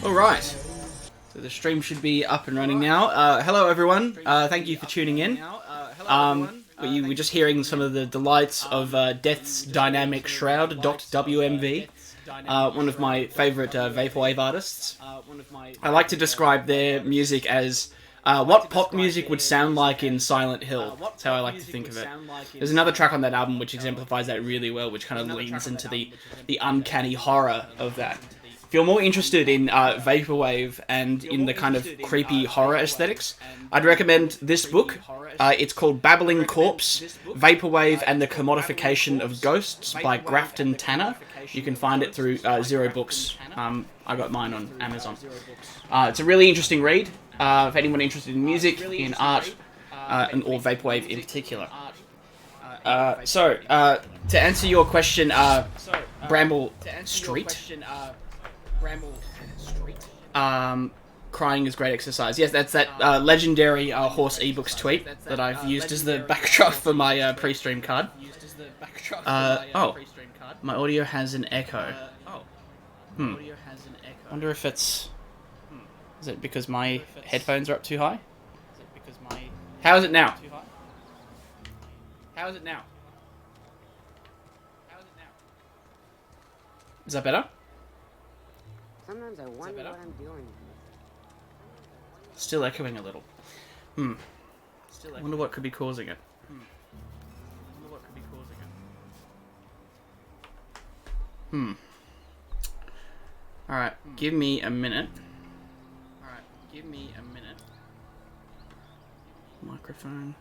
Alright, so the stream should be up and running now. Hello everyone, thank you for tuning in. We're just hearing some of the delights of Death's dynamic shroud.wmv, one of my favourite vaporwave artists. I like to describe their music as what pop music would sound like in Silent Hill. That's how I like to think of it. There's another track on that album which exemplifies that really well, which kind of leans into the uncanny horror of that. if you're more interested in vaporwave and in the kind of creepy horror aesthetics, I'd recommend this book. It's called Babbling Corpse, Vaporwave and the Commodification of Ghosts by Grafton Tanner. You can find it through Zero Books. I got mine on Amazon. It's a really interesting read for anyone interested in music, in art, or vaporwave in particular. So, to answer your question, Bramble Street. Crying is great exercise. Yes, that's that legendary horse ebooks tweet that I've used as the backdrop for my pre-stream card. Oh, my audio has an echo. Wonder if it's... Is it because my headphones are up too high? How is it now? How is it now? Is that better? Sometimes I wonder what I'm doing. Still echoing a little. I wonder what could be causing it. Alright, give me a minute. Microphone.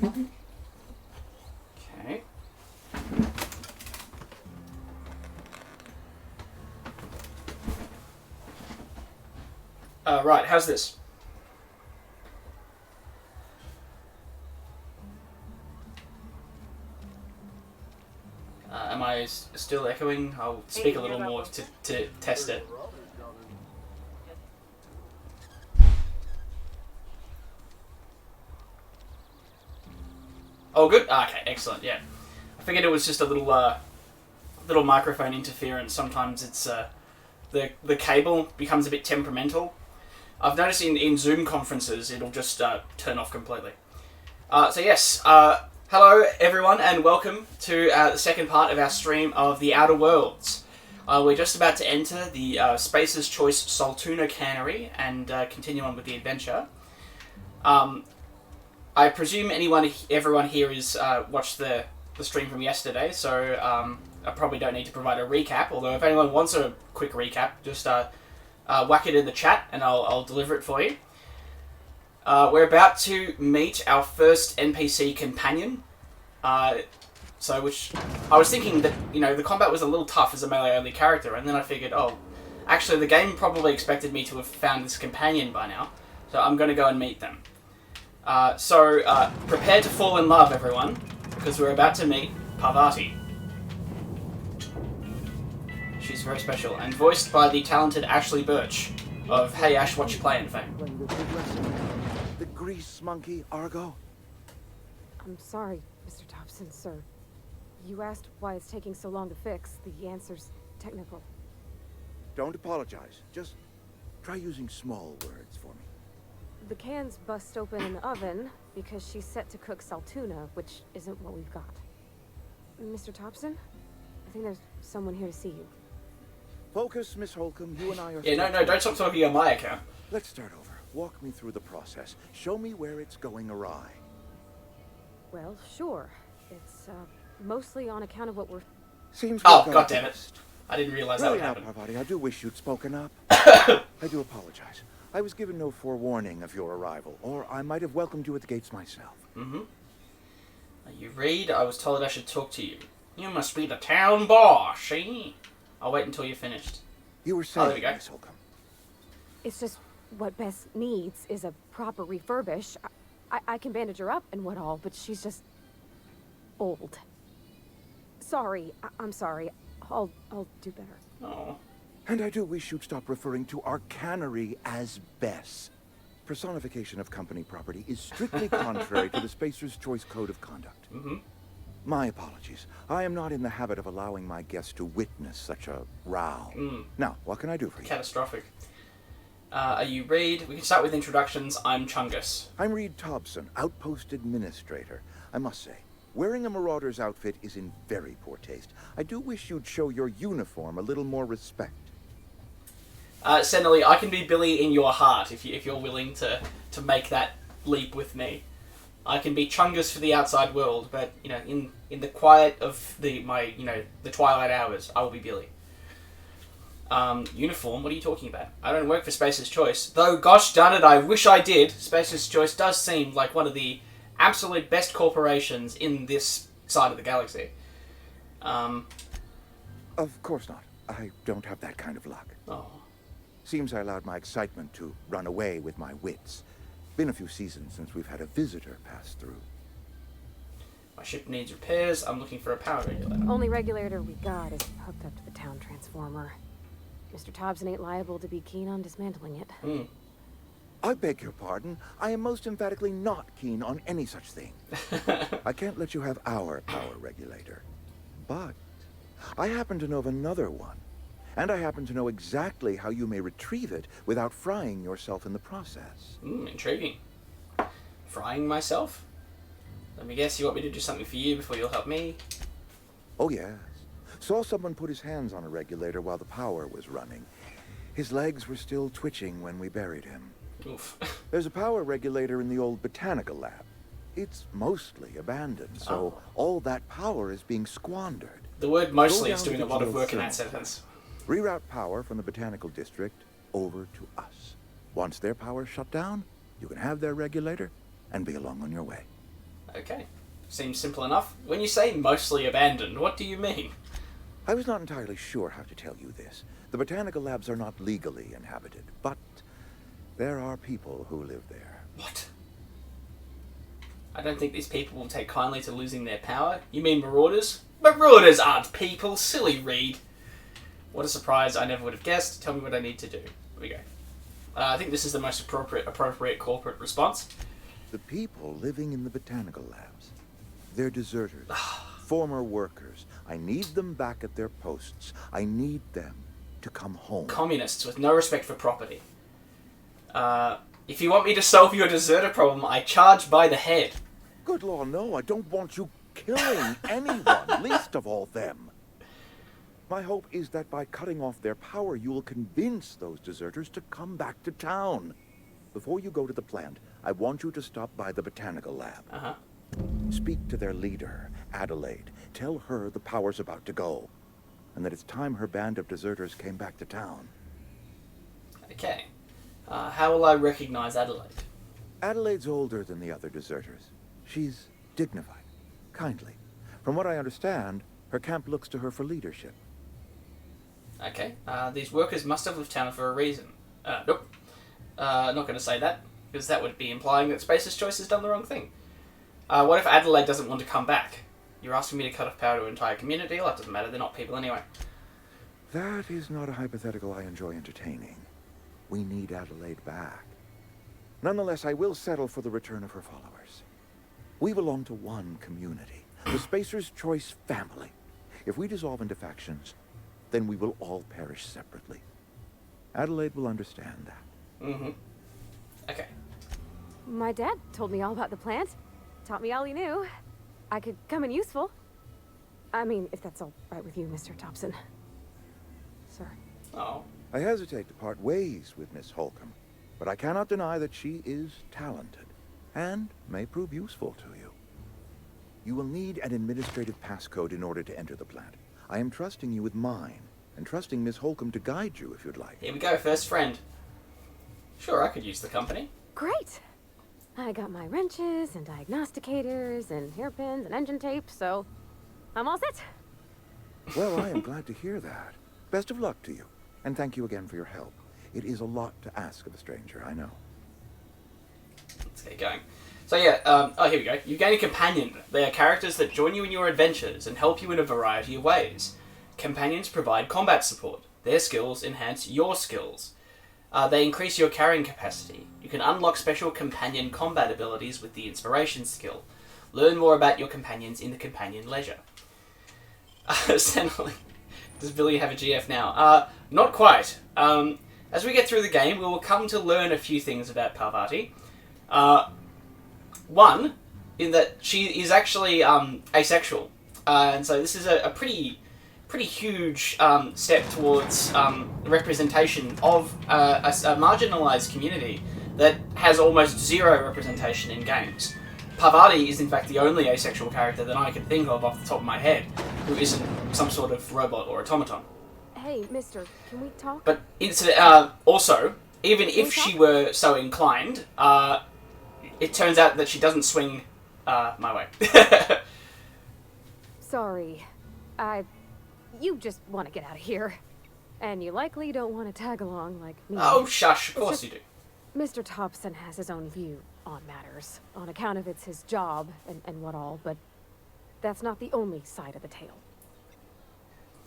Okay. Right, how's this? Am I still echoing? I'll speak a little more to test it. Oh, good. Okay, excellent. Yeah, I figured it was just a little microphone interference. Sometimes it's the cable becomes a bit temperamental. I've noticed in Zoom conferences it'll just turn off completely. So yes, hello everyone and welcome to the second part of our stream of The Outer Worlds. We're just about to enter the Spacer's Choice Saltuna Cannery and continue on with the adventure. I presume everyone here has watched the stream from yesterday, so I probably don't need to provide a recap, although if anyone wants a quick recap, just whack it in the chat and I'll deliver it for you. We're about to meet our first NPC companion, which I was thinking that, the combat was a little tough as a melee-only character, and then I figured, actually the game probably expected me to have found this companion by now, so I'm going to go and meet them. Prepare to fall in love, everyone, because we're about to meet Parvati. She's very special, and voiced by the talented Ashley Birch of Hey Ash, What You Playin' fame. The grease monkey, Argo? I'm sorry, Mr. Thompson, sir. You asked why it's taking so long to fix. The answer's technical. Don't apologize. Just try using small words for me. The can's bust open in the oven because she's set to cook saltuna, which isn't what we've got. Mr. Thompson? I think there's someone here to see you. Focus, Miss Holcomb. You and I are... Yeah, no, don't stop talking on my account. Let's start over. Walk me through the process. Show me where it's going awry. Well, sure. It's, mostly on account of what we're... Seems Oh, god damn it. I didn't realize that would happen. Parvati, I do wish you'd spoken up. I do apologize. I was given no forewarning of your arrival, or I might have welcomed you at the gates myself. You read, I was told I should talk to you. You must be the town boss, eh? I'll wait until you're finished. You were saying, there we go. Miss Holcomb. It's just what Bess needs is a proper refurbish. I can bandage her up and what all, but she's just... old. Sorry, I'm sorry. I'll do better. Oh. And I do wish you'd stop referring to our cannery as Bess. Personification of company property is strictly contrary to the Spacer's Choice Code of Conduct. My apologies. I am not in the habit of allowing my guests to witness such a row. Now, what can I do for you? Catastrophic. Are you Reed? We can start with introductions. I'm Chungus. I'm Reed Thompson, Outpost Administrator. I must say, wearing a marauder's outfit is in very poor taste. I do wish you'd show your uniform a little more respect. Senali, I can be Billy in your heart if you're willing to make that leap with me. I can be Chungus for the outside world, but in the quiet of the twilight hours, I will be Billy. Uniform? What are you talking about? I don't work for Spacer's Choice. Though, gosh darn it, I wish I did. Spacer's Choice does seem like one of the absolute best corporations in this side of the galaxy. Of course not. I don't have that kind of luck. Oh. Seems I allowed my excitement to run away with my wits. Been a few seasons since we've had a visitor pass through. My ship needs repairs. I'm looking for a power regulator. Only regulator we got is hooked up to the town transformer. Mr. Thompson ain't liable to be keen on dismantling it. I beg your pardon. I am most emphatically not keen on any such thing. I can't let you have our power regulator. But I happen to know of another one. And I happen to know exactly how you may retrieve it without frying yourself in the process. Intriguing. Frying myself? Let me guess, you want me to do something for you before you'll help me? Oh, yes. Saw someone put his hands on a regulator while the power was running. His legs were still twitching when we buried him. Oof. There's a power regulator in the old botanical lab. It's mostly abandoned, so all that power is being squandered. The word mostly is doing a lot of work in that sentence. Reroute power from the botanical district over to us. Once their power's shut down, you can have their regulator and be along on your way. Okay. Seems simple enough. When you say mostly abandoned, what do you mean? I was not entirely sure how to tell you this. The botanical labs are not legally inhabited, but there are people who live there. What? I don't think these people will take kindly to losing their power. You mean marauders? Marauders aren't people, silly Reed. What a surprise, I never would have guessed. Tell me what I need to do. Here we go. I think this is the most appropriate corporate response. The people living in the botanical labs. They're deserters. Former workers. I need them back at their posts. I need them to come home. Communists with no respect for property. If you want me to solve your deserter problem, I charge by the head. Good Lord, no, I don't want you killing anyone, least of all them. My hope is that by cutting off their power, you will convince those deserters to come back to town. Before you go to the plant, I want you to stop by the botanical lab. Speak to their leader, Adelaide. Tell her the power's about to go, and that it's time her band of deserters came back to town. Okay. How will I recognize Adelaide? Adelaide's older than the other deserters. She's dignified, kindly. From what I understand, her camp looks to her for leadership. Okay. These workers must have left town for a reason. Nope. Not going to say that, because that would be implying that Spacer's Choice has done the wrong thing. What if Adelaide doesn't want to come back? You're asking me to cut off power to an entire community? Well, that doesn't matter, they're not people anyway. That is not a hypothetical I enjoy entertaining. We need Adelaide back. Nonetheless, I will settle for the return of her followers. We belong to one community, the Spacer's Choice family. If we dissolve into factions, then we will all perish separately. Adelaide will understand that. Okay. My dad told me all about the plant. Taught me all he knew. I could come in useful. I mean, if that's all right with you, Mr. Thompson. Sir. Oh. I hesitate to part ways with Miss Holcomb, but I cannot deny that she is talented and may prove useful to you. You will need an administrative passcode in order to enter the plant. I am trusting you with mine, and trusting Miss Holcomb to guide you if you'd like. Here we go, first friend. Sure, I could use the company. Great. I got my wrenches and diagnosticators and hairpins and engine tape, so I'm all set. Well, I am glad to hear that. Best of luck to you, and thank you again for your help. It is a lot to ask of a stranger, I know. Let's get going. So yeah, here we go. You gain a companion. They are characters that join you in your adventures and help you in a variety of ways. Companions provide combat support. Their skills enhance your skills. They increase your carrying capacity. You can unlock special companion combat abilities with the inspiration skill. Learn more about your companions in the companion leisure. Essentially, does Billy have a GF now? Not quite. As we get through the game, we will come to learn a few things about Parvati. One, in that she is actually asexual. And so this is a pretty pretty huge step towards representation of a marginalised community that has almost zero representation in games. Parvati is in fact the only asexual character that I can think of off the top of my head who isn't some sort of robot or automaton. Hey, mister, can we talk? But also, even if she were so inclined, it turns out that she doesn't swing my way. Sorry. You just want to get out of here. And you likely don't want to tag along like me. Oh, shush. Of course you do. Mr. Thompson has his own view on matters, on account of it's his job and what all, but that's not the only side of the tale.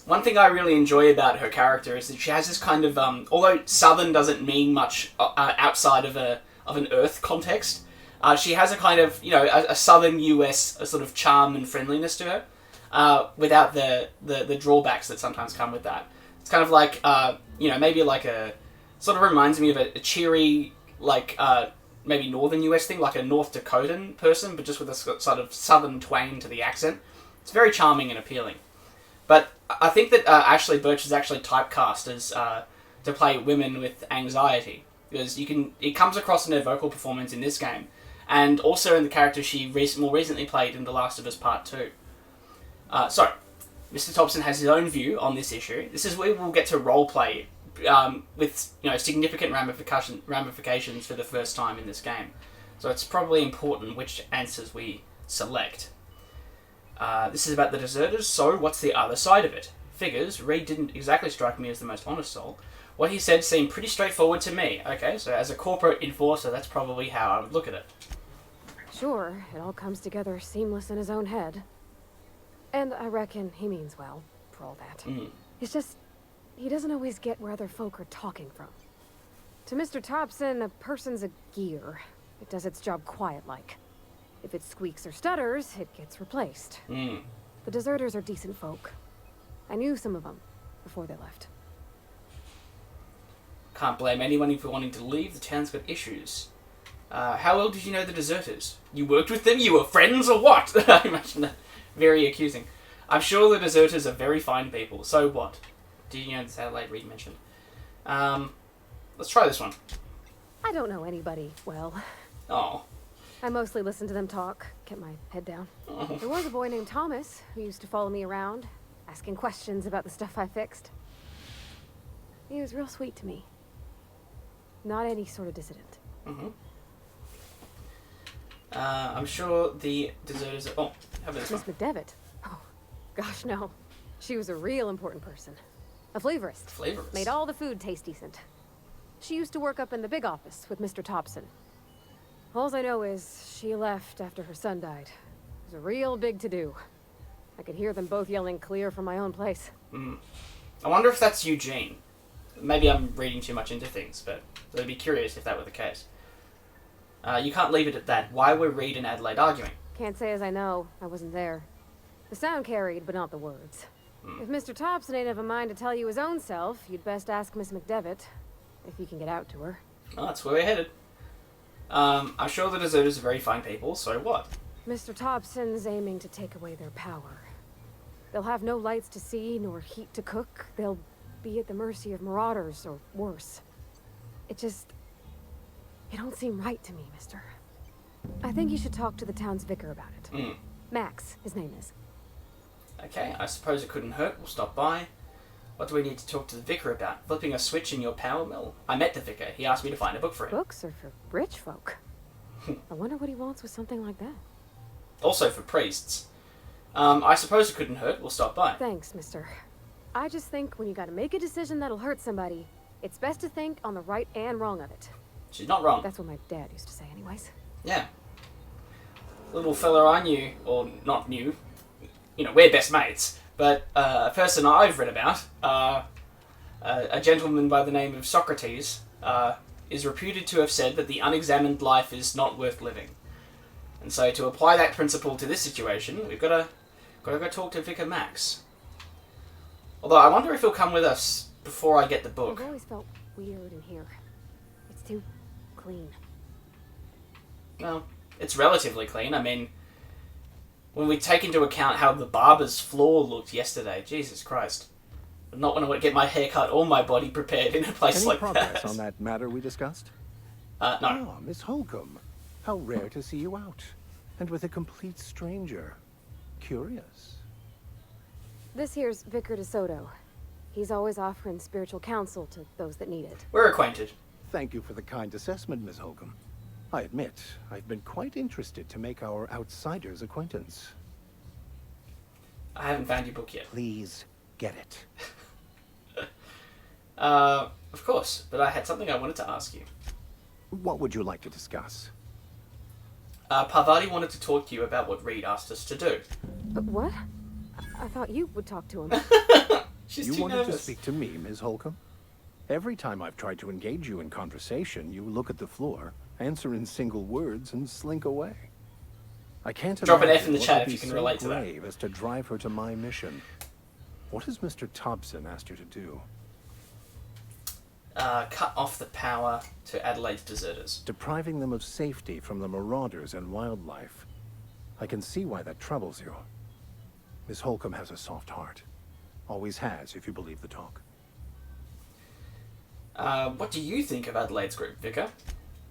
One thing I really enjoy about her character is that she has this kind of, although Southern doesn't mean much outside of an Earth context, she has a kind of, a Southern US sort of charm and friendliness to her, without the drawbacks that sometimes come with that. It's kind of like, maybe like sort of reminds me of a cheery, like, maybe Northern US thing, like a North Dakotan person, but just with a sort of Southern twang to the accent. It's very charming and appealing. But I think that Ashley Birch is actually typecast as to play women with anxiety, because it comes across in her vocal performance in this game, and also in the character she more recently played in The Last of Us Part 2. So, Mr. Thompson has his own view on this issue. This is where we'll get to roleplay with significant ramifications for the first time in this game. So it's probably important which answers we select. This is about the deserters, so what's the other side of it? Figures, Reed didn't exactly strike me as the most honest soul. What he said seemed pretty straightforward to me. Okay, so as a corporate enforcer, that's probably how I would look at it. Sure, it all comes together seamless in his own head. And I reckon he means well, for all that. It's just, he doesn't always get where other folk are talking from. To Mr. Thompson, a person's a gear. It does its job quiet-like. If it squeaks or stutters, it gets replaced. The deserters are decent folk. I knew some of them before they left. Can't blame anyone for wanting to leave. The town's got issues. How well did you know the deserters? You worked with them? You were friends or what? I imagine that. Very accusing. I'm sure the deserters are very fine people. So what? Do you know this Adelaide Reed mentioned? Let's try this one. I don't know anybody well. Oh. I mostly listened to them talk, kept my head down. Oh. There was a boy named Thomas who used to follow me around, asking questions about the stuff I fixed. He was real sweet to me. Not any sort of dissident. I'm sure the deserters are... Oh, how about this Miss one? McDevitt? Oh, gosh, no. She was a real important person. A flavorist. Flavorist? Made all the food taste decent. She used to work up in the big office with Mr. Thompson. All I know is she left after her son died. It was a real big to-do. I could hear them both yelling clear from my own place. I wonder if that's Eugene. Maybe I'm reading too much into things, but I'd be curious if that were the case. You can't leave it at that. Why were Reed and Adelaide arguing? Can't say as I know. I wasn't there. The sound carried, but not the words. If Mr. Thompson ain't of a mind to tell you his own self, you'd best ask Miss McDevitt, if you can get out to her. Oh, that's where we're headed. I'm sure the deserters are very fine people, so what? Mr. Thompson's aiming to take away their power. They'll have no lights to see, nor heat to cook. They'll be at the mercy of marauders, or worse. It don't seem right to me, mister. I think you should talk to the town's vicar about it. Max, his name is. Okay, I suppose it couldn't hurt. We'll stop by. What do we need to talk to the vicar about? Flipping a switch in your power mill? I met the vicar. He asked me to find a book for him. Books are for rich folk. I wonder what he wants with something like that. Also for priests. I suppose it couldn't hurt. We'll stop by. Thanks, mister. I just think when you gotta make a decision that'll hurt somebody, it's best to think on the right and wrong of it. She's not wrong. That's what my dad used to say anyways. Yeah. Little fella I knew, or not knew, we're best mates, but a person I've read about, a gentleman by the name of Socrates, is reputed to have said that the unexamined life is not worth living. And so to apply that principle to this situation, we've got to go talk to Vicar Max. Although I wonder if he'll come with us before I get the book. I've always felt weird in here. It's too clean. Well, it's relatively clean. I mean, When we take into account how the barber's floor looked yesterday, Jesus Christ. I not want to get my hair cut or my body prepared in a place like that. Any progress on that matter we discussed? No. Ah, Miss Holcomb. How rare to see you out. And with a complete stranger. Curious. This here's Vicar DeSoto. He's always offering spiritual counsel to those that need it. We're acquainted. Thank you for the kind assessment, Miss Holcomb. I admit, I've been quite interested to make our outsider's acquaintance. I haven't found your book yet. Please, get it. Of course, but I had something I wanted to ask you. What would you like to discuss? Parvati wanted to talk to you about what Reed asked us to do. What? I thought you would talk to him. She's You too wanted nervous. to speak to me, Ms. Holcomb? Every time I've tried to engage you in conversation, you look at the floor, answer in single words, and slink away. I can't Drop an F imagine in the what chat would if be you can so relate to that. brave as to drive her to my mission. What has Mr. Thompson asked her to do? Cut off the power to Adelaide's deserters. Depriving them of safety from the marauders and wildlife. I can see why that troubles you. Miss Holcomb has a soft heart. Always has, if you believe the talk. What do you think of Adelaide's group, Vicar?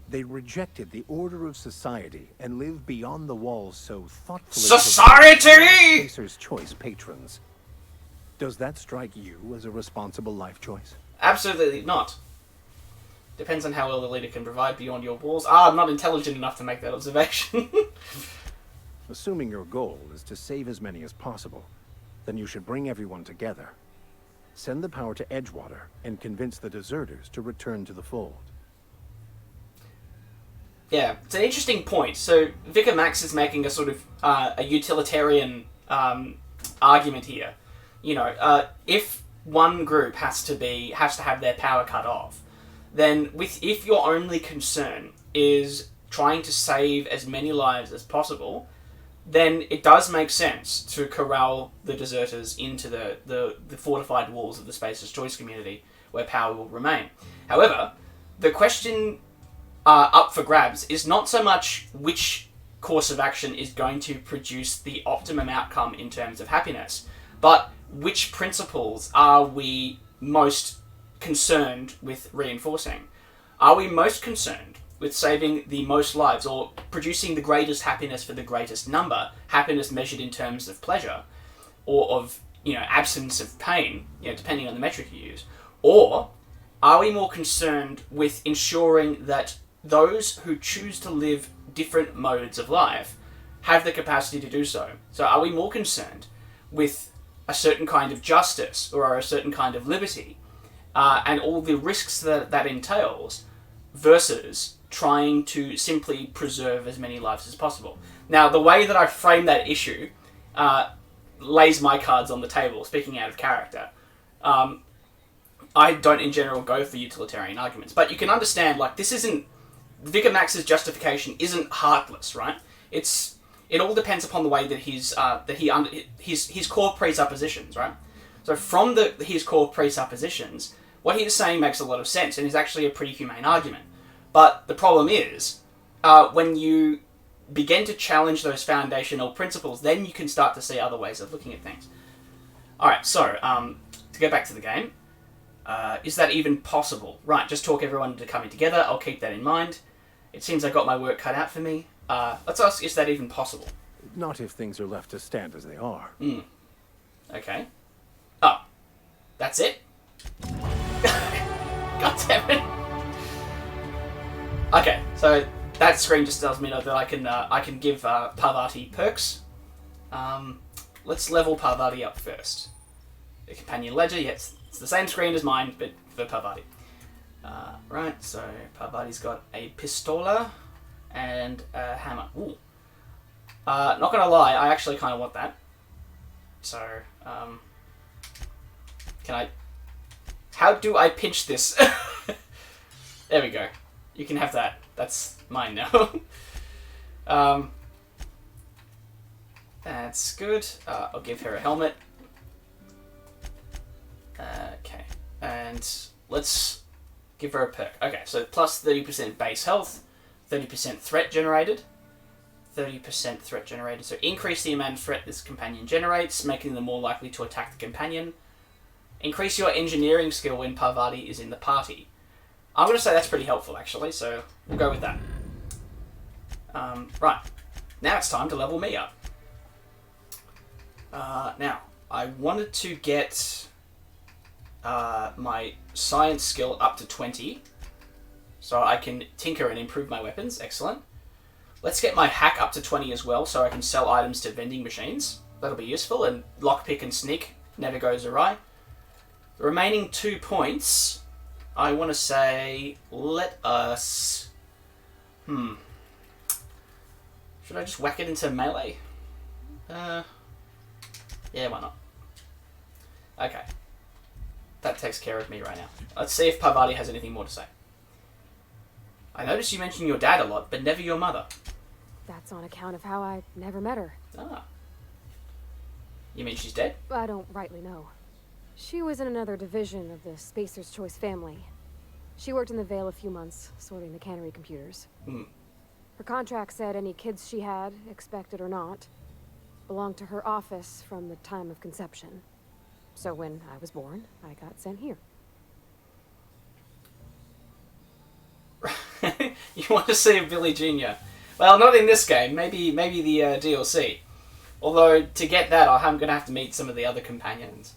They rejected the order of society and live beyond the walls so thoughtfully. Society! Spacer's Choice patrons. Does that strike you as a responsible life choice? Absolutely not. Depends on how well the leader can provide beyond your walls. I'm not intelligent enough to make that observation. Assuming your goal is to save as many as possible, then you should bring everyone together. Send the power to Edgewater and convince the deserters to return to the fold. Yeah, it's an interesting point. So Vicar Max is making a sort of a utilitarian argument here. You know, if one group has to have their power cut off, then if your only concern is trying to save as many lives as possible, then it does make sense to corral the deserters into the fortified walls of the Spacer's Choice community where power will remain. However, the question up for grabs is not so much which course of action is going to produce the optimum outcome in terms of happiness, but which principles are we most concerned with reinforcing? Are we most concerned with saving the most lives or producing the greatest happiness for the greatest number, happiness measured in terms of pleasure or of, absence of pain, depending on the metric you use? Or are we more concerned with ensuring that those who choose to live different modes of life have the capacity to do so? So are we more concerned with a certain kind of justice or a certain kind of liberty and all the risks that entails versus trying to simply preserve as many lives as possible? Now, the way that I frame that issue lays my cards on the table, speaking out of character. I don't, in general, go for utilitarian arguments, but you can understand, Vicar Max's justification isn't heartless, right? It all depends upon the way that his core presuppositions, right? So from his core presuppositions, what he's saying makes a lot of sense and is actually a pretty humane argument. But the problem is, when you begin to challenge those foundational principles, then you can start to see other ways of looking at things. Alright, so, to go back to the game, is that even possible? Right, just talk everyone into coming together, I'll keep that in mind. It seems I got my work cut out for me. Let's ask, is that even possible? Not if things are left to stand as they are. Okay. Oh, that's it? God damn it. Okay, so that screen just tells me that I can give Parvati perks. Let's level Parvati up first. The companion ledger, yes, it's the same screen as mine, but for Parvati. Right, so Parvati's got a pistola and a hammer. Ooh. Not gonna lie, I actually kind of want that. So, how do I pinch this? There we go. You can have that. That's mine now. That's good. I'll give her a helmet. Okay. And let's give her a perk. Okay, so plus 30% base health, 30% threat generated, 30% threat generated. So increase the amount of threat this companion generates, making them more likely to attack the companion. Increase your engineering skill when Parvati is in the party. I'm going to say that's pretty helpful, actually, so we'll go with that. Right. Now it's time to level me up. Now, I wanted to get my science skill up to 20, so I can tinker and improve my weapons. Excellent. Let's get my hack up to 20 as well, so I can sell items to vending machines. That'll be useful, and lockpick and sneak never goes awry. The remaining 2 points, I want to say, let us... Should I just whack it into melee? Yeah, why not? Okay. That takes care of me right now. Let's see if Parvati has anything more to say. I noticed you mention your dad a lot, but never your mother. That's on account of how I never met her. Ah. You mean she's dead? I don't rightly know. She was in another division of the Spacer's Choice family. She worked in the Vale a few months, sorting the cannery computers. Her contract said any kids she had, expected or not, belonged to her office from the time of conception. So when I was born, I got sent here. You want to see a Billy Jr.? Well, not in this game. Maybe the DLC. Although, to get that, I'm going to have to meet some of the other companions.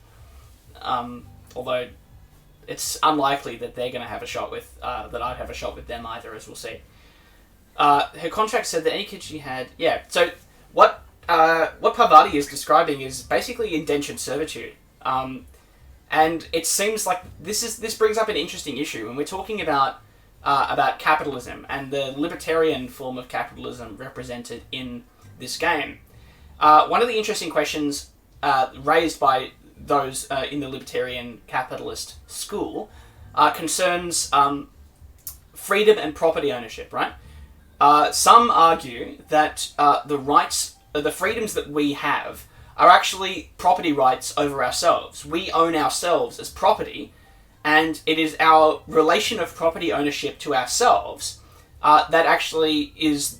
Although, it's unlikely that they're going to have a shot with... that I'd have a shot with them either, as we'll see. Her contract said that any kid she had... Yeah, so what Parvati is describing is basically indentured servitude. And it seems like this brings up an interesting issue when we're talking about capitalism and the libertarian form of capitalism represented in this game. One of the interesting questions raised by those in the libertarian capitalist school concerns freedom and property ownership, right? Some argue that the freedoms that we have are actually property rights over ourselves. We own ourselves as property, and it is our relation of property ownership to ourselves that actually is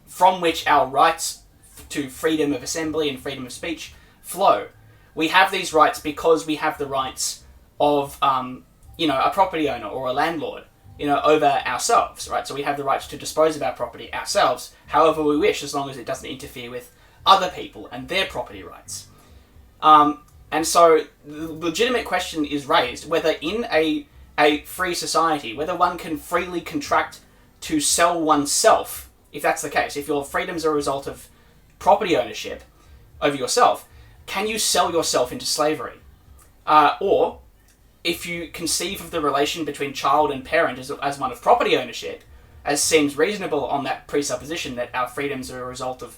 from which our rights to freedom of assembly and freedom of speech flow. We have these rights because we have the rights of a property owner or a landlord, over ourselves, right? So we have the rights to dispose of our property ourselves however we wish, as long as it doesn't interfere with other people and their property rights. And so the legitimate question is raised whether in a free society, whether one can freely contract to sell oneself, if that's the case. If your freedoms are a result of property ownership over yourself, can you sell yourself into slavery? Or, if you conceive of the relation between child and parent as one of property ownership, as seems reasonable on that presupposition that our freedoms are a result of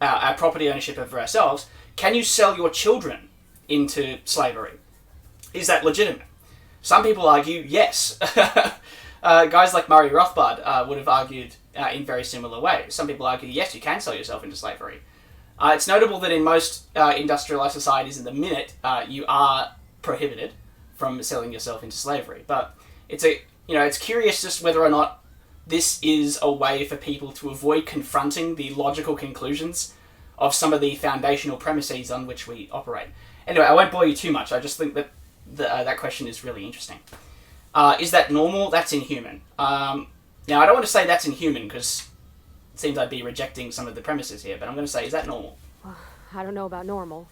our property ownership over ourselves, can you sell your children into slavery? Is that legitimate? Some people argue yes. Guys like Murray Rothbard would have argued in very similar ways. Some people argue yes, you can sell yourself into slavery. It's notable that in most industrialized societies in the minute, you are prohibited from selling yourself into slavery. But it's curious just whether or not this is a way for people to avoid confronting the logical conclusions of some of the foundational premises on which we operate. Anyway, I won't bore you too much. I just think that that question is really interesting. Is that normal? That's inhuman. Now, I don't want to say that's inhuman because it seems I'd be rejecting some of the premises here, but I'm going to say, is that normal? I don't know about normal.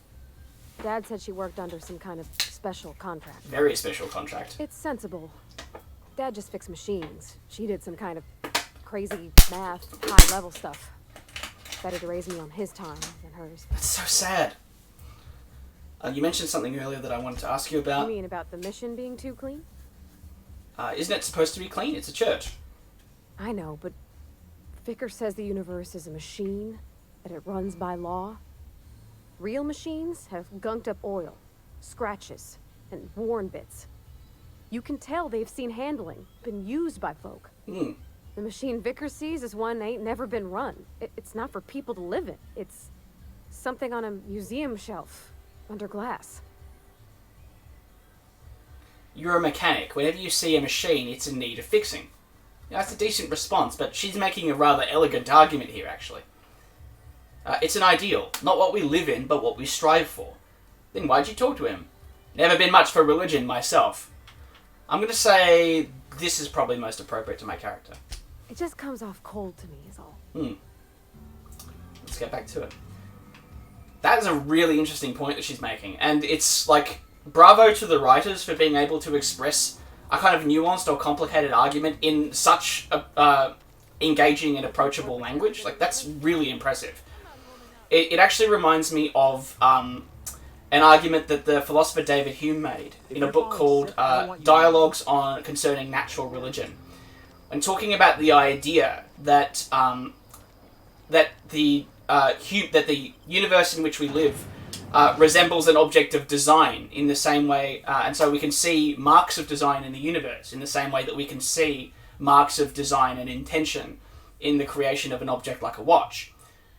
Dad said she worked under some kind of special contract. Very special contract. It's sensible. Dad just fixed machines. She did some kind of crazy math, high-level stuff. Better to raise me on his time than hers. That's so sad. You mentioned something earlier that I wanted to ask you about. You mean about the mission being too clean? Isn't it supposed to be clean? It's a church. I know, but Vickers says the universe is a machine, that it runs by law. Real machines have gunked up oil, scratches, and worn bits. You can tell they've seen handling, been used by folk. The machine Vickers sees is one ain't never been run. It's not for people to live in. It's something on a museum shelf, under glass. You're a mechanic. Whenever you see a machine, it's in need of fixing. That's a decent response, but she's making a rather elegant argument here, actually. It's an ideal, not what we live in, but what we strive for. Then why'd you talk to him? Never been much for religion myself. I'm going to say this is probably most appropriate to my character. It just comes off cold to me, is all. Let's get back to it. That is a really interesting point that she's making, and it's like, bravo to the writers for being able to express a kind of nuanced or complicated argument in such a engaging and approachable language. Like, that's really impressive. It actually reminds me of an argument that the philosopher David Hume made in a book called Dialogues Concerning Natural Religion, when talking about the idea that the universe in which we live resembles an object of design in the same way, and so we can see marks of design in the universe in the same way that we can see marks of design and intention in the creation of an object like a watch.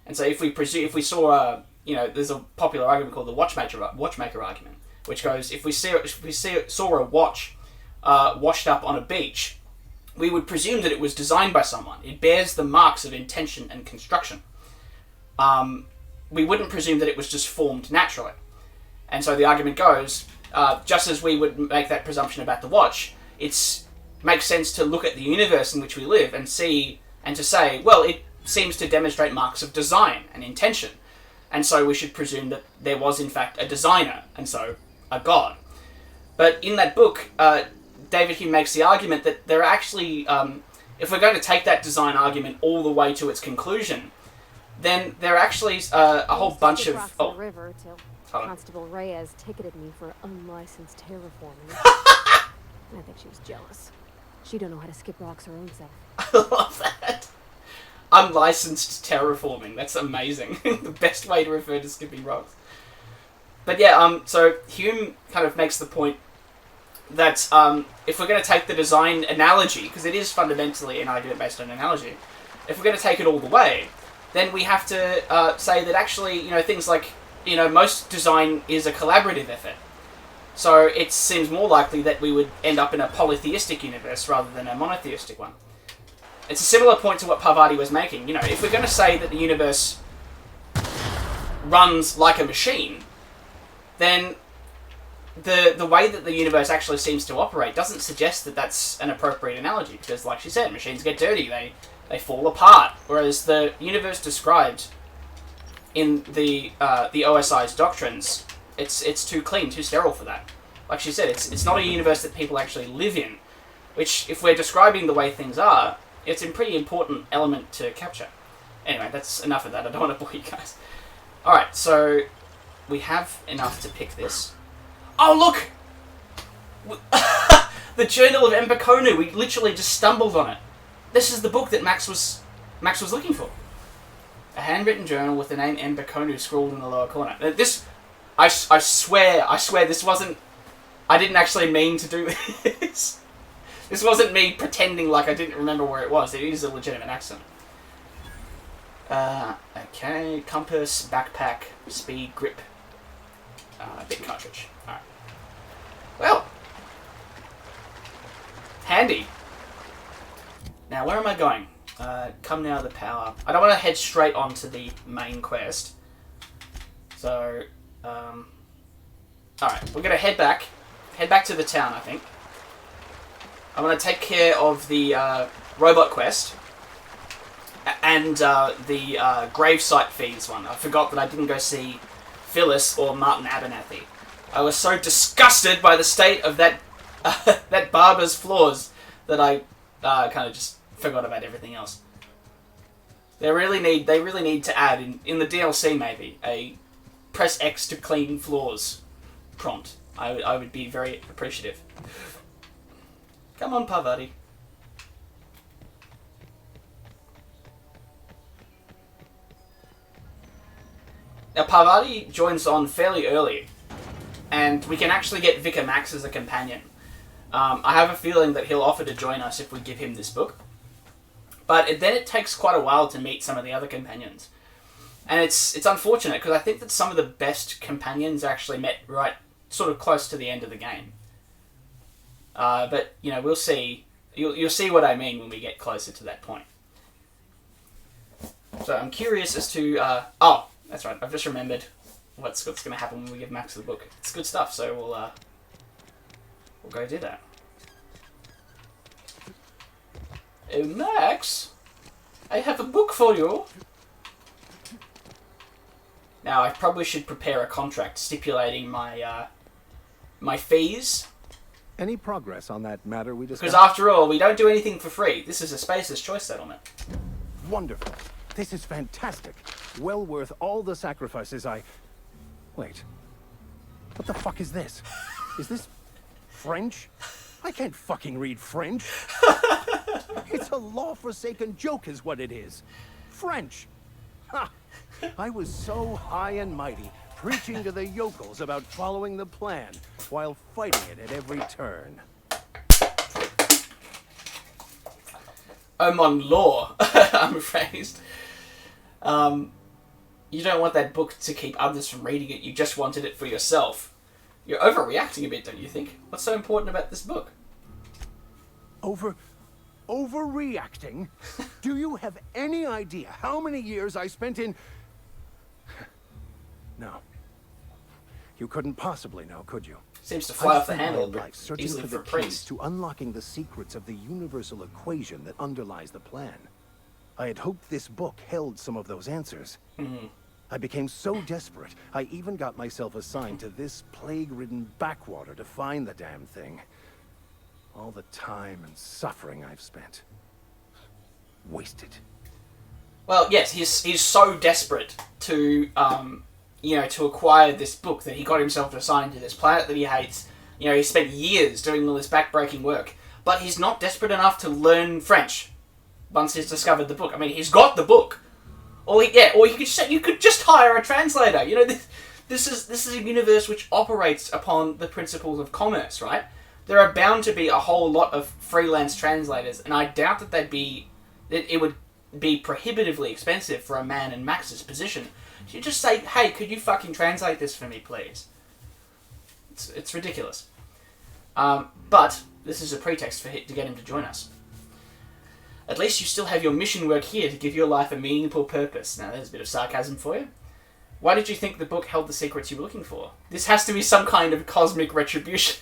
And so if we saw there's a popular argument called the watchmaker argument, which goes, if we saw a watch washed up on a beach, we would presume that it was designed by someone. It bears the marks of intention and construction. We wouldn't presume that it was just formed naturally. And so the argument goes, just as we would make that presumption about the watch, it makes sense to look at the universe in which we live and to say, well, it seems to demonstrate marks of design and intention. And so we should presume that there was, in fact, a designer, and so a god. But in that book, David Hume makes the argument that there are actually, if we're going to take that design argument all the way to its conclusion, then there are actually a whole bunch of... The river till Constable Reyes ticketed me for unlicensed terraforming. And I think she was jealous. She don't know how to skip rocks her own self. I love that. Unlicensed terraforming. That's amazing. The best way to refer to skipping rocks. But yeah, so Hume kind of makes the point that if we're going to take the design analogy, because it is fundamentally an argument based on analogy, if we're going to take it all the way, then we have to say that actually, things like, most design is a collaborative effort. So it seems more likely that we would end up in a polytheistic universe rather than a monotheistic one. It's a similar point to what Parvati was making. If we're going to say that the universe runs like a machine, then the way that the universe actually seems to operate doesn't suggest that that's an appropriate analogy, because, like she said, machines get dirty, they fall apart, whereas the universe described in the OSI's doctrines, it's too clean, too sterile for that. Like she said, it's not a universe that people actually live in, which, if we're describing the way things are, it's a pretty important element to capture. Anyway, that's enough of that. I don't want to bore you guys. Alright, so we have enough to pick this. Oh, look! The Journal of Empeconu. We literally just stumbled on it. This is the book that Max was looking for. A handwritten journal with the name Empeconu scrawled in the lower corner. This, I swear this wasn't... I didn't actually mean to do this. This wasn't me pretending like I didn't remember where it was. It is a legitimate accent. Okay. Compass, backpack, speed, grip, bit cartridge. Alright. Well. Handy. Now, where am I going? Come now, the power. I don't want to head straight on to the main quest. So, alright. We're going to head back. Head back to the town, I think. I want to take care of the robot quest and the gravesite fees one. I forgot that I didn't go see Phyllis or Martin Abernathy. I was so disgusted by the state of that that barber's floors that I kind of just forgot about everything else. They really need to add in the DLC maybe a press X to clean floors prompt. I would be very appreciative. Come on, Parvati. Now, Parvati joins on fairly early, and we can actually get Vicar Max as a companion. I have a feeling that he'll offer to join us if we give him this book. But then it takes quite a while to meet some of the other companions. And it's unfortunate, because I think that some of the best companions are actually met right sort of close to the end of the game. But, we'll see You'll see what I mean when we get closer to that point. So I'm curious as to... oh, that's right. I've just remembered what's going to happen when we give Max the book. It's good stuff, so we'll go do that. Oh, Max, I have a book for you. Now, I probably should prepare a contract stipulating my my fees. Any progress on that matter we discussed? Because after all, we don't do anything for free. This is a Spacer's Choice settlement. Wonderful. This is fantastic. Well worth all the sacrifices I... Wait. What the fuck is this? Is this French? I can't fucking read French. It's a law-forsaken joke is what it is. French. Ha! I was so high and mighty, preaching to the yokels about following the plan, while fighting it at every turn. Oh, mon law, I'm afraid. You don't want that book to keep others from reading it, you just wanted it for yourself. You're overreacting a bit, don't you think? What's so important about this book? Overreacting? Do you have any idea how many years I spent in... No. You couldn't possibly know, could you? Seems to fly off the I spent handle my life searching easily for for the a keys priest. to unlocking the secrets of the universal equation that underlies the plan. I had hoped this book held some of those answers. I became so desperate, I even got myself assigned to this plague-ridden backwater to find the damn thing. All the time and suffering I've spent. Wasted. Well, yes, he's so desperate to, to acquire this book that he got himself assigned to this planet that he hates. You know, he spent years doing all this backbreaking work. But he's not desperate enough to learn French once he's discovered the book. I mean, he's got the book. Or you could just hire a translator. You know, this is a universe which operates upon the principles of commerce, right? There are bound to be a whole lot of freelance translators, and I doubt that it would be prohibitively expensive for a man in Max's position. You just say, hey, could you fucking translate this for me, please? It's ridiculous. But this is a pretext to get him to join us. At least you still have your mission work here to give your life a meaningful purpose. Now, there's a bit of sarcasm for you. Why did you think the book held the secrets you were looking for? This has to be some kind of cosmic retribution.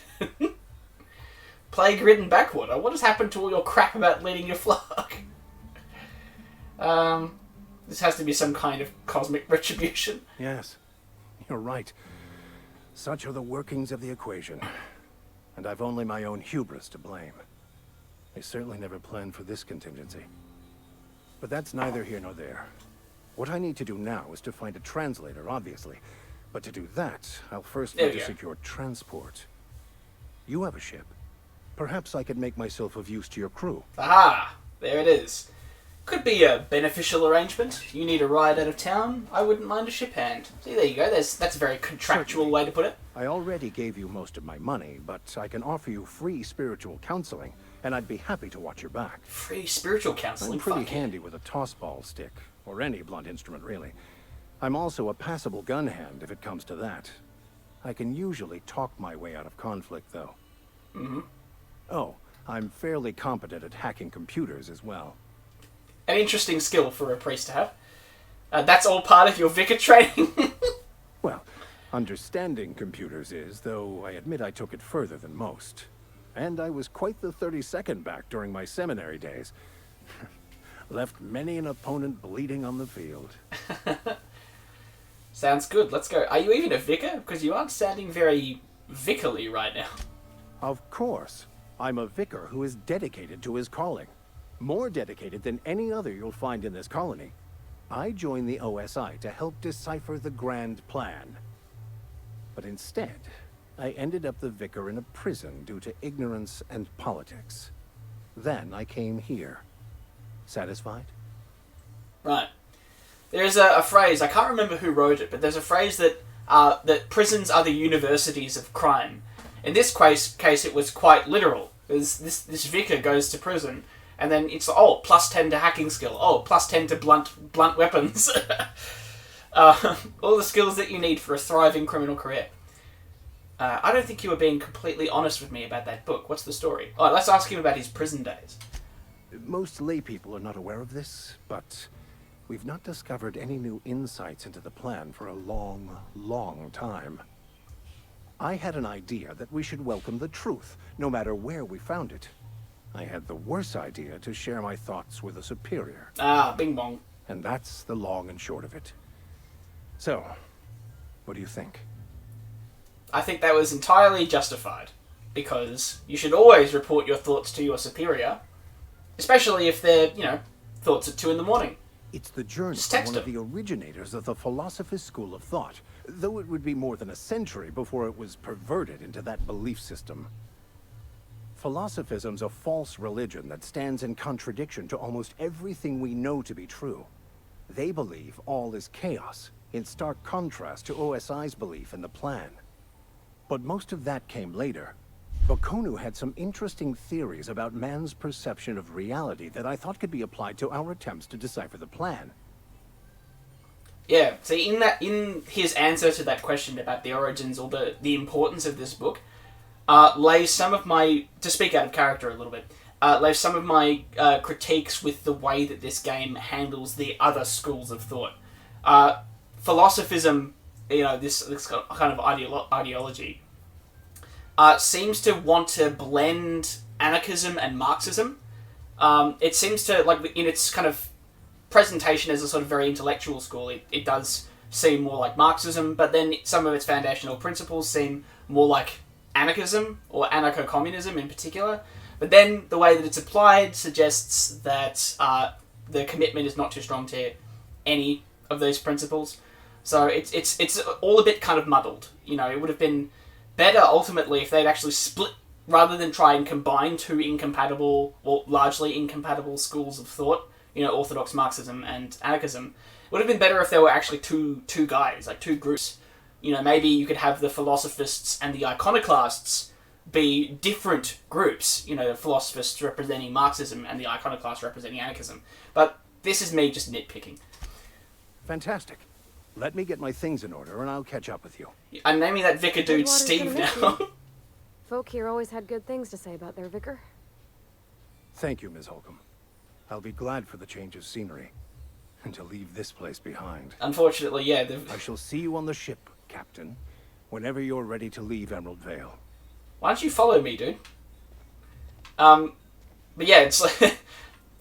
Plague-ridden backwater. What has happened to all your crap about leading your flock? This has to be some kind of cosmic retribution. Yes, you're right. Such are the workings of the equation. And I've only my own hubris to blame. I certainly never planned for this contingency. But that's neither here nor there. What I need to do now is to find a translator, obviously. But to do that, I'll first need to secure transport. You have a ship. Perhaps I could make myself of use to your crew. Aha! There it is. Could be a beneficial arrangement. You need a ride out of town, I wouldn't mind a ship hand. See, there you go. That's a very contractual way to put it. I already gave you most of my money, but I can offer you free spiritual counseling, and I'd be happy to watch your back. Free spiritual counseling? I'm pretty handy with a toss-ball stick, or any blunt instrument, really. I'm also a passable gun hand, if it comes to that. I can usually talk my way out of conflict, though. Oh, I'm fairly competent at hacking computers as well. An interesting skill for a priest to have. That's all part of your vicar training? Well, understanding computers is, though I admit I took it further than most. And I was quite the 32nd back during my seminary days. Left many an opponent bleeding on the field. Sounds good. Let's go. Are you even a vicar? Because you aren't sounding very vicarly right now. Of course. I'm a vicar who is dedicated to his calling. More dedicated than any other you'll find in this colony. I joined the OSI to help decipher the grand plan. But instead, I ended up the vicar in a prison due to ignorance and politics. Then I came here. Satisfied? Right. There's a phrase, I can't remember who wrote it, but there's a phrase that that prisons are the universities of crime. In this case it was quite literal. This vicar goes to prison, and then it's, oh, +10 to hacking skill, oh, +10 to blunt weapons. All the skills that you need for a thriving criminal career. I don't think you were being completely honest with me about that book. What's the story? Oh, let's ask him about his prison days. Most lay people are not aware of this, but we've not discovered any new insights into the plan for a long, long time. I had an idea that we should welcome the truth, no matter where we found it. I had the worse idea to share my thoughts with a superior. Ah, bing bong. And that's the long and short of it. So, what do you think? I think that was entirely justified, because you should always report your thoughts to your superior, especially if they're, thoughts at 2 in the morning. It's the journey Just of text one of him. the originators of the Philosopher's School of Thought, though it would be more than a century before it was perverted into that belief system. Philosophism's a false religion that stands in contradiction to almost everything we know to be true. They believe all is chaos, in stark contrast to OSI's belief in the plan. But most of that came later. Bakonu had some interesting theories about man's perception of reality that I thought could be applied to our attempts to decipher the plan. Yeah, see, in his answer to that question about the origins or the importance of this book, lays some of my, to speak out of character a little bit, lays some of my critiques with the way that this game handles the other schools of thought. Philosophism, this kind of ideology, seems to want to blend anarchism and Marxism. It seems to, in its kind of presentation as a sort of very intellectual school, it does seem more like Marxism, but then some of its foundational principles seem more like anarchism, or anarcho-communism in particular. But then the way that it's applied suggests that the commitment is not too strong to any of those principles. So it's all a bit kind of muddled. It would have been better ultimately if they'd actually split, rather than try and combine two incompatible, or largely incompatible schools of thought, orthodox Marxism and anarchism. It would have been better if there were actually two guys, like two groups. Maybe you could have the philosophists and the iconoclasts be different groups. The philosophists representing Marxism and the iconoclasts representing anarchism. But this is me just nitpicking. Fantastic. Let me get my things in order and I'll catch up with you. I'm naming that vicar dude Edgewater's Steve gonna miss now. you. Folk here always had good things to say about their vicar. Thank you, Ms. Holcomb. I'll be glad for the change of scenery. And to leave this place behind. Unfortunately, yeah. I shall see you on the ship, Captain, whenever you're ready to leave Emerald Vale. Why don't you follow me, dude? But yeah, it's like,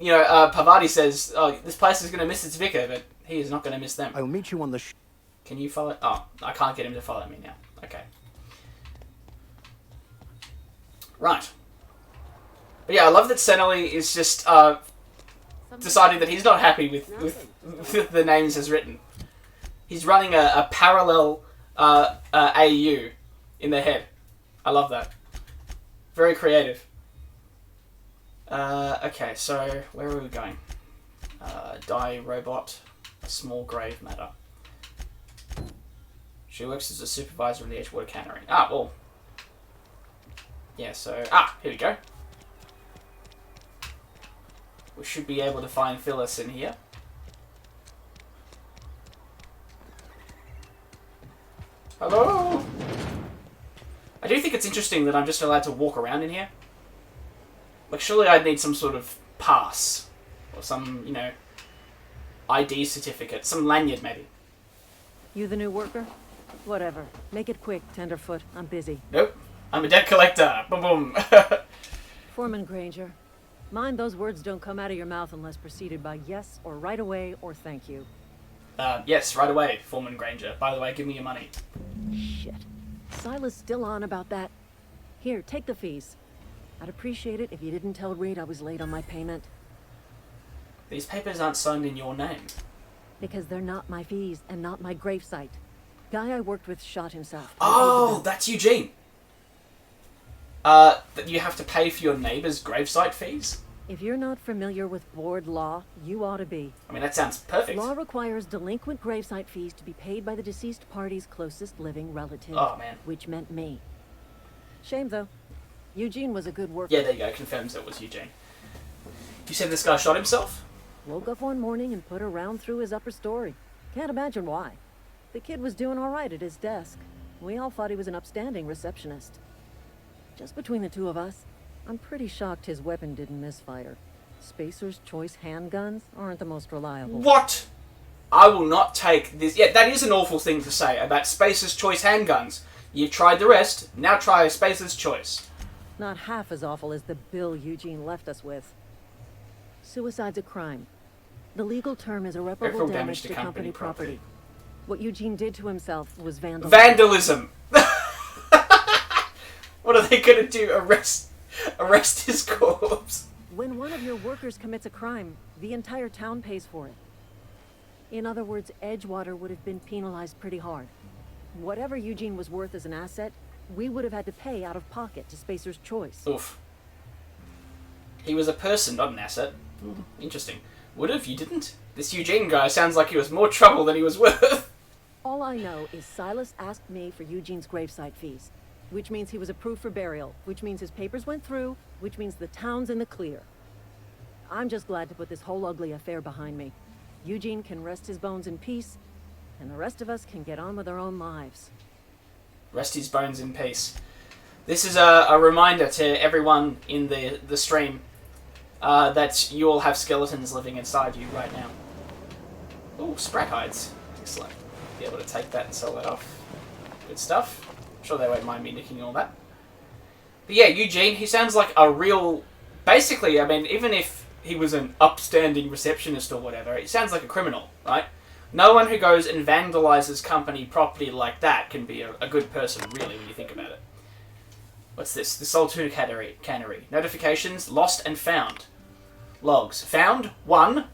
Pavati says, oh, this place is going to miss its vicar, but he is not going to miss them. I'll meet you on the Can you follow? Oh, I can't get him to follow me now. Okay. Right. But yeah, I love that Seneli is just deciding that he's not happy with the names as written. He's running a parallel AU in their head. I love that. Very creative. Okay, so where are we going? Die robot, a small grave matter. She works as a supervisor in the Edgewater Cannery. Ah, well. Yeah, so... here we go. We should be able to find Phyllis in here. Hello? I do think it's interesting that I'm just allowed to walk around in here. Like, surely I'd need some sort of pass. Or some, ID certificate. Some lanyard, maybe. You the new worker? Whatever. Make it quick, Tenderfoot. I'm busy. Nope. I'm a debt collector. Boom, boom. Foreman Granger. Mind those words don't come out of your mouth unless preceded by yes, or right away, or thank you. Yes, right away, Foreman Granger. By the way, give me your money. Shit. Silas still on about that. Here, take the fees. I'd appreciate it if you didn't tell Reed I was late on my payment. These papers aren't signed in your name. Because they're not my fees, and not my gravesite. Guy I worked with shot himself. Oh, that's Eugene. That you have to pay for your neighbor's gravesite fees? If you're not familiar with board law, you ought to be. I mean, that sounds perfect. Law requires delinquent gravesite fees to be paid by the deceased party's closest living relative. Oh, man. Which meant me. Shame, though. Eugene was a good worker. Yeah, there you go. Confirms it was Eugene. You said this guy shot himself? Woke up one morning and put a round through his upper story. Can't imagine why. The kid was doing all right at his desk. We all thought he was an upstanding receptionist. Just between the two of us, I'm pretty shocked his weapon didn't misfire. Spacer's Choice handguns aren't the most reliable. What? I will not take this. Yeah, that is an awful thing to say about Spacer's Choice handguns. You've tried the rest, now try Spacer's Choice. Not half as awful as the bill Eugene left us with. Suicide's a crime. The legal term is irreparable damage to company property. What Eugene did to himself was vandalism. Vandalism! What are they gonna do? Arrest his corpse? When one of your workers commits a crime, the entire town pays for it. In other words, Edgewater would have been penalized pretty hard. Whatever Eugene was worth as an asset, we would have had to pay out of pocket to Spacer's Choice. Oof. He was a person, not an asset. Interesting. Would have, you didn't? This Eugene guy sounds like he was more trouble than he was worth. All I know is Silas asked me for Eugene's gravesite fees, which means he was approved for burial, which means his papers went through, which means the town's in the clear. I'm just glad to put this whole ugly affair behind me. Eugene can rest his bones in peace, and the rest of us can get on with our own lives. Rest his bones in peace. This is a reminder to everyone in the stream that you all have skeletons living inside you right now. Ooh, sprat hides. Excellent. Be able to take that and sell that off. Good stuff. I'm sure they won't mind me nicking all that. But yeah, Eugene, he sounds like a real... Basically, I mean, even if he was an upstanding receptionist or whatever, he sounds like a criminal, right? No one who goes and vandalizes company property like that can be a good person, really, when you think about it. What's this? The Solitude Cannery. Notifications, lost and found. Logs. Found, 1,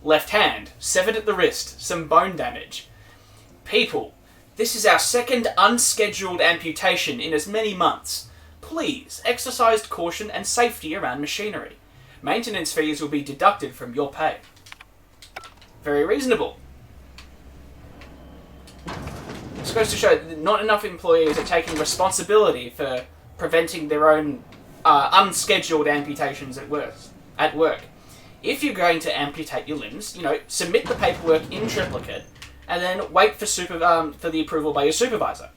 left hand, severed at the wrist, some bone damage. People, this is our second unscheduled amputation in as many months. Please, exercise caution and safety around machinery. Maintenance fees will be deducted from your pay. Very reasonable. This goes to show that not enough employees are taking responsibility for preventing their own unscheduled amputations at work. If you're going to amputate your limbs, submit the paperwork in triplicate, and then wait for the approval by your supervisor.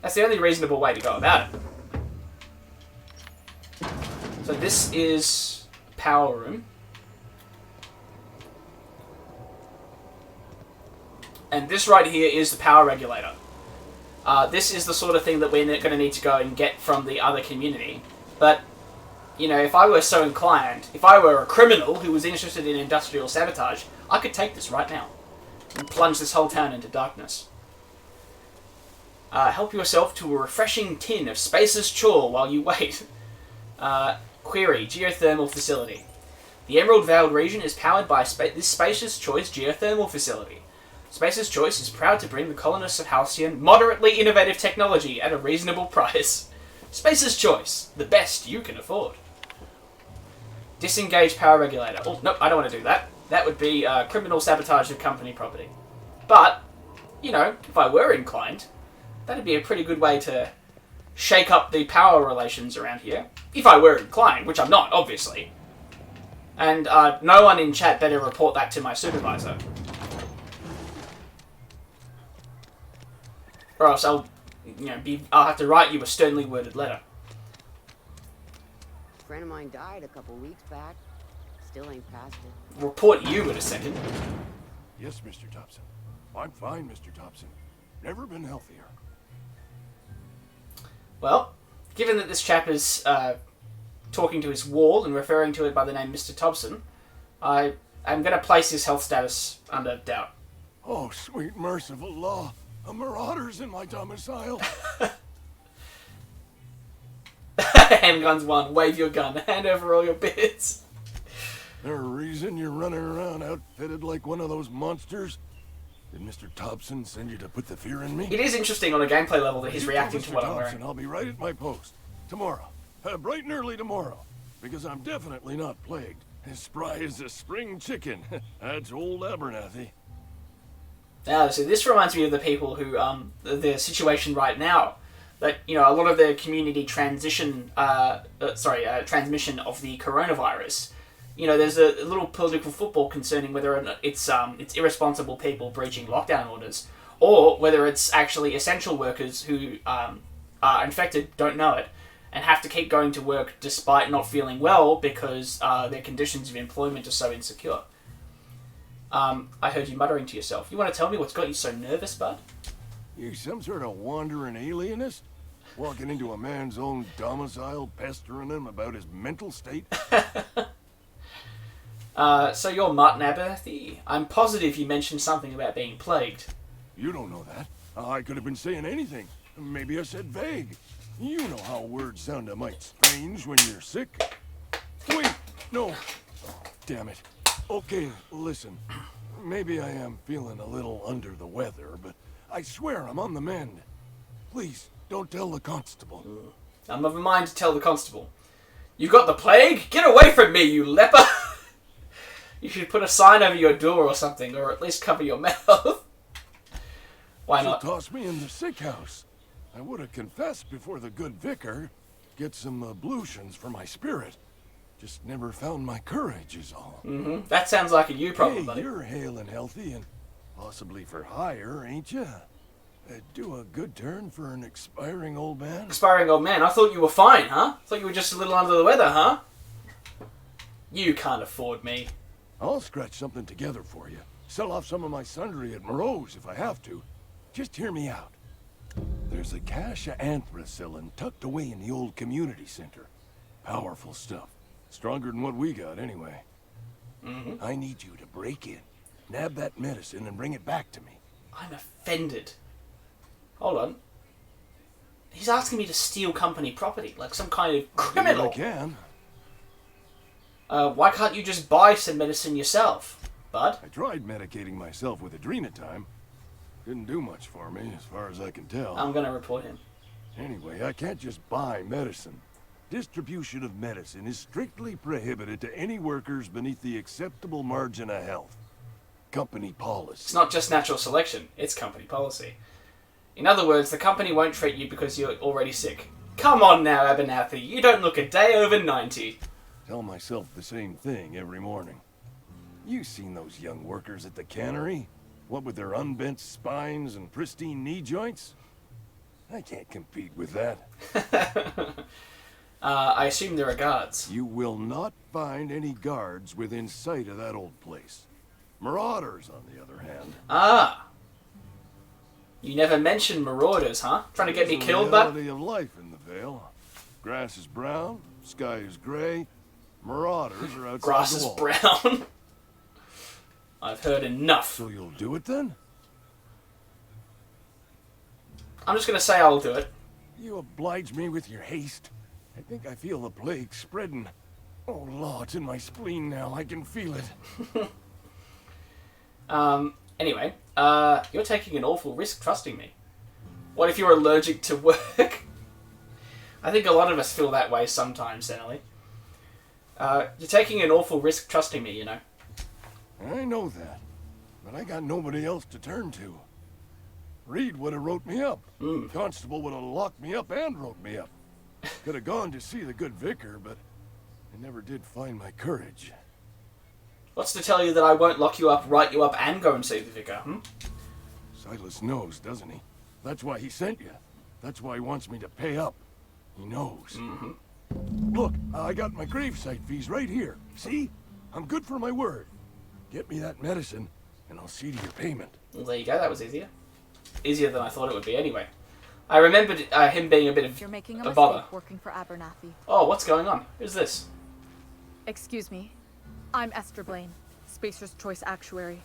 That's the only reasonable way to go about it. So this is power room. And this right here is the power regulator. This is the sort of thing that we're going to need to go and get from the other community. But, if I were so inclined, if I were a criminal who was interested in industrial sabotage, I could take this right now and plunge this whole town into darkness. Help yourself to a refreshing tin of Spacer's Chore while you wait. Query, geothermal facility. The Emerald Vale region is powered by this Spacer's Choice geothermal facility. Spacer's Choice is proud to bring the colonists of Halcyon moderately innovative technology at a reasonable price. Spacer's Choice, the best you can afford. Disengage power regulator. Oh, nope, I don't want to do that. That would be criminal sabotage of company property. But, if I were inclined, that'd be a pretty good way to shake up the power relations around here. If I were inclined, which I'm not, obviously. And no one in chat better report that to my supervisor. Or else I'll have to write you a sternly worded letter. A friend of mine died a couple weeks back. Still ain't past it. Report you in a second. Yes, Mr. Thompson. I'm fine, Mr. Thompson. Never been healthier. Well, given that this chap is talking to his wall and referring to it by the name Mr. Thompson, I am going to place his health status under doubt. Oh, sweet merciful law. A marauder's in my domicile. Handguns 1, wave your gun, hand over all your bits. There a reason you're running around outfitted like one of those monsters? Did Mr. Thompson send you to put the fear in me? It is interesting on a gameplay level that he's reacting to what I'm Thompson, wearing. I'll be right at my post. Tomorrow. Bright and early tomorrow. Because I'm definitely not plagued. As spry as a spring chicken. That's old Abernathy. Now, so this reminds me of the people who, the situation right now, that, a lot of the community transmission of the coronavirus, there's a little political football concerning whether or not it's irresponsible people breaching lockdown orders, or whether it's actually essential workers who are infected, don't know it, and have to keep going to work despite not feeling well because their conditions of employment are so insecure. I heard you muttering to yourself. You want to tell me what's got you so nervous, bud? You some sort of wandering alienist? Walking into a man's own domicile, pestering him about his mental state? So you're Martin Abernathy? I'm positive you mentioned something about being plagued. You don't know that. I could have been saying anything. Maybe I said vague. You know how words sound a mite strange when you're sick. Wait, no. Oh, damn it. Okay, listen. Maybe I am feeling a little under the weather, but I swear I'm on the mend. Please, don't tell the constable. I'm of a mind to tell the constable. You got the plague? Get away from me, you leper! You should put a sign over your door or something, or at least cover your mouth. Why not? She'll toss me in the sick house. I would have confessed before the good vicar. Get some ablutions for my spirit. Just never found my courage is all. Mm-hmm. That sounds like a you problem, Hey, buddy. you're hale and healthy and possibly for hire, ain't you? Do a good turn for an expiring old man? Expiring old man, I thought you were fine, huh? I thought you were just a little under the weather, huh? You can't afford me. I'll scratch something together for you. Sell off some of my sundry at Moreau's if I have to. Just hear me out. There's a cache of anthracillin tucked away in the old community center. Powerful stuff. Stronger than what we got, anyway. Mm-hmm. I need you to break in, nab that medicine, and bring it back to me. I'm offended. Hold on. He's asking me to steal company property, like some kind of criminal. I can. Why can't you just buy some medicine yourself, bud? I tried medicating myself with adrenatime. Didn't do much for me, as far as I can tell. I'm gonna report him. Anyway, I can't just buy medicine. Distribution of medicine is strictly prohibited to any workers beneath the acceptable margin of health. Company policy. It's not just natural selection, it's company policy. In other words, the company won't treat you because you're already sick. Come on now, Abernathy, you don't look a day over 90. Tell myself the same thing every morning. You seen those young workers at the cannery? What with their unbent spines and pristine knee joints? I can't compete with that. I assume there are guards. You will not find any guards within sight of that old place. Marauders, on the other hand. Ah. You never mentioned marauders, huh? Trying to get me killed, bud? The reality of life in the Vale. Grass is brown, sky is gray. Marauders are outside Grass the is wall. brown. I've heard enough. So you'll do it then? I'm just gonna say I'll do it. You oblige me with your haste. I think I feel the plague spreading. Oh, Lord, it's in my spleen now. I can feel it. Anyway, you're taking an awful risk trusting me. What if you're allergic to work? I think a lot of us feel that way sometimes, Emily. You're taking an awful risk trusting me, you know. I know that, but I got nobody else to turn to. Reed would have wrote me up. Constable would have locked me up and wrote me up. Could have gone to see the good vicar, but I never did find my courage. What's to tell you that I won't lock you up, write you up, and go and see the vicar, Silas knows, doesn't he? That's why he sent you. That's why he wants me to pay up. He knows. Look, I got my gravesite fees right here. See? I'm good for my word. Get me that medicine, and I'll see to your payment. Well, there you go, that was easier. Easier than I thought it would be anyway. I remembered him being a bit of You're making a a mistake bother. working for Abernathy. Oh, what's going on? Who's this? Excuse me. I'm Esther Blaine, Spacer's Choice Actuary.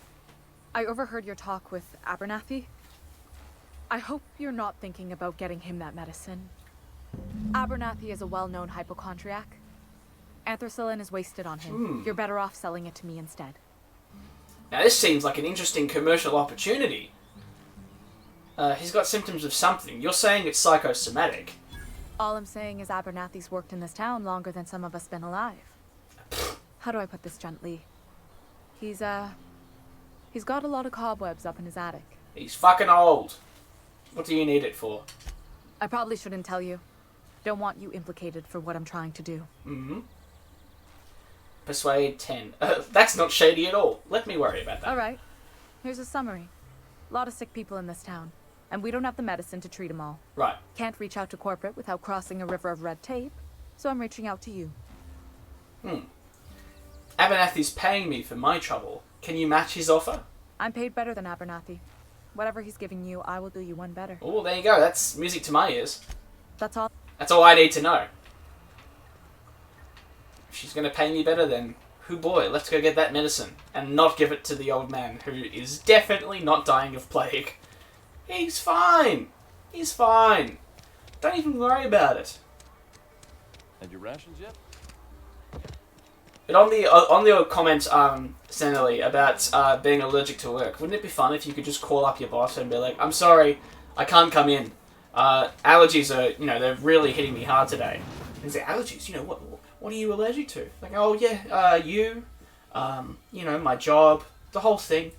I overheard your talk with Abernathy. I hope you're not thinking about getting him that medicine. Abernathy is a well-known hypochondriac. Anthracillin is wasted on him. You're better off selling it to me instead. Now this seems like an interesting commercial opportunity. He's got symptoms of something. You're saying it's psychosomatic. All I'm saying is Abernathy's worked in this town longer than some of us been alive. How do I put this gently? He's got a lot of cobwebs up in his attic. He's fucking old. What do you need it for? I probably shouldn't tell you. Don't want you implicated for what I'm trying to do. Persuade 10. That's not shady at all. Let me worry about that. Alright. Here's a summary. Lot of sick people in this town, and we don't have the medicine to treat them all. Right. Can't reach out to corporate without crossing a river of red tape, so I'm reaching out to you. Abernathy's paying me for my trouble. Can you match his offer? I'm paid better than Abernathy. Whatever he's giving you, I will do you one better. Oh, there you go. That's music to my ears. That's all. That's all I need to know. If she's going to pay me better, then hoo boy, let's go get that medicine. And not give it to the old man, who is definitely not dying of plague. He's fine. He's fine. Don't even worry about it. Had your rations yet? But on the comment, Senelli, about being allergic to work, wouldn't it be fun if you could just call up your boss and be like, I'm sorry, I can't come in. Allergies are, they're really hitting me hard today. And say, allergies, what are you allergic to? Like, oh yeah, my job, the whole thing.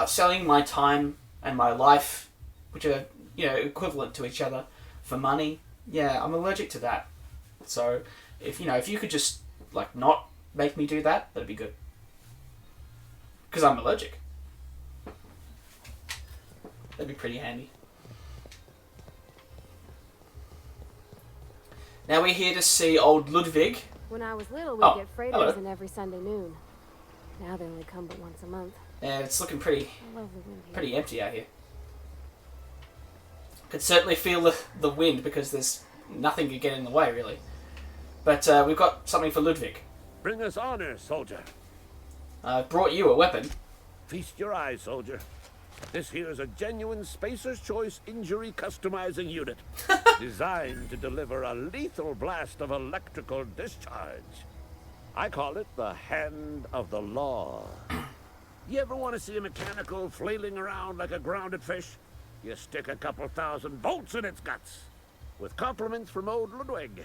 Selling my time and my life, which are, equivalent to each other, for money. Yeah, I'm allergic to that. So, if you could just, not make me do that, that'd be good. Because I'm allergic. That'd be pretty handy. Now we're here to see old Ludwig. When I was little, we'd get hello. freighters in every Sunday noon. Now they only come but once a month. Yeah, it's looking pretty Lovely wind here. pretty empty out here. Could certainly feel the wind because there's nothing to get in the way, really. But we've got something for Ludwig. Bring us honor, soldier. Brought you a weapon. Feast your eyes, soldier. This here is a genuine Spacer's Choice injury customizing unit. Designed to deliver a lethal blast of electrical discharge. I call it the Hand of the Law. You ever want to see a mechanical flailing around like a grounded fish? You stick a couple thousand volts in its guts. With compliments from old Ludwig.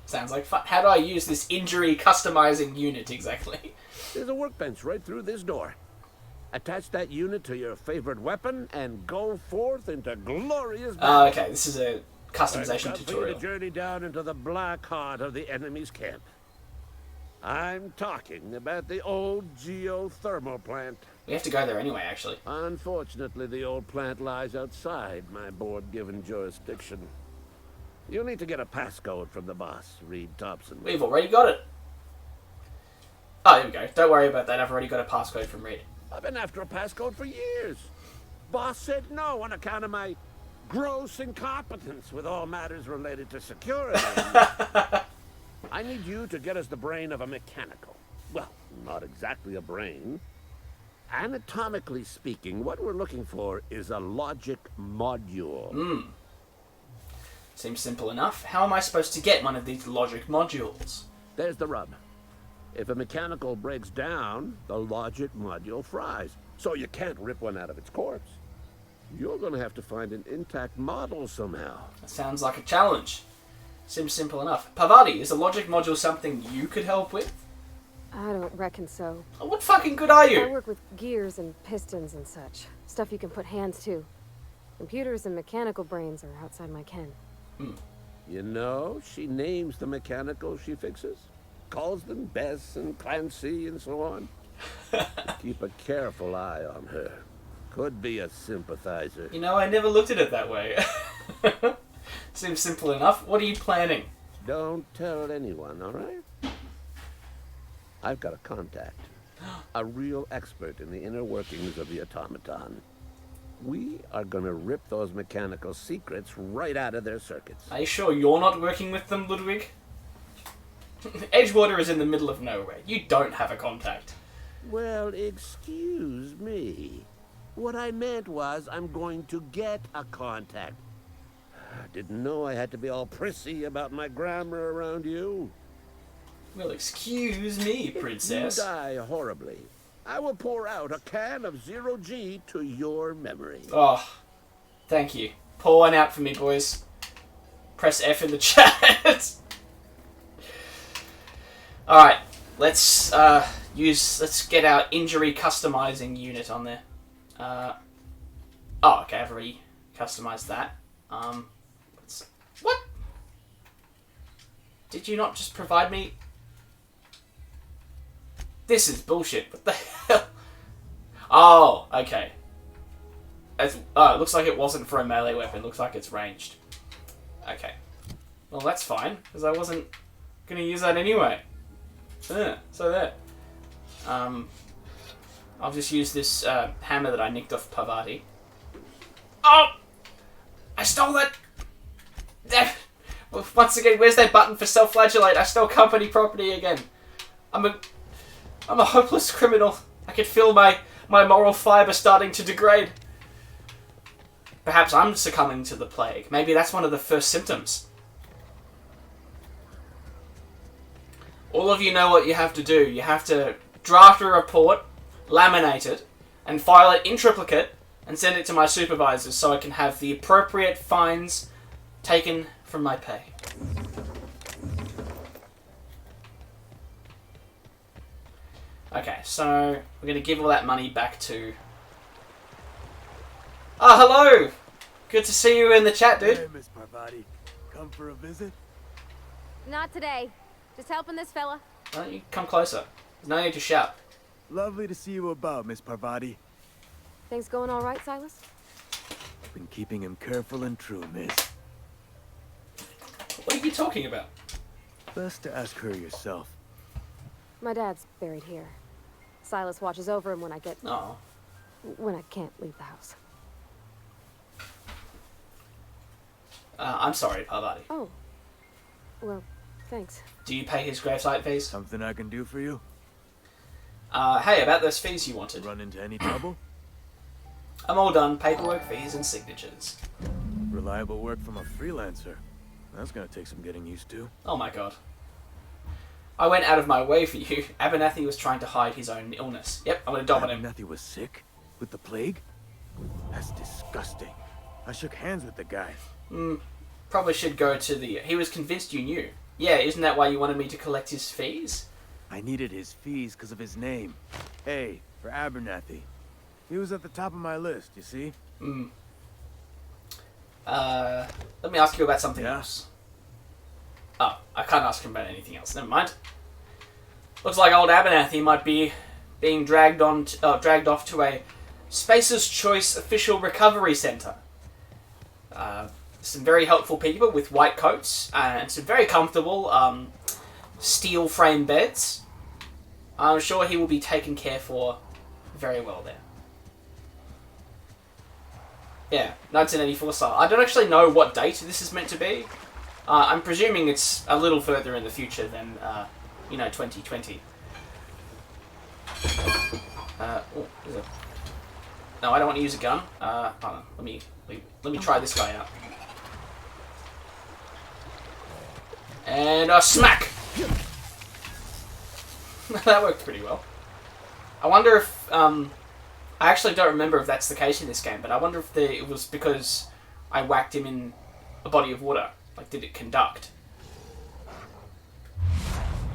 Sounds like fun. How do I use this injury customizing unit exactly? There's a workbench right through this door. Attach that unit to your favorite weapon and go forth into glorious battle. Okay, this is a customization tutorial. To journey down into the black heart of the enemy's camp. I'm talking about the old geothermal plant. We have to go there anyway, actually. Unfortunately, the old plant lies outside my board-given jurisdiction. You'll need to get a passcode from the boss, Reed Thompson. We've already got it. Oh, here we go. Don't worry about that. I've already got a passcode from Reed. I've been after a passcode for years. Boss said no on account of my gross incompetence with all matters related to security. I need you to get us the brain of a mechanical. Well, not exactly a brain. Anatomically speaking, what we're looking for is a logic module. Seems simple enough. How am I supposed to get one of these logic modules? There's the rub. If a mechanical breaks down, the logic module fries. So you can't rip one out of its corpse. You're going to have to find an intact model somehow. That sounds like a challenge. Seems simple enough. Pavati, is a logic module something you could help with? I don't reckon so. Oh, what fucking good are I you? work with gears and pistons and such. Stuff you can put hands to. Computers and mechanical brains are outside my ken. You know, she names the mechanical she fixes. Calls them Bess and Clancy and so on. Keep a careful eye on her. Could be a sympathizer. I never looked at it that way. Seems simple enough. What are you planning? Don't tell anyone, all right? I've got a contact. A real expert in the inner workings of the automaton. We are gonna rip those mechanical secrets right out of their circuits. Are you sure you're not working with them, Ludwig? Edgewater is in the middle of nowhere. You don't have a contact. Well, excuse me. What I meant was I'm going to get a contact. Didn't know I had to be all prissy about my grammar around you. Well, excuse me, princess. If you die horribly, I will pour out a can of 0G to your memory. Oh, thank you. Pour one out for me, boys. Press F in the chat. Alright, let's get our injury customizing unit on there. Okay, I've already customized that. What? Did you not just provide me? This is bullshit. What the hell? Oh, okay. It looks like it wasn't for a melee weapon. Looks like it's ranged. Okay. Well, that's fine, because I wasn't going to use that anyway. So there. I'll just use this hammer that I nicked off Parvati. Oh! I stole it! Well, once again, where's that button for self-flagellate? I stole company property again. I'm a hopeless criminal. I can feel my moral fibre starting to degrade. Perhaps I'm succumbing to the plague. Maybe that's one of the first symptoms. All of you know what you have to do. You have to draft a report, laminate it, and file it in triplicate, and send it to my supervisors so I can have the appropriate fines taken from my pay. Okay, so we're going to give all that money back to... Oh, hello! Good to see you in the chat, dude. Hey, Miss Parvati. Come for a visit? Not today. Just helping this fella. Why don't you come closer? There's no need to shout. Lovely to see you about, Miss Parvati. Things going all right, Silas? Been keeping him careful and true, miss. What are you talking about? Best to ask her yourself. My dad's buried here. Silas watches over him when I get... Oh. when I can't leave the house. I'm sorry, Parvati. Oh. Well, thanks. Do you pay his gravesite fees? Something I can do for you? Hey, about those fees you wanted. Run into any trouble? I'm all done. Paperwork, fees, and signatures. Reliable work from a freelancer. That's gonna take some getting used to. Oh my god. I went out of my way for you. Abernathy was trying to hide his own illness. Yep, I'm gonna dob on him. Abernathy was sick? With the plague? That's disgusting. I shook hands with the guy. Probably should go to the... He was convinced you knew. Yeah, isn't that why you wanted me to collect his fees? I needed his fees because of his name. A for Abernathy. He was at the top of my list, you see? Let me ask you about something else. Oh, I can't ask him about anything else. Never mind. Looks like old Abernathy might be being dragged off to a Spacer's Choice official recovery centre. Some very helpful people with white coats and some very comfortable steel frame beds. I'm sure he will be taken care for very well there. Yeah, 1984 style. I don't actually know what date this is meant to be. I'm presuming it's a little further in the future than, 2020. No, I don't want to use a gun. Hold on. Let me try this guy out. And smack! That worked pretty well. I wonder if I actually don't remember if that's the case in this game, but I wonder if it was because I whacked him in a body of water. Like, did it conduct?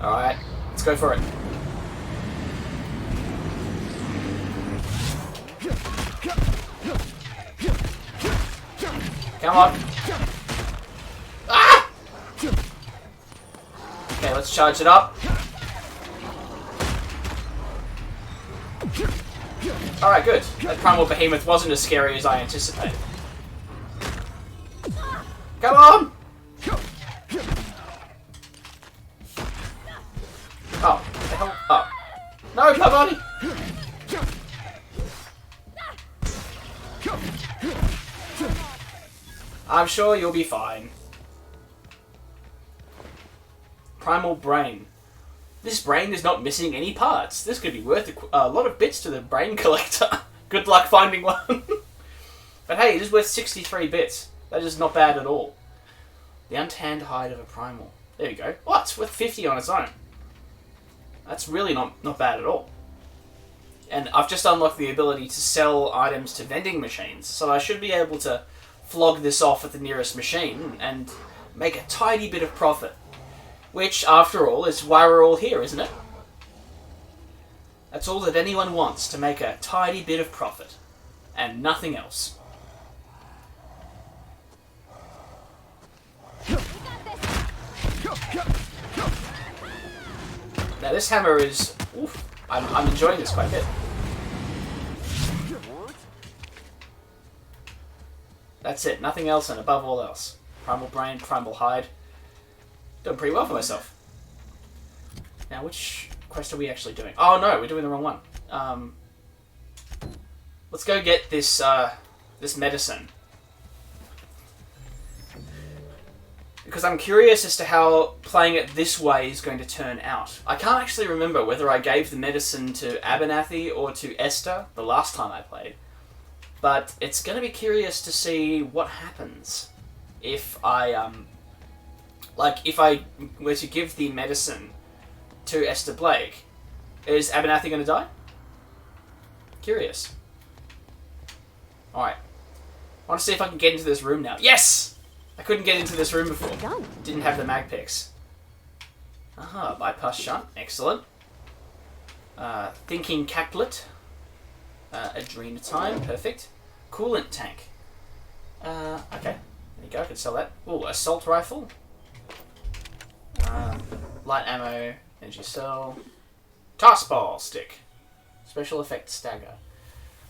Alright, let's go for it. Come on. Ah! Okay, let's charge it up. Alright, good. That primal behemoth wasn't as scary as I anticipated. Come on! Oh, what the hell? Oh. No, Parvati! I'm sure you'll be fine. Primal brain. This brain is not missing any parts. This could be worth a lot of bits to the brain collector. Good luck finding one. But hey, it is worth 63 bits. That is not bad at all. The untanned hide of a primal. There you go. Oh, it's worth 50 on its own. That's really not bad at all. And I've just unlocked the ability to sell items to vending machines, so I should be able to flog this off at the nearest machine and make a tidy bit of profit. Which, after all, is why we're all here, isn't it? That's all that anyone wants, to make a tidy bit of profit. And nothing else. Now this hammer is... Oof, I'm enjoying this quite a bit. That's it. Nothing else and above all else. Primal brain, primal hide. Doing pretty well for myself. Now, which quest are we actually doing? Oh no, we're doing the wrong one. Let's go get this this medicine. Because I'm curious as to how playing it this way is going to turn out. I can't actually remember whether I gave the medicine to Abernathy or to Esther the last time I played. But it's going to be curious to see what happens if I, if I were to give the medicine to Esther Blake. Is Abernathy going to die? Curious. Alright. I want to see if I can get into this room now. Yes! I couldn't get into this room before. Done. Didn't have the mag picks. Aha, bypass shunt. Excellent. Thinking caplet. Adrenatime. Perfect. Coolant tank. Okay. There you go. I can sell that. Ooh, assault rifle. Light ammo. Energy cell. Taskball stick. Special effect stagger.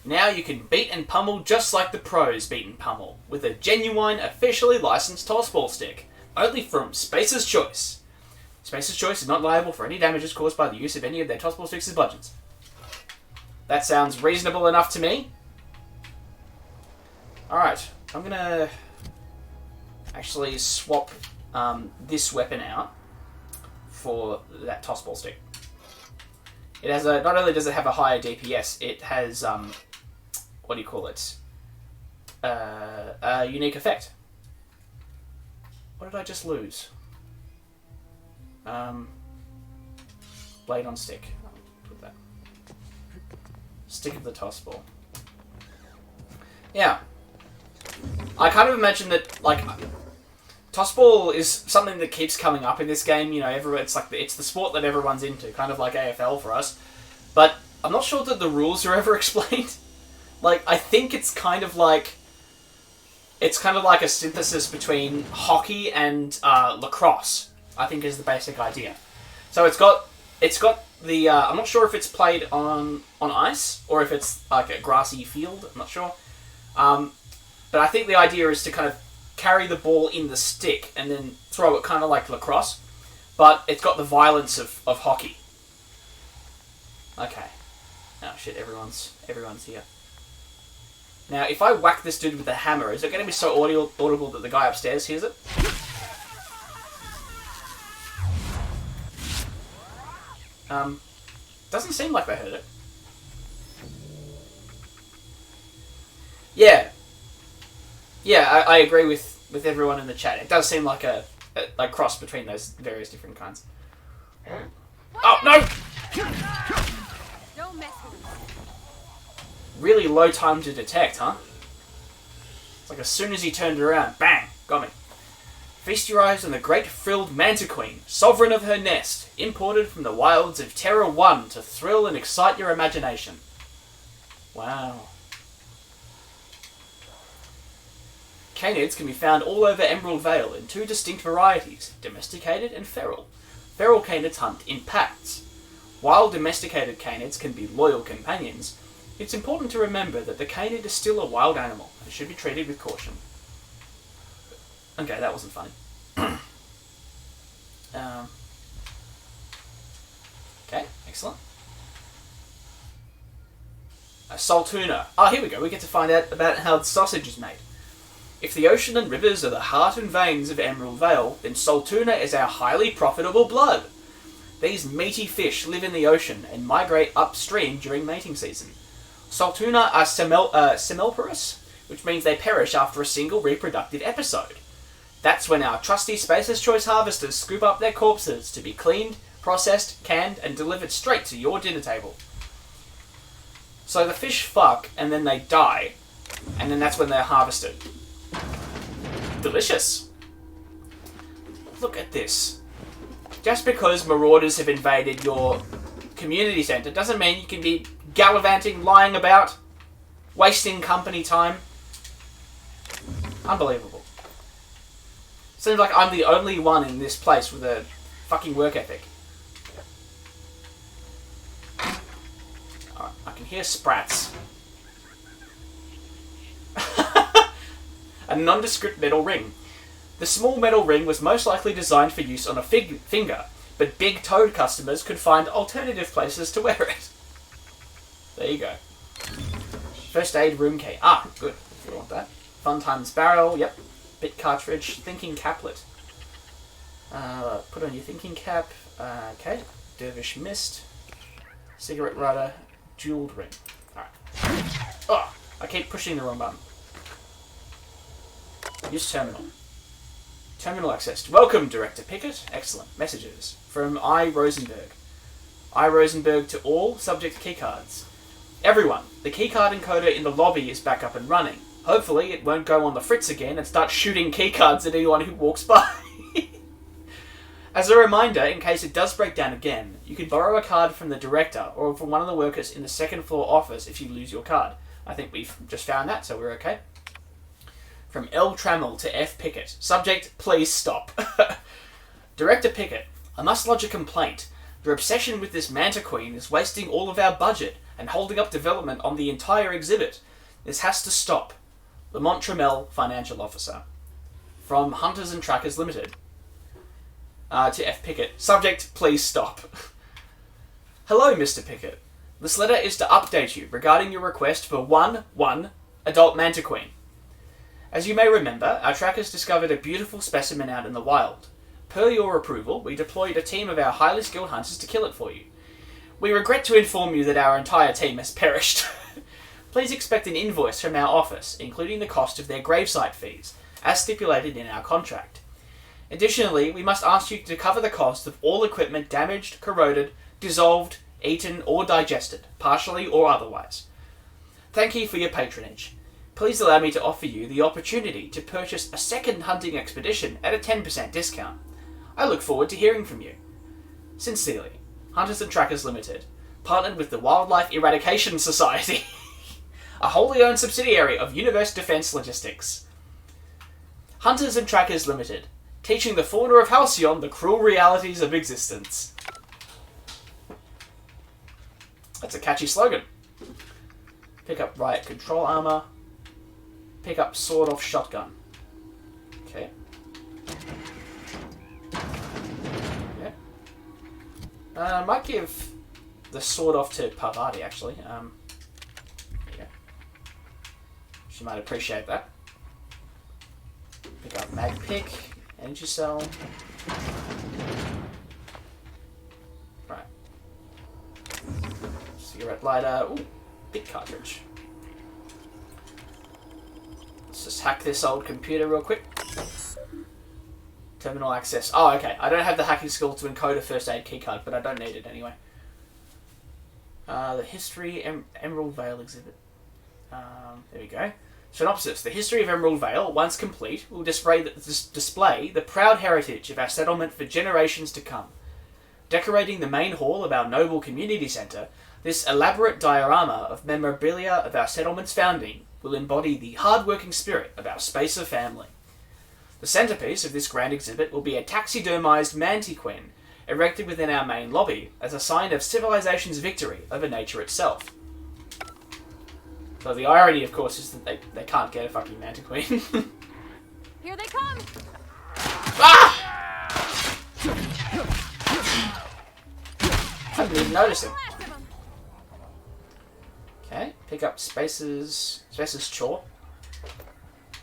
Now you can beat and pummel just like the pros beat and pummel, with a genuine, officially licensed tossball stick. Only from Spacer's Choice. Spacer's Choice is not liable for any damages caused by the use of any of their tossball sticks as bludgeons. That sounds reasonable enough to me. Alright, I'm gonna actually swap this weapon out for that tossball stick. It has a, not only does it have a higher DPS, it has what do you call it? A unique effect. What did I just lose? Blade on stick. Put that. Stick of the tossball. Yeah. I kind of imagine that, like, tossball is something that keeps coming up in this game. You know, it's like it's the sport that everyone's into, kind of like AFL for us. But I'm not sure that the rules are ever explained. Like, I think it's kind of like a synthesis between hockey and lacrosse, I think, is the basic idea. So it's got the I'm not sure if it's played on ice or if it's like a grassy field. I'm not sure. But I think the idea is to kind of carry the ball in the stick and then throw it, kind of like lacrosse, but it's got the violence of hockey. Okay. Oh shit! Everyone's here. Now, if I whack this dude with the hammer, is it going to be so audible that the guy upstairs hears it? Doesn't seem like they heard it. Yeah. Yeah, I agree with everyone in the chat. It does seem like a cross between those various different kinds. Oh, no! Don't mess with me. Really low time to detect, huh? It's like as soon as he turned around, bang, got me. Feast your eyes on the great frilled mantiqueen, sovereign of her nest, imported from the wilds of Terra 1 to thrill and excite your imagination. Wow. Canids can be found all over Emerald Vale in two distinct varieties, domesticated and feral. Feral canids hunt in packs. While domesticated canids can be loyal companions, it's important to remember that the canid is still a wild animal and should be treated with caution. Okay, that wasn't funny. Okay, excellent. Saltuna. Oh, here we go. We get to find out about how the sausage is made. If the ocean and rivers are the heart and veins of Emerald Vale, then Saltuna is our highly profitable blood. These meaty fish live in the ocean and migrate upstream during mating season. Saltuna are semelparous, which means they perish after a single reproductive episode. That's when our trusty Spacer's Choice harvesters scoop up their corpses to be cleaned, processed, canned, and delivered straight to your dinner table. So the fish fuck, and then they die, and then that's when they're harvested. Delicious. Look at this. Just because marauders have invaded your community centre doesn't mean you can be gallivanting, lying about, wasting company time. Unbelievable. Seems like I'm the only one in this place with a fucking work ethic. Alright, I can hear sprats. a nondescript metal ring. The small metal ring was most likely designed for use on a finger, but big-toed customers could find alternative places to wear it. There you go. First aid room key. Ah, good. If you want that. Fun times barrel. Yep. Bit cartridge. Thinking caplet. Put on your thinking cap. Okay. Dervish mist. Cigarette lighter. Jeweled ring. Alright. Oh! I keep pushing the wrong button. Use terminal. Terminal accessed. Welcome, Director Pickett. Excellent. Messages. From I. Rosenberg. I. Rosenberg to all. Subject keycards. Everyone, the keycard encoder in the lobby is back up and running. Hopefully it won't go on the fritz again and start shooting keycards at anyone who walks by. As a reminder, in case it does break down again, you can borrow a card from the director or from one of the workers in the second floor office if you lose your card. I think we've just found that, so we're okay. From L. Trammell to F. Pickett. Subject, please stop. Director Pickett, I must lodge a complaint. Your obsession with this Manta Queen is wasting all of our budget and holding up development on the entire exhibit. This has to stop. Lamont Trammell, Financial Officer. From Hunters and Trackers Limited. To F. Pickett. Subject, please stop. Hello, Mr. Pickett. This letter is to update you regarding your request for 1 adult Manta Queen. As you may remember, our trackers discovered a beautiful specimen out in the wild. Per your approval, we deployed a team of our highly skilled hunters to kill it for you. We regret to inform you that our entire team has perished. Please expect an invoice from our office, including the cost of their gravesite fees, as stipulated in our contract. Additionally, we must ask you to cover the cost of all equipment damaged, corroded, dissolved, eaten, or digested, partially or otherwise. Thank you for your patronage. Please allow me to offer you the opportunity to purchase a second hunting expedition at a 10% discount. I look forward to hearing from you. Sincerely, Hunters and Trackers Limited, partnered with the Wildlife Eradication Society, a wholly owned subsidiary of Universe Defense Logistics. Hunters and Trackers Limited, teaching the fauna of Halcyon the cruel realities of existence. That's a catchy slogan. Pick up riot control armor. Pick up sword-off shotgun. Okay. Yeah. Might give the sword-off to Parvati, actually. There you go. She might appreciate that. Pick up mag pick. Energy cell. Right. Cigarette lighter. Ooh, big cartridge. Let's just hack this old computer real quick. Terminal access. Oh, okay. I don't have the hacking skill to encode a first aid keycard, but I don't need it anyway. The History Emerald Vale exhibit. There we go. Synopsis. The history of Emerald Vale, once complete, will display the proud heritage of our settlement for generations to come. Decorating the main hall of our noble community centre, this elaborate diorama of memorabilia of our settlement's founding will embody the hard-working spirit of our Spacer family. The centrepiece of this grand exhibit will be a taxidermised mantiquin erected within our main lobby as a sign of civilization's victory over nature itself. So the irony, of course, is that they can't get a fucking mantiquin. Here they come! Ah! I didn't even notice him. Okay, pick up Spacer's chore.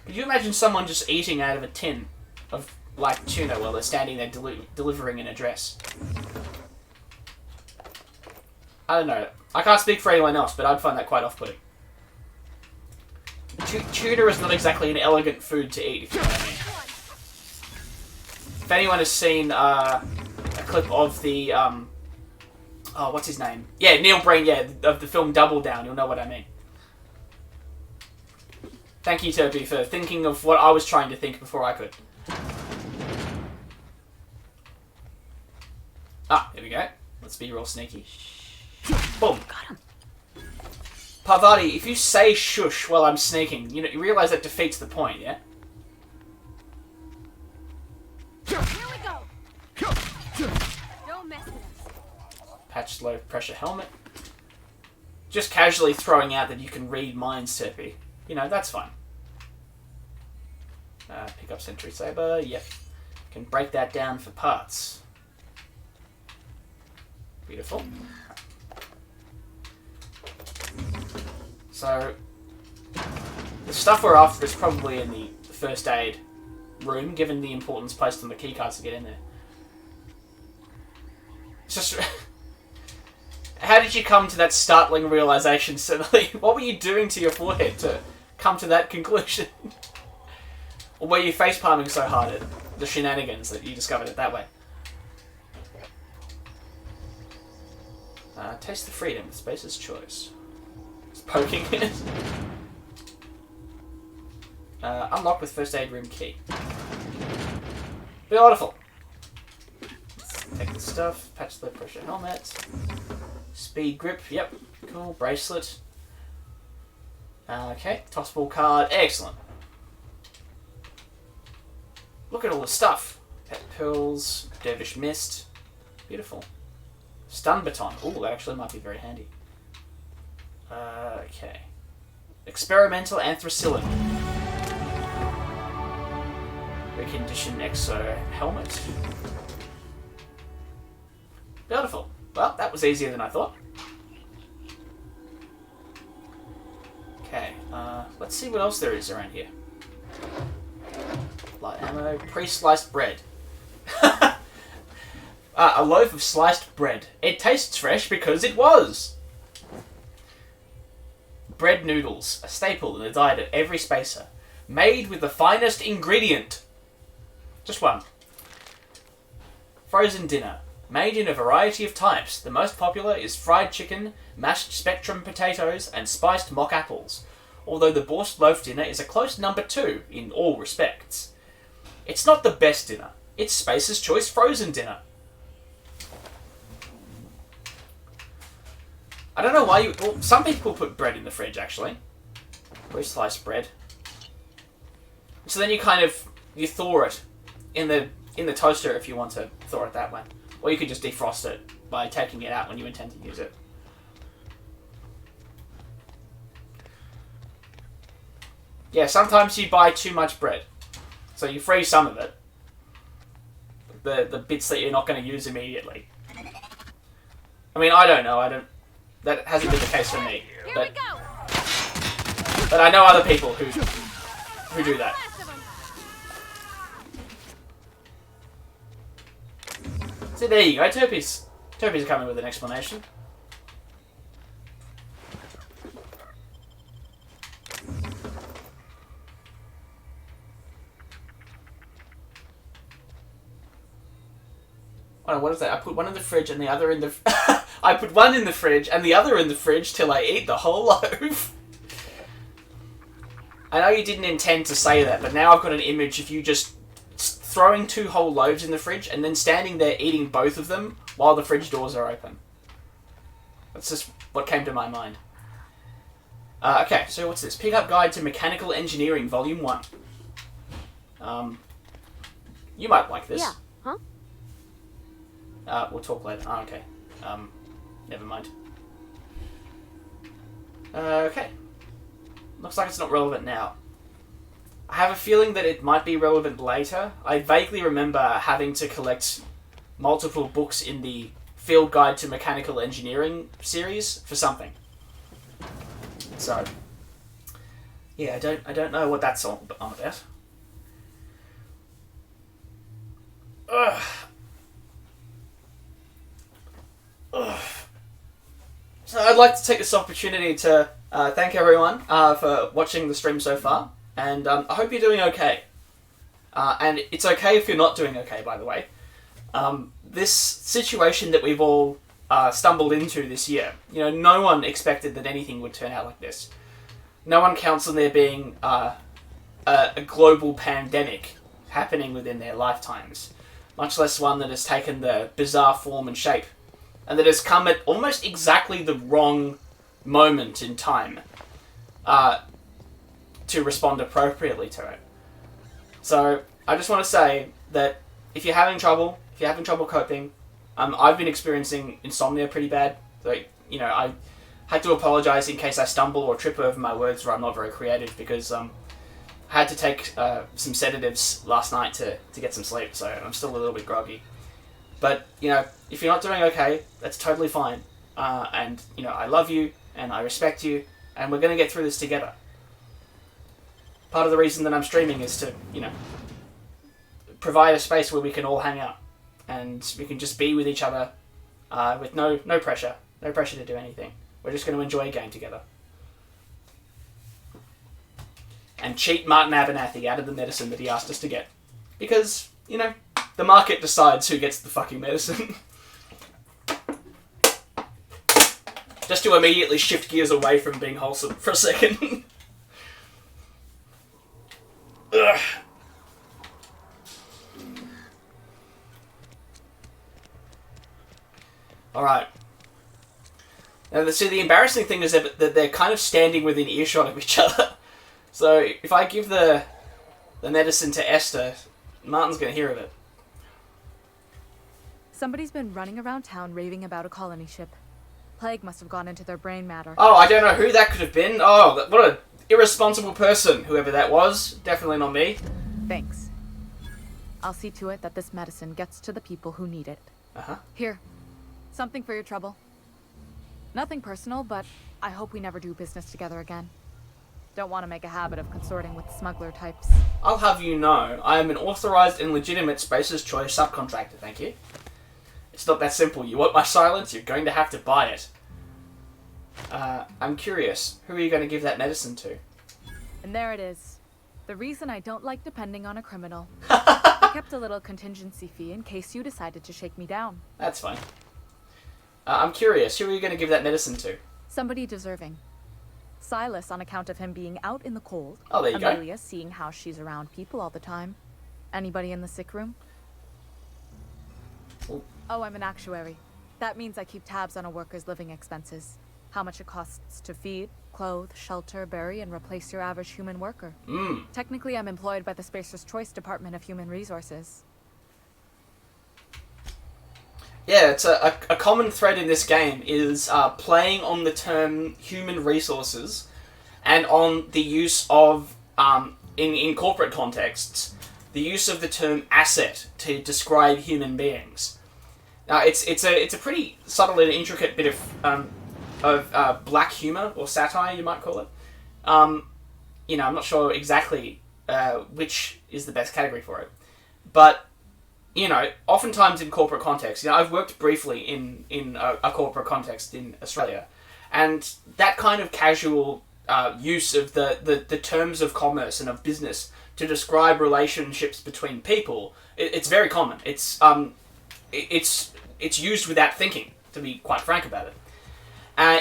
Could you imagine someone just eating out of a tin of, like, tuna while they're standing there delivering an address? I don't know. I can't speak for anyone else, but I'd find that quite off-putting. Tuna is not exactly an elegant food to eat, if you know what I mean. If anyone has seen a clip of the, oh, what's his name? Yeah, Neil Breen, yeah, of the film Double Down, you'll know what I mean. Thank you, Toby, for thinking of what I was trying to think before I could. Ah, here we go. Let's be real sneaky. Boom. Got him. Parvati, if you say shush while I'm sneaking, you realise that defeats the point, yeah? Here we go! Don't mess with us. Patched low pressure helmet. Just casually throwing out that you can read minds, Toby. That's fine. Pick up Sentry Saber. Yep. Can break that down for parts. Beautiful. So, the stuff we're after is probably in the first aid room, given the importance placed on the keycards to get in there. It's just... How did you come to that startling realization suddenly? What were you doing to your forehead to come to that conclusion? Or were you facepalming so hard at the shenanigans that you discovered it that way? Taste the freedom with Space's choice. Just poking it. Unlock with first aid room key. Beautiful. Let's take the stuff. Patch the pressure helmet. Speed grip. Yep. Cool. Bracelet. Okay. Tossball card. Excellent. Look at all the stuff. Pet pills. Dervish mist. Beautiful. Stun baton. Ooh, that actually might be very handy. Okay. Experimental anthracillin. Reconditioned exo helmet. Beautiful. Well, that was easier than I thought. Okay, let's see what else there is around here. Light ammo. Pre-sliced bread. A loaf of sliced bread. It tastes fresh because it was. Bread noodles, a staple in the diet of every spacer. Made with the finest ingredient. Just one. Frozen dinner. Made in a variety of types. The most popular is fried chicken, mashed spectrum potatoes, and spiced mock apples. Although the Borscht loaf dinner is a close number 2 in all respects. It's not the best dinner. It's Spacer's Choice frozen dinner. I don't know why you... Well, some people put bread in the fridge, actually. Pre-sliced bread. So then you kind of... You thaw it in the toaster if you want to thaw it that way. Or you could just defrost it by taking it out when you intend to use it. Yeah, sometimes you buy too much bread. So you freeze some of it. The bits that you're not going to use immediately. I mean, I don't know. That hasn't been the case for me. But I know other people who do that. So there you go, Terpies. Terpies are coming with an explanation. Oh, what is that? I put one in the fridge and the other in the... I put one in the fridge and the other in the fridge till I eat the whole loaf. I know you didn't intend to say that, but now I've got an image of you just throwing 2 whole loaves in the fridge and then standing there eating both of them while the fridge doors are open. That's just what came to my mind. Okay, so what's this? Pickup Guide to Mechanical Engineering, Volume 1. You might like this. Yeah, huh? We'll talk later. Oh, okay. Never mind. Okay. Looks like it's not relevant now. I have a feeling that it might be relevant later. I vaguely remember having to collect multiple books in the Field Guide to Mechanical Engineering series for something. So, yeah, I don't know what that's all on about. Ugh. Ugh. So I'd like to take this opportunity to thank everyone for watching the stream so far, and I hope you're doing okay. And it's okay if you're not doing okay, by the way. This situation that we've all stumbled into this year, you know, no one expected that anything would turn out like this. No one counts on there being a global pandemic happening within their lifetimes, much less one that has taken the bizarre form and shape, and that has come at almost exactly the wrong moment in time to respond appropriately to it. So I just want to say that if you're having trouble coping, I've been experiencing insomnia pretty bad. So, you know, I had to apologize in case I stumble or trip over my words or I'm not very creative, because had to take some sedatives last night to get some sleep, so I'm still a little bit groggy. But, you know, if you're not doing okay, that's totally fine. And, you know, I love you, and I respect you, and we're going to get through this together. Part of the reason that I'm streaming is to, you know, provide a space where we can all hang out. And we can just be with each other with no pressure. No pressure to do anything. We're just going to enjoy a game together. And cheat Martin Abernathy out of the medicine that he asked us to get. Because, you know, the market decides who gets the fucking medicine. Just to immediately shift gears away from being wholesome for a second. Ugh. Alright. Now, see, the embarrassing thing is that they're kind of standing within earshot of each other. So, if I give the medicine to Esther, Martin's going to hear of it. Somebody's been running around town raving about a colony ship. Plague must have gone into their brain matter. Oh, I don't know who that could have been. Oh, what an irresponsible person, whoever that was. Definitely not me. Thanks. I'll see to it that this medicine gets to the people who need it. Uh-huh. Here. Something for your trouble. Nothing personal, but I hope we never do business together again. Don't want to make a habit of consorting with smuggler types. I'll have you know, I am an authorized and legitimate Spacer's Choice subcontractor, thank you. It's not that simple. You want my silence? You're going to have to buy it. I'm curious. Who are you going to give that medicine to? And there it is. The reason I don't like depending on a criminal. I kept a little contingency fee in case you decided to shake me down. That's fine. I'm curious. Who are you going to give that medicine to? Somebody deserving. Silas, on account of him being out in the cold. Oh, there you go. Amelia, seeing how she's around people all the time. Anybody in the sick room? Ooh. Oh, I'm an actuary. That means I keep tabs on a worker's living expenses. How much it costs to feed, clothe, shelter, bury, and replace your average human worker. Technically, I'm employed by the Spacer's Choice Department of Human Resources. Yeah, it's a common thread in this game is playing on the term human resources and on the use of, in corporate contexts, the use of the term asset to describe human beings. Now, it's a pretty subtle and intricate bit of black humor, or satire, you might call it. You know, I'm not sure exactly which is the best category for it. But, you know, oftentimes in corporate context, you know, I've worked briefly in a corporate context in Australia, and that kind of casual use of the terms of commerce and of business to describe relationships between people, it's very common. It's used without thinking, to be quite frank about it.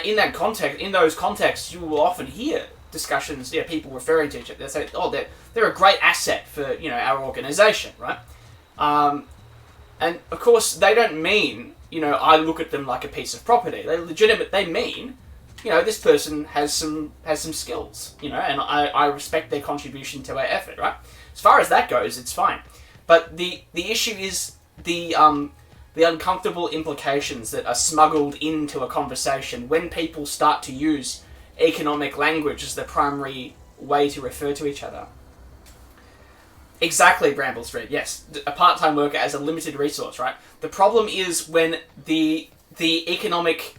In those contexts, you will often hear discussions, you know, people referring to each other. They say, "Oh, they're a great asset for, you know, our organisation," right? And of course, they don't mean, you know, I look at them like a piece of property. They mean, you know, this person has some skills, you know, and I respect their contribution to our effort, right? As far as that goes, it's fine. But the issue is the uncomfortable implications that are smuggled into a conversation when people start to use economic language as the primary way to refer to each other. Exactly, Bramble Street, yes. A part-time worker as a limited resource, right? The problem is when the economic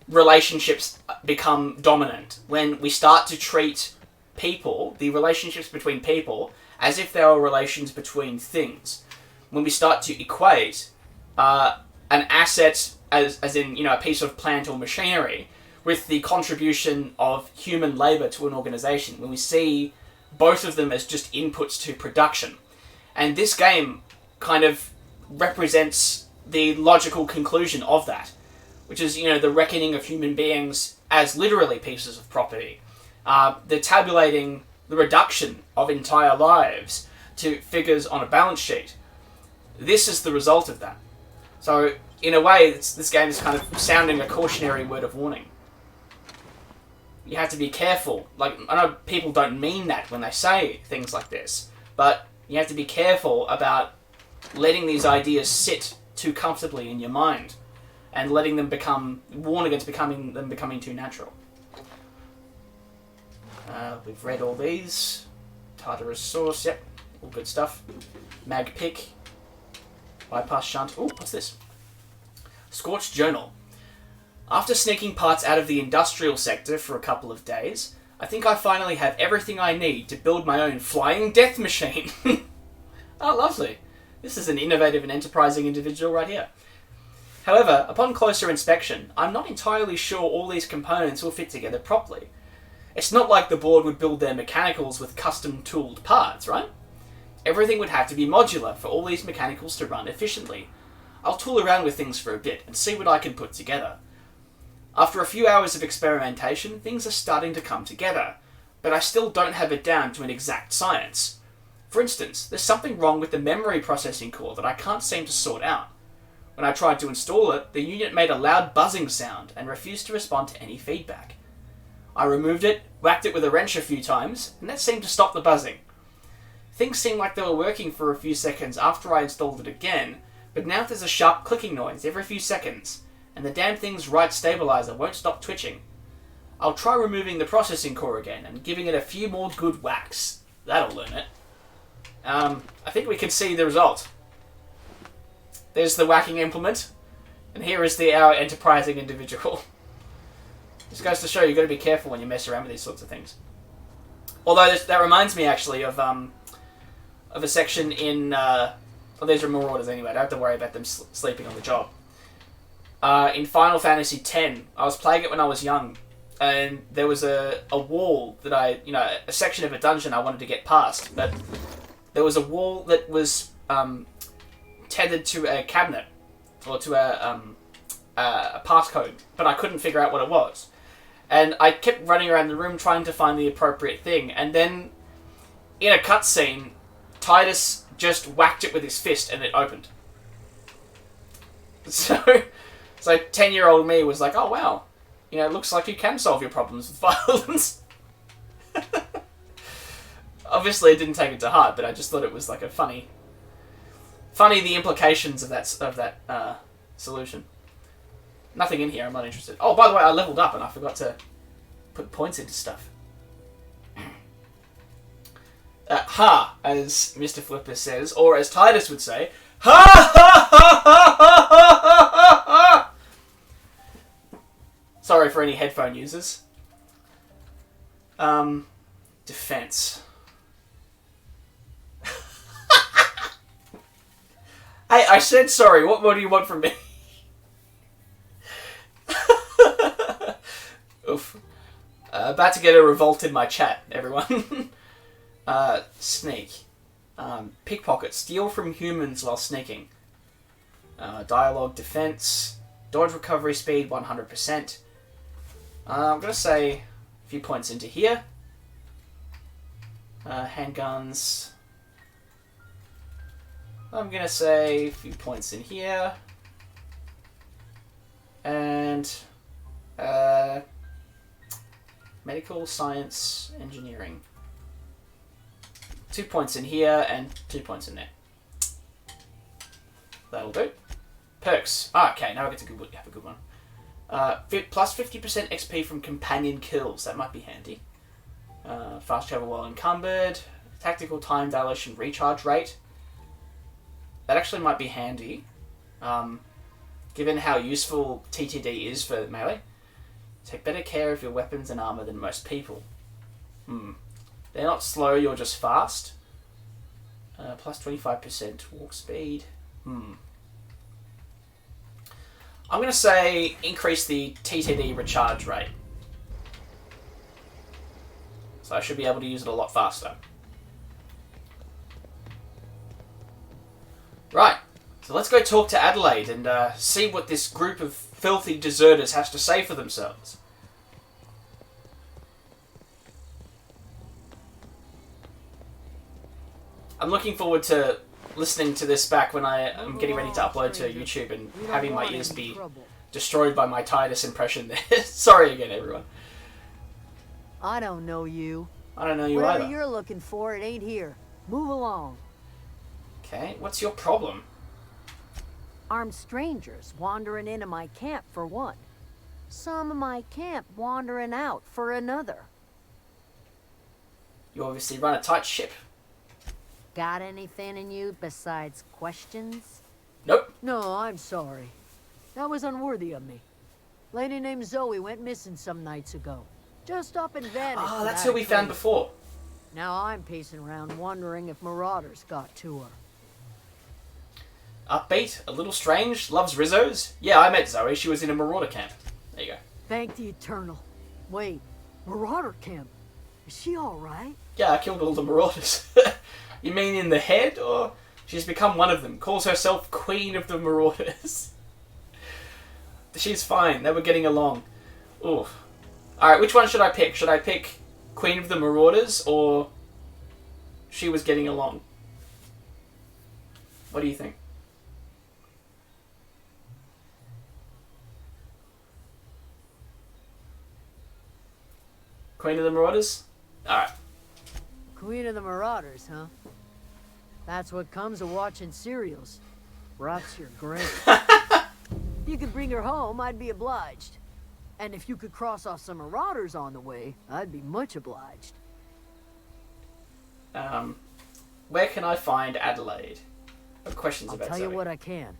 relationships become dominant. When we start to treat people, the relationships between people, as if they are relations between things. When we start to equate an asset as in, you know, a piece of plant or machinery with the contribution of human labour to an organisation, when we see both of them as just inputs to production. And this game kind of represents the logical conclusion of that, which is, you know, the reckoning of human beings as literally pieces of property. The tabulating, the reduction of entire lives to figures on a balance sheet. This is the result of that. So, in a way, this game is kind of sounding a cautionary word of warning. You have to be careful. Like, I know people don't mean that when they say things like this, but you have to be careful about letting these ideas sit too comfortably in your mind and letting them warn against becoming too natural. We've read all these. Tartarus Source, yep, all good stuff. Mag Pick. Bypass Shunt. Oh, what's this? Scorched Journal. After sneaking parts out of the industrial sector for a couple of days, I think I finally have everything I need to build my own flying death machine. Oh, lovely. This is an innovative and enterprising individual right here. However, upon closer inspection, I'm not entirely sure all these components will fit together properly. It's not like the board would build their mechanicals with custom-tooled parts, right? Everything would have to be modular for all these mechanicals to run efficiently. I'll tool around with things for a bit and see what I can put together. After a few hours of experimentation, things are starting to come together, but I still don't have it down to an exact science. For instance, there's something wrong with the memory processing core that I can't seem to sort out. When I tried to install it, the unit made a loud buzzing sound and refused to respond to any feedback. I removed it, whacked it with a wrench a few times, and that seemed to stop the buzzing. Things seemed like they were working for a few seconds after I installed it again, but now there's a sharp clicking noise every few seconds, and the damn thing's right stabilizer won't stop twitching. I'll try removing the processing core again and giving it a few more good whacks. That'll learn it. I think we can see the result. There's the whacking implement, and here is our enterprising individual. This goes to show you've got to be careful when you mess around with these sorts of things. Although that reminds me actually of a section in... well, these are Marauders anyway, I don't have to worry about them sleeping on the job. In Final Fantasy X, I was playing it when I was young, and there was a wall that a section of a dungeon I wanted to get past, but there was a wall that was tethered to a cabinet, or to a passcode, but I couldn't figure out what it was. And I kept running around the room trying to find the appropriate thing, and then, in a cutscene, Titus just whacked it with his fist and it opened. So 10-year-old me was like, oh wow, it looks like you can solve your problems with violence. Obviously, I didn't take it to heart, but I just thought it was like a funny the implications of that solution. Nothing in here, I'm not interested. Oh, by the way, I leveled up and I forgot to put points into stuff. Ha, as Mr. Flipper says, or as Titus would say, ha ha ha ha ha ha ha ha. Sorry for any headphone users. Defense. Hey, I said sorry. What more do you want from me? Oof. About to get a revolt in my chat, everyone. Sneak. Pickpocket. Steal from humans while sneaking. Dialogue. Defense. Dodge recovery speed 100%. I'm going to say a few points into here. Handguns. I'm going to say a few points in here. And medical, science, engineering. 2 points in here and 2 points in there. That'll do. Perks. Okay, now I get to have a good one. Plus 50% XP from companion kills. That might be handy. Fast travel while encumbered. Tactical time dilation recharge rate. That actually might be handy. Given how useful TTD is for melee. Take better care of your weapons and armor than most people. They're not slow, you're just fast. Plus 25% walk speed. I'm going to say increase the TTD recharge rate. So I should be able to use it a lot faster. Right, so let's go talk to Adelaide and see what this group of filthy deserters has to say for themselves. I'm looking forward to listening to this back when I am getting ready to upload to YouTube and having my ears be destroyed by my Titus impression there. Sorry again, everyone. I don't know you. I don't know you Whatever either. you're looking for, it ain't here. Move along. Okay, what's your problem? Armed strangers wandering into my camp for one. Some of my camp wandering out for another. You obviously run a tight ship. Got anything in you besides questions? Nope. No, I'm sorry. That was unworthy of me. Lady named Zoe went missing some nights ago. Just up and vanished. Oh, that's without who we a found trace. before. Now I'm pacing around wondering if marauders got to her. Upbeat, a little strange, loves Rizzos. Yeah, I met Zoe. She was in a marauder camp. There you go. Thank the Eternal. Wait, marauder camp? Is she alright? Yeah, I killed all the marauders. You mean in the head, or she's become one of them? Calls herself Queen of the Marauders. She's fine. They were getting along. Oof. Alright, which one should I pick? Should I pick Queen of the Marauders, or she was getting along? What do you think? Queen of the Marauders? Alright. Queen of the Marauders, huh? That's what comes of watching serials. Rots your grave. If you could bring her home, I'd be obliged. And if you could cross off some marauders on the way, I'd be much obliged. Where can I find Adelaide? What questions I'll about tell Zoe? you what I can.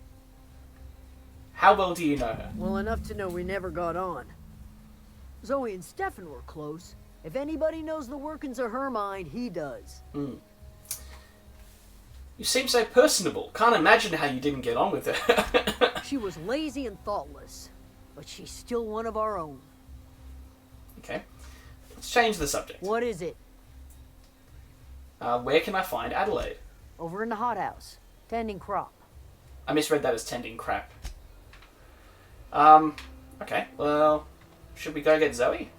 How well do you know her? Well enough to know we never got on. Zoe and Stefan were close. If anybody knows the workings of her mind, he does. You seem so personable. Can't imagine how you didn't get on with her. She was lazy and thoughtless, but she's still one of our own. Okay. Let's change the subject. What is it? Where can I find Adelaide? Over in the hothouse, tending crop. I misread that as tending crap. Okay, well, should we go get Zoe?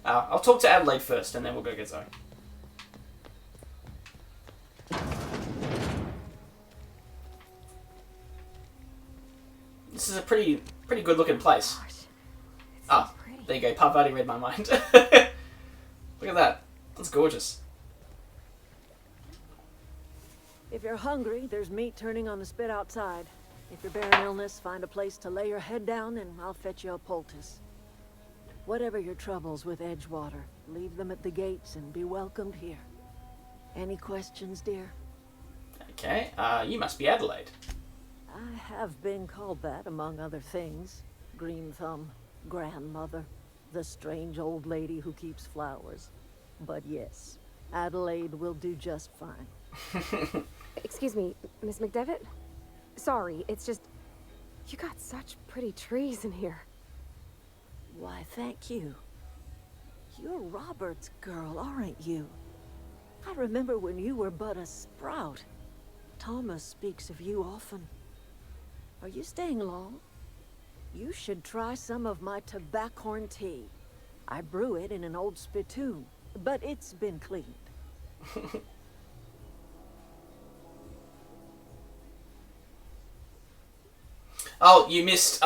I'll talk to Adelaide first, and then we'll go get Zoe. This is a pretty good looking place. Ah, there you go. Parvati read my mind. Look at that. That's gorgeous. If you're hungry, there's meat turning on the spit outside. If you're bearing illness, find a place to lay your head down and I'll fetch you a poultice. Whatever your troubles with Edgewater, leave them at the gates and be welcomed here. Any questions, dear? Okay, you must be Adelaide. I have been called that, among other things. Green Thumb, grandmother, the strange old lady who keeps flowers. But yes, Adelaide will do just fine. Excuse me, Miss McDevitt? Sorry, it's just... You got such pretty trees in here. Why, thank you. You're Robert's girl, aren't you? I remember when you were but a sprout. Thomas speaks of you often. Are you staying long? You should try some of my tobaccorn tea. I brew it in an old spittoon, but it's been cleaned. Oh, you missed,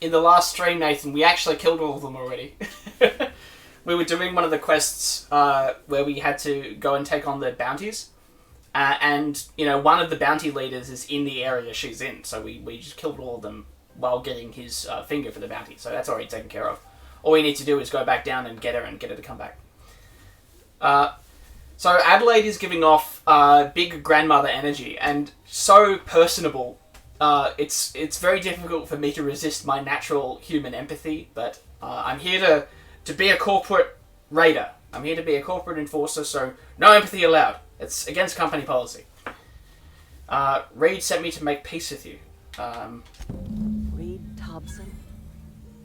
in the last stream, Nathan, we actually killed all of them already. We were doing one of the quests, where we had to go and take on the bounties. And, you know, one of the bounty leaders is in the area she's in, so we just killed all of them while getting his finger for the bounty, so that's already taken care of. All we need to do is go back down and get her to come back. So Adelaide is giving off big grandmother energy, and so personable. It's very difficult for me to resist my natural human empathy, but I'm here to be a corporate raider. I'm here to be a corporate enforcer, so no empathy allowed. It's against company policy. Reed sent me to make peace with you. Reed Thompson?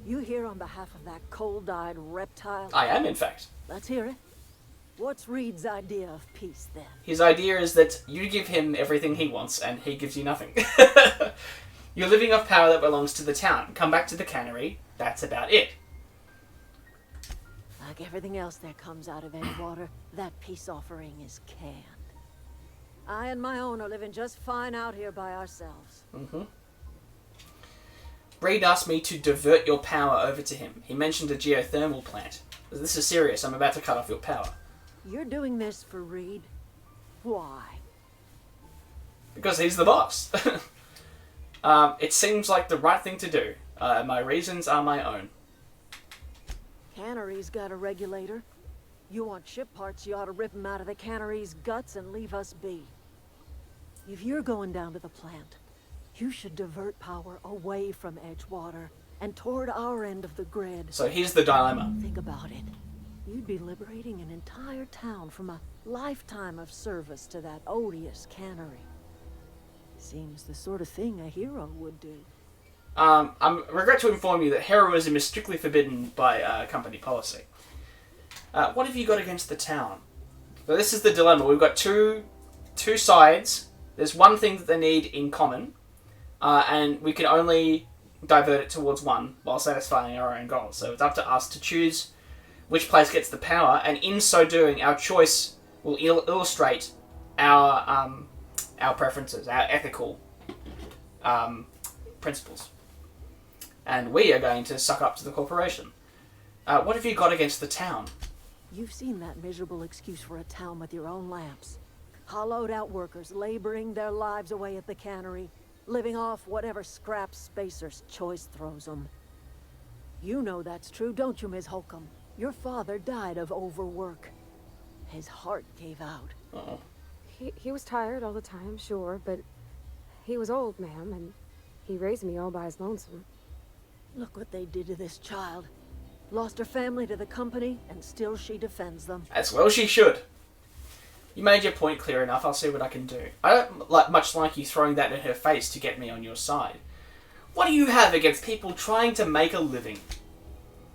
You here on behalf of that cold-eyed reptile? I am, in fact. Let's hear it. What's Reed's idea of peace, then? His idea is that you give him everything he wants, and he gives you nothing. You're living off power that belongs to the town. Come back to the cannery. That's about it. Like everything else that comes out of Edgewater, that peace offering is canned. I and my own are living just fine out here by ourselves. Reed asked me to divert your power over to him. He mentioned a geothermal plant. This is serious. I'm about to cut off your power. You're doing this for Reed? Why? Because he's the boss. It seems like the right thing to do. My reasons are my own. cannery's got a regulator. You want ship parts, you ought to rip them out of the cannery's guts and leave us be. If you're going down to the plant, you should divert power away from Edgewater and toward our end of the grid. So here's the dilemma. Think about it. You'd be liberating an entire town from a lifetime of service to that odious cannery. Seems the sort of thing a hero would do. I regret to inform you that heroism is strictly forbidden by company policy. What have you got against the town? So this is the dilemma. We've got two sides. There's one thing that they need in common, and we can only divert it towards one while satisfying our own goals. So it's up to us to choose which place gets the power, and in so doing, our choice will illustrate our preferences, our ethical principles. And we are going to suck up to the corporation. What have you got against the town? You've seen that miserable excuse for a town with your own lamps. Hollowed out workers laboring their lives away at the cannery, living off whatever scraps Spacer's Choice throws them. You know that's true, don't you, Ms. Holcomb? Your father died of overwork. His heart gave out. Uh-oh. He was tired all the time, sure, but he was old, ma'am, and he raised me all by his lonesome. Look what they did to this child. Lost her family to the company, and still she defends them. As well she should. You made your point clear enough, I'll see what I can do. I don't much like you throwing that in her face to get me on your side. What do you have against people trying to make a living?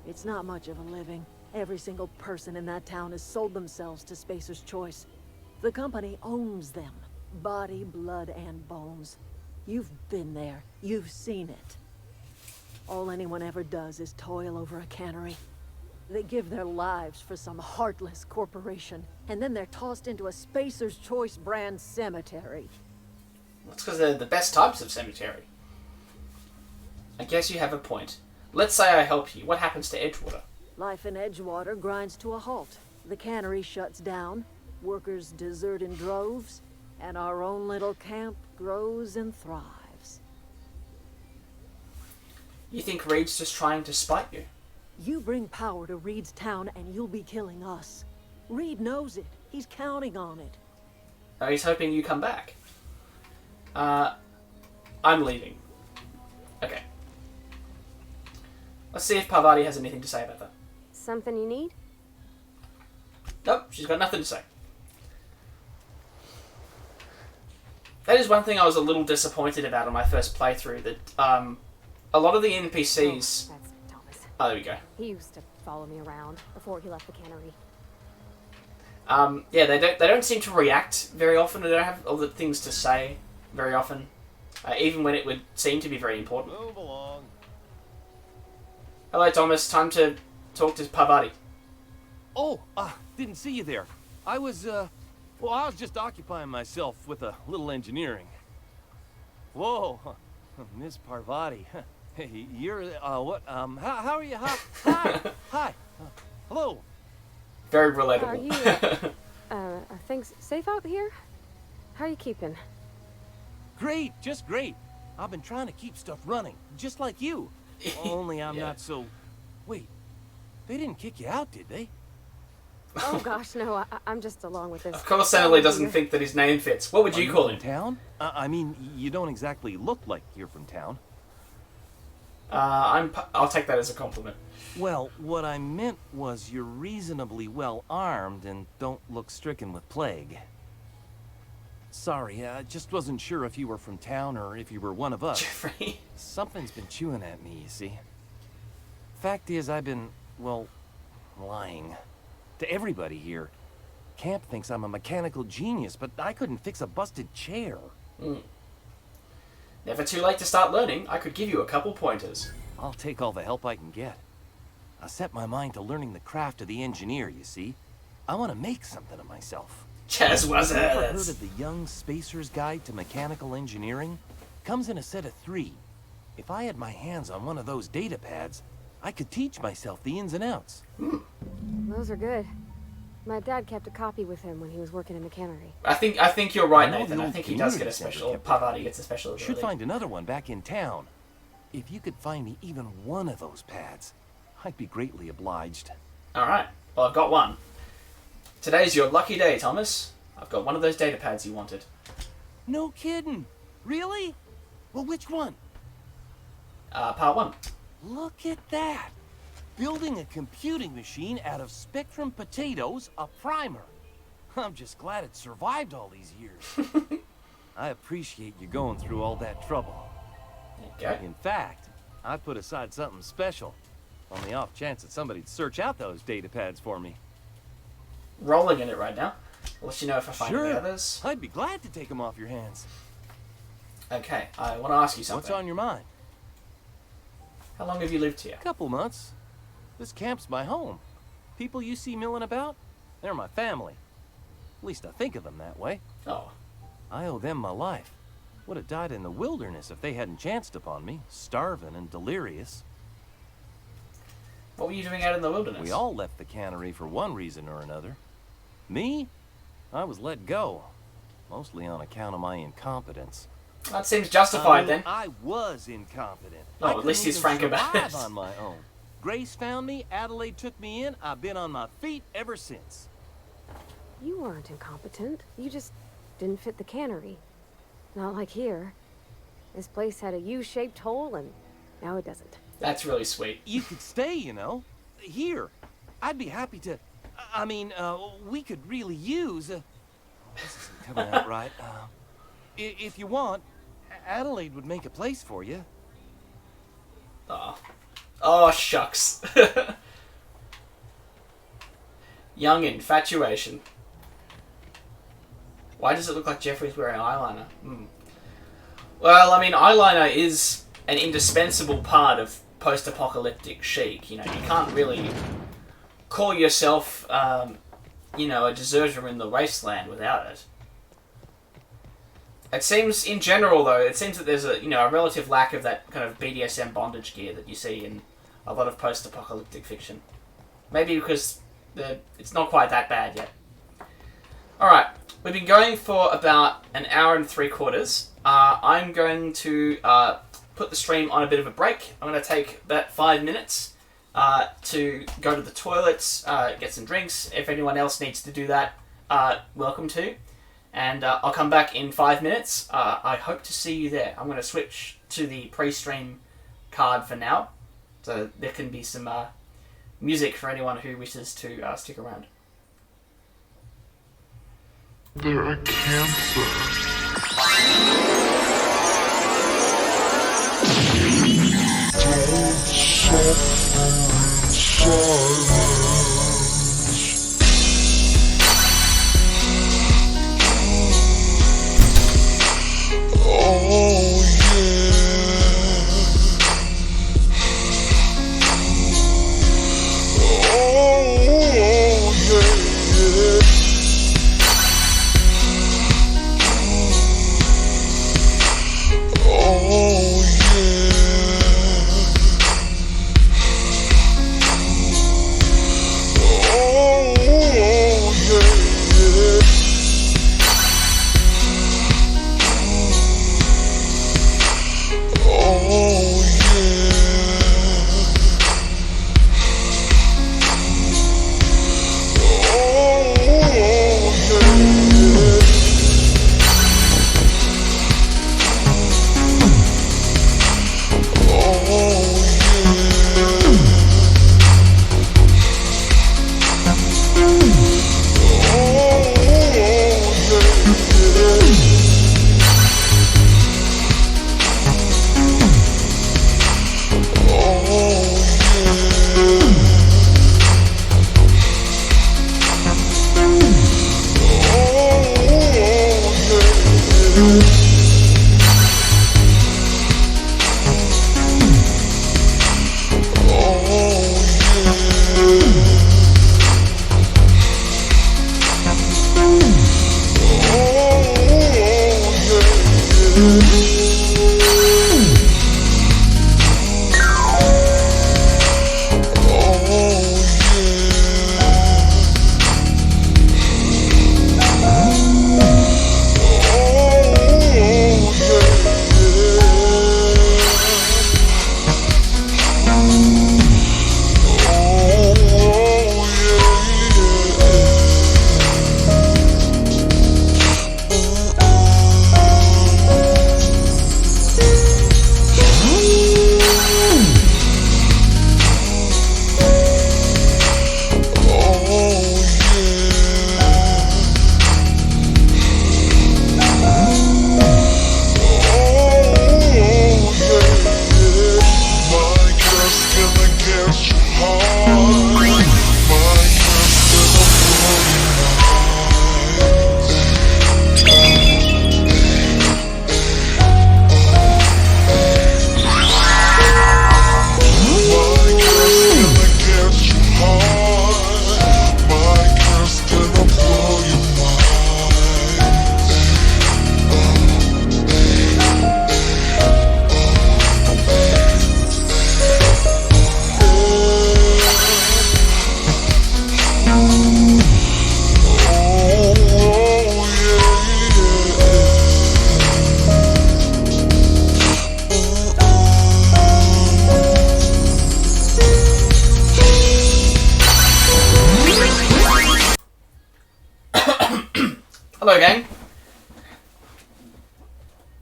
It's not much of a living. Every single person in that town has sold themselves to Spacer's Choice. The company owns them. Body, blood, and bones. You've been there. You've seen it. All anyone ever does is toil over a cannery. They give their lives for some heartless corporation, and then they're tossed into a Spacer's Choice brand cemetery. That's because they're the best types of cemetery. I guess you have a point. Let's say I help you. What happens to Edgewater? Life in Edgewater grinds to a halt. The cannery shuts down, workers desert in droves, and our own little camp grows and thrives. You think Reed's just trying to spite you? You bring power to Reed's town and you'll be killing us. Reed knows it. He's counting on it. Oh, he's hoping you come back. I'm leaving. Okay. Let's see if Parvati has anything to say about that. Something you need? Nope, she's got nothing to say. That is one thing I was a little disappointed about on my first playthrough, that a lot of the NPCs... Oh, that's Thomas. Oh, there we go. He used to follow me around before he left the cannery. Yeah, they don't seem to react very often. They don't have all the things to say very often, even when it would seem to be very important. Move along. Hello, Thomas. Time to talk to Parvati. Oh, didn't see you there. I was just occupying myself with a little engineering. Whoa, Miss Parvati. Hey, you're, what, how are you? Hi, hi, hello. Very relatable. Are things safe out here? How are you keeping? Great, just great. I've been trying to keep stuff running, just like you. Only I'm not so... Wait, they didn't kick you out, did they? Oh gosh, no, I'm just along with this. Of course, Emily doesn't think that his name fits. What would you call him? Town? I mean, you don't exactly look like you're from town. I'll take that as a compliment. Well, what I meant was you're reasonably well armed and don't look stricken with plague. Sorry, I just wasn't sure if you were from town or if you were one of us. Jeffrey. Something's been chewing at me, you see. Fact is, I've been, well, lying. To everybody here. Camp thinks I'm a mechanical genius, but I couldn't fix a busted chair. Never too late to start learning. I could give you a couple pointers. I'll take all the help I can get. I set my mind to learning the craft of the engineer, you see. I want to make something of myself. Chaz was Ever heard of the Young Spacer's Guide to Mechanical Engineering? Comes in a set of 3. If I had my hands on one of those data pads, I could teach myself the ins and outs. Those are good. My dad kept a copy with him when he was working in the cannery. I think you're right, Nathan. I think he does get a special. Parvati gets a special ability. Should find another one back in town. If you could find me even one of those pads, I'd be greatly obliged. Alright, well I've got one. Today's your lucky day, Thomas. I've got one of those data pads you wanted. No kidding. Really? Well, which one? Part 1. Look at that. Building a computing machine out of Spectrum potatoes, a primer. I'm just glad it survived all these years. I appreciate you going through all that trouble. Okay. In fact, I put aside something special on the off chance that somebody'd search out those data pads for me. Rolling in it right now. I'll let you know if I find any Sure. others. I'd be glad to take them off your hands. Okay, I want to ask you something. What's on your mind? How long have you lived here? Couple months. This camp's my home. People you see milling about, they're my family. At least I think of them that way. Oh. I owe them my life. Would have died in the wilderness if they hadn't chanced upon me, starving and delirious. What were you doing out in the wilderness? We all left the cannery for one reason or another. Me? I was let go. Mostly on account of my incompetence. That seems justified then. I was incompetent. Oh, at least he's frank about it. On my own. Grace found me, Adelaide took me in, I've been on my feet ever since. You weren't incompetent. You just didn't fit the cannery. Not like here. This place had a U-shaped hole, and now it doesn't. That's really sweet. You could stay, you know. Here. I'd be happy to... I mean, we could really use... this isn't coming out right. If you want, Adelaide would make a place for you. Oh. Oh, shucks. Young infatuation. Why does it look like Jeffrey's wearing eyeliner? Well, I mean, eyeliner is an indispensable part of post-apocalyptic chic. You know, you can't really call yourself, you know, a deserter in the wasteland without it. It seems, in general, though, it seems that there's a, you know, a relative lack of that kind of BDSM bondage gear that you see in a lot of post-apocalyptic fiction. Maybe because it's not quite that bad yet. Alright, we've been going for about an hour and 3/4. I'm going to put the stream on a bit of a break. I'm going to take about 5 minutes to go to the toilets, get some drinks. If anyone else needs to do that, welcome to. And I'll come back in 5 minutes. I hope to see you there. I'm going to switch to the pre-stream card for now, so there can be some music for anyone who wishes to stick around. They're a cancer. Don't suffer in silence. Oh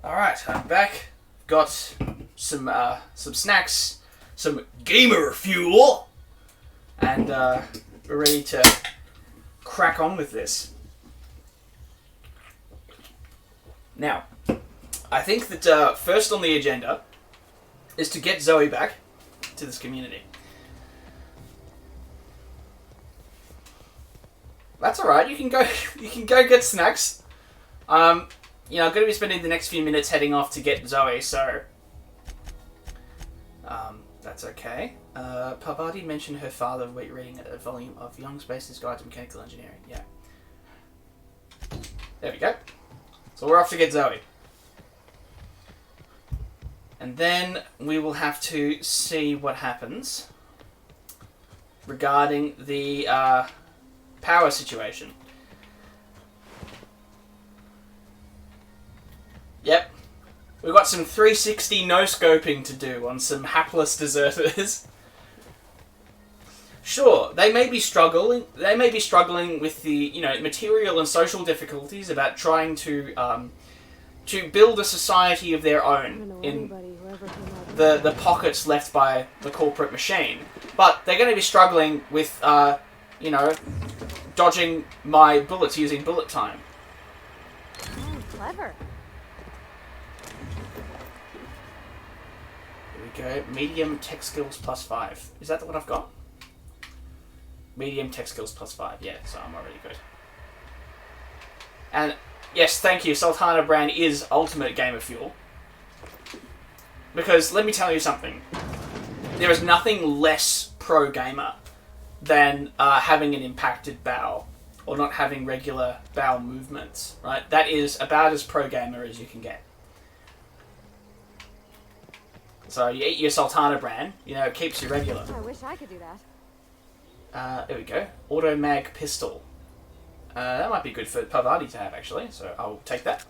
Alright, I'm back. Got some snacks, some gamer fuel, and we're ready to crack on with this. Now, I think that first on the agenda is to get Zoe back to this community. That's alright, you can go get snacks. I'm going to be spending the next few minutes heading off to get Zoe, so that's okay. Parvati mentioned her father reading a volume of Young Space's Guide to Mechanical Engineering. Yeah. There we go. So we're off to get Zoe. And then we will have to see what happens regarding the power situation. Yep. We've got some 360 no-scoping to do on some hapless deserters. Sure, they may be struggling with the, material and social difficulties about trying to build a society of their own in the pockets left by the corporate machine. But they're going to be struggling with, dodging my bullets using bullet time. Oh, clever. Here we go. Medium tech skills +5. Is that what I've got? Medium tech skills +5. Yeah, so I'm already good. And yes, thank you. Sultana brand is ultimate gamer fuel. Because let me tell you something. There is nothing less pro gamer than having an impacted bowel or not having regular bowel movements, right? That is about as pro gamer as you can get. So you eat your Sultana brand, it keeps you regular. I wish I could do that. There we go. Auto mag pistol. That might be good for Parvati to have, actually, so I'll take that.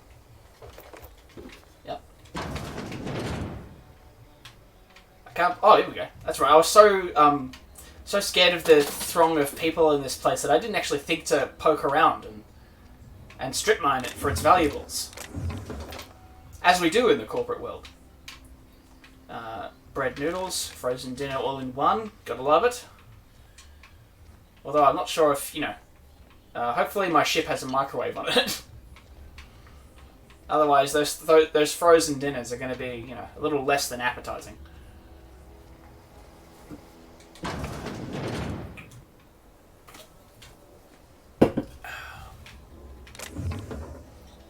Yep. I can't... Oh, here we go. That's right. I was so scared of the throng of people in this place that I didn't actually think to poke around and strip mine it for its valuables. As we do in the corporate world. Bread noodles, frozen dinner all in one. Gotta love it. Although I'm not sure if, hopefully my ship has a microwave on it. Otherwise, those frozen dinners are going to be, a little less than appetizing.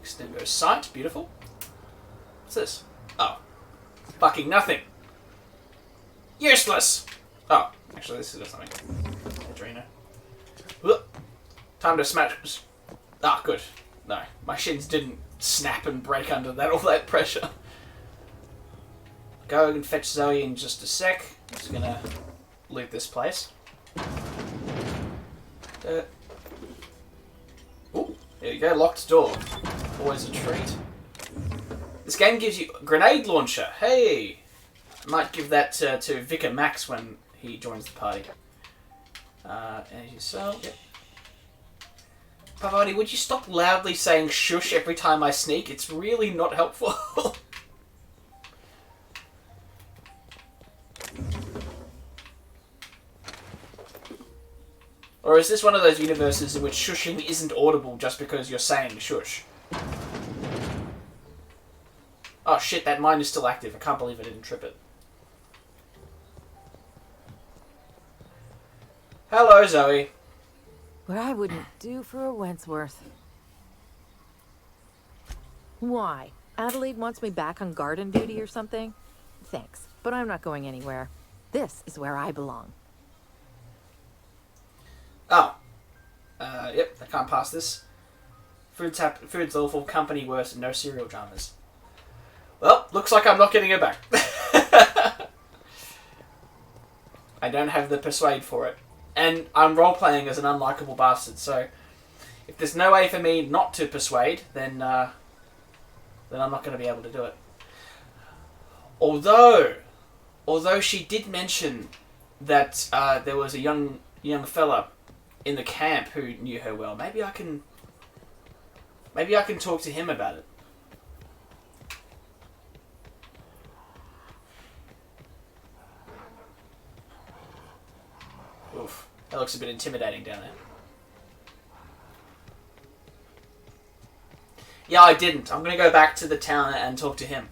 Extendo sight, beautiful. What's this? Oh. Fucking nothing. Useless! Oh, actually this is something. Adrena. Time to smash. Ah, good. No, my shins didn't snap and break under all that pressure. Go and fetch Zoe in just a sec. I'm just gonna loot this place. Ooh, there you go, locked door. Always a treat. This game gives you a grenade launcher. Hey! I might give that to Vicar Max when he joins the party. Energy cell, yep. Parvati, would you stop loudly saying shush every time I sneak? It's really not helpful. Or is this one of those universes in which shushing isn't audible just because you're saying shush? Oh shit, that mine is still active. I can't believe I didn't trip it. Hello, Zoe. What I wouldn't do for a Wentworth. Why? Adelaide wants me back on garden duty or something? Thanks, but I'm not going anywhere. This is where I belong. Oh. Yep, I can't pass this. Food's awful, company worse, and no serial dramas. Well, looks like I'm not getting it back. I don't have the persuade for it. And I'm role-playing as an unlikable bastard, so if there's no way for me not to persuade, then I'm not going to be able to do it. Although she did mention that there was a young fella in the camp who knew her well. Maybe I can talk to him about it. looks a bit intimidating down there. Yeah, I didn't. I'm going to go back to the town and talk to him.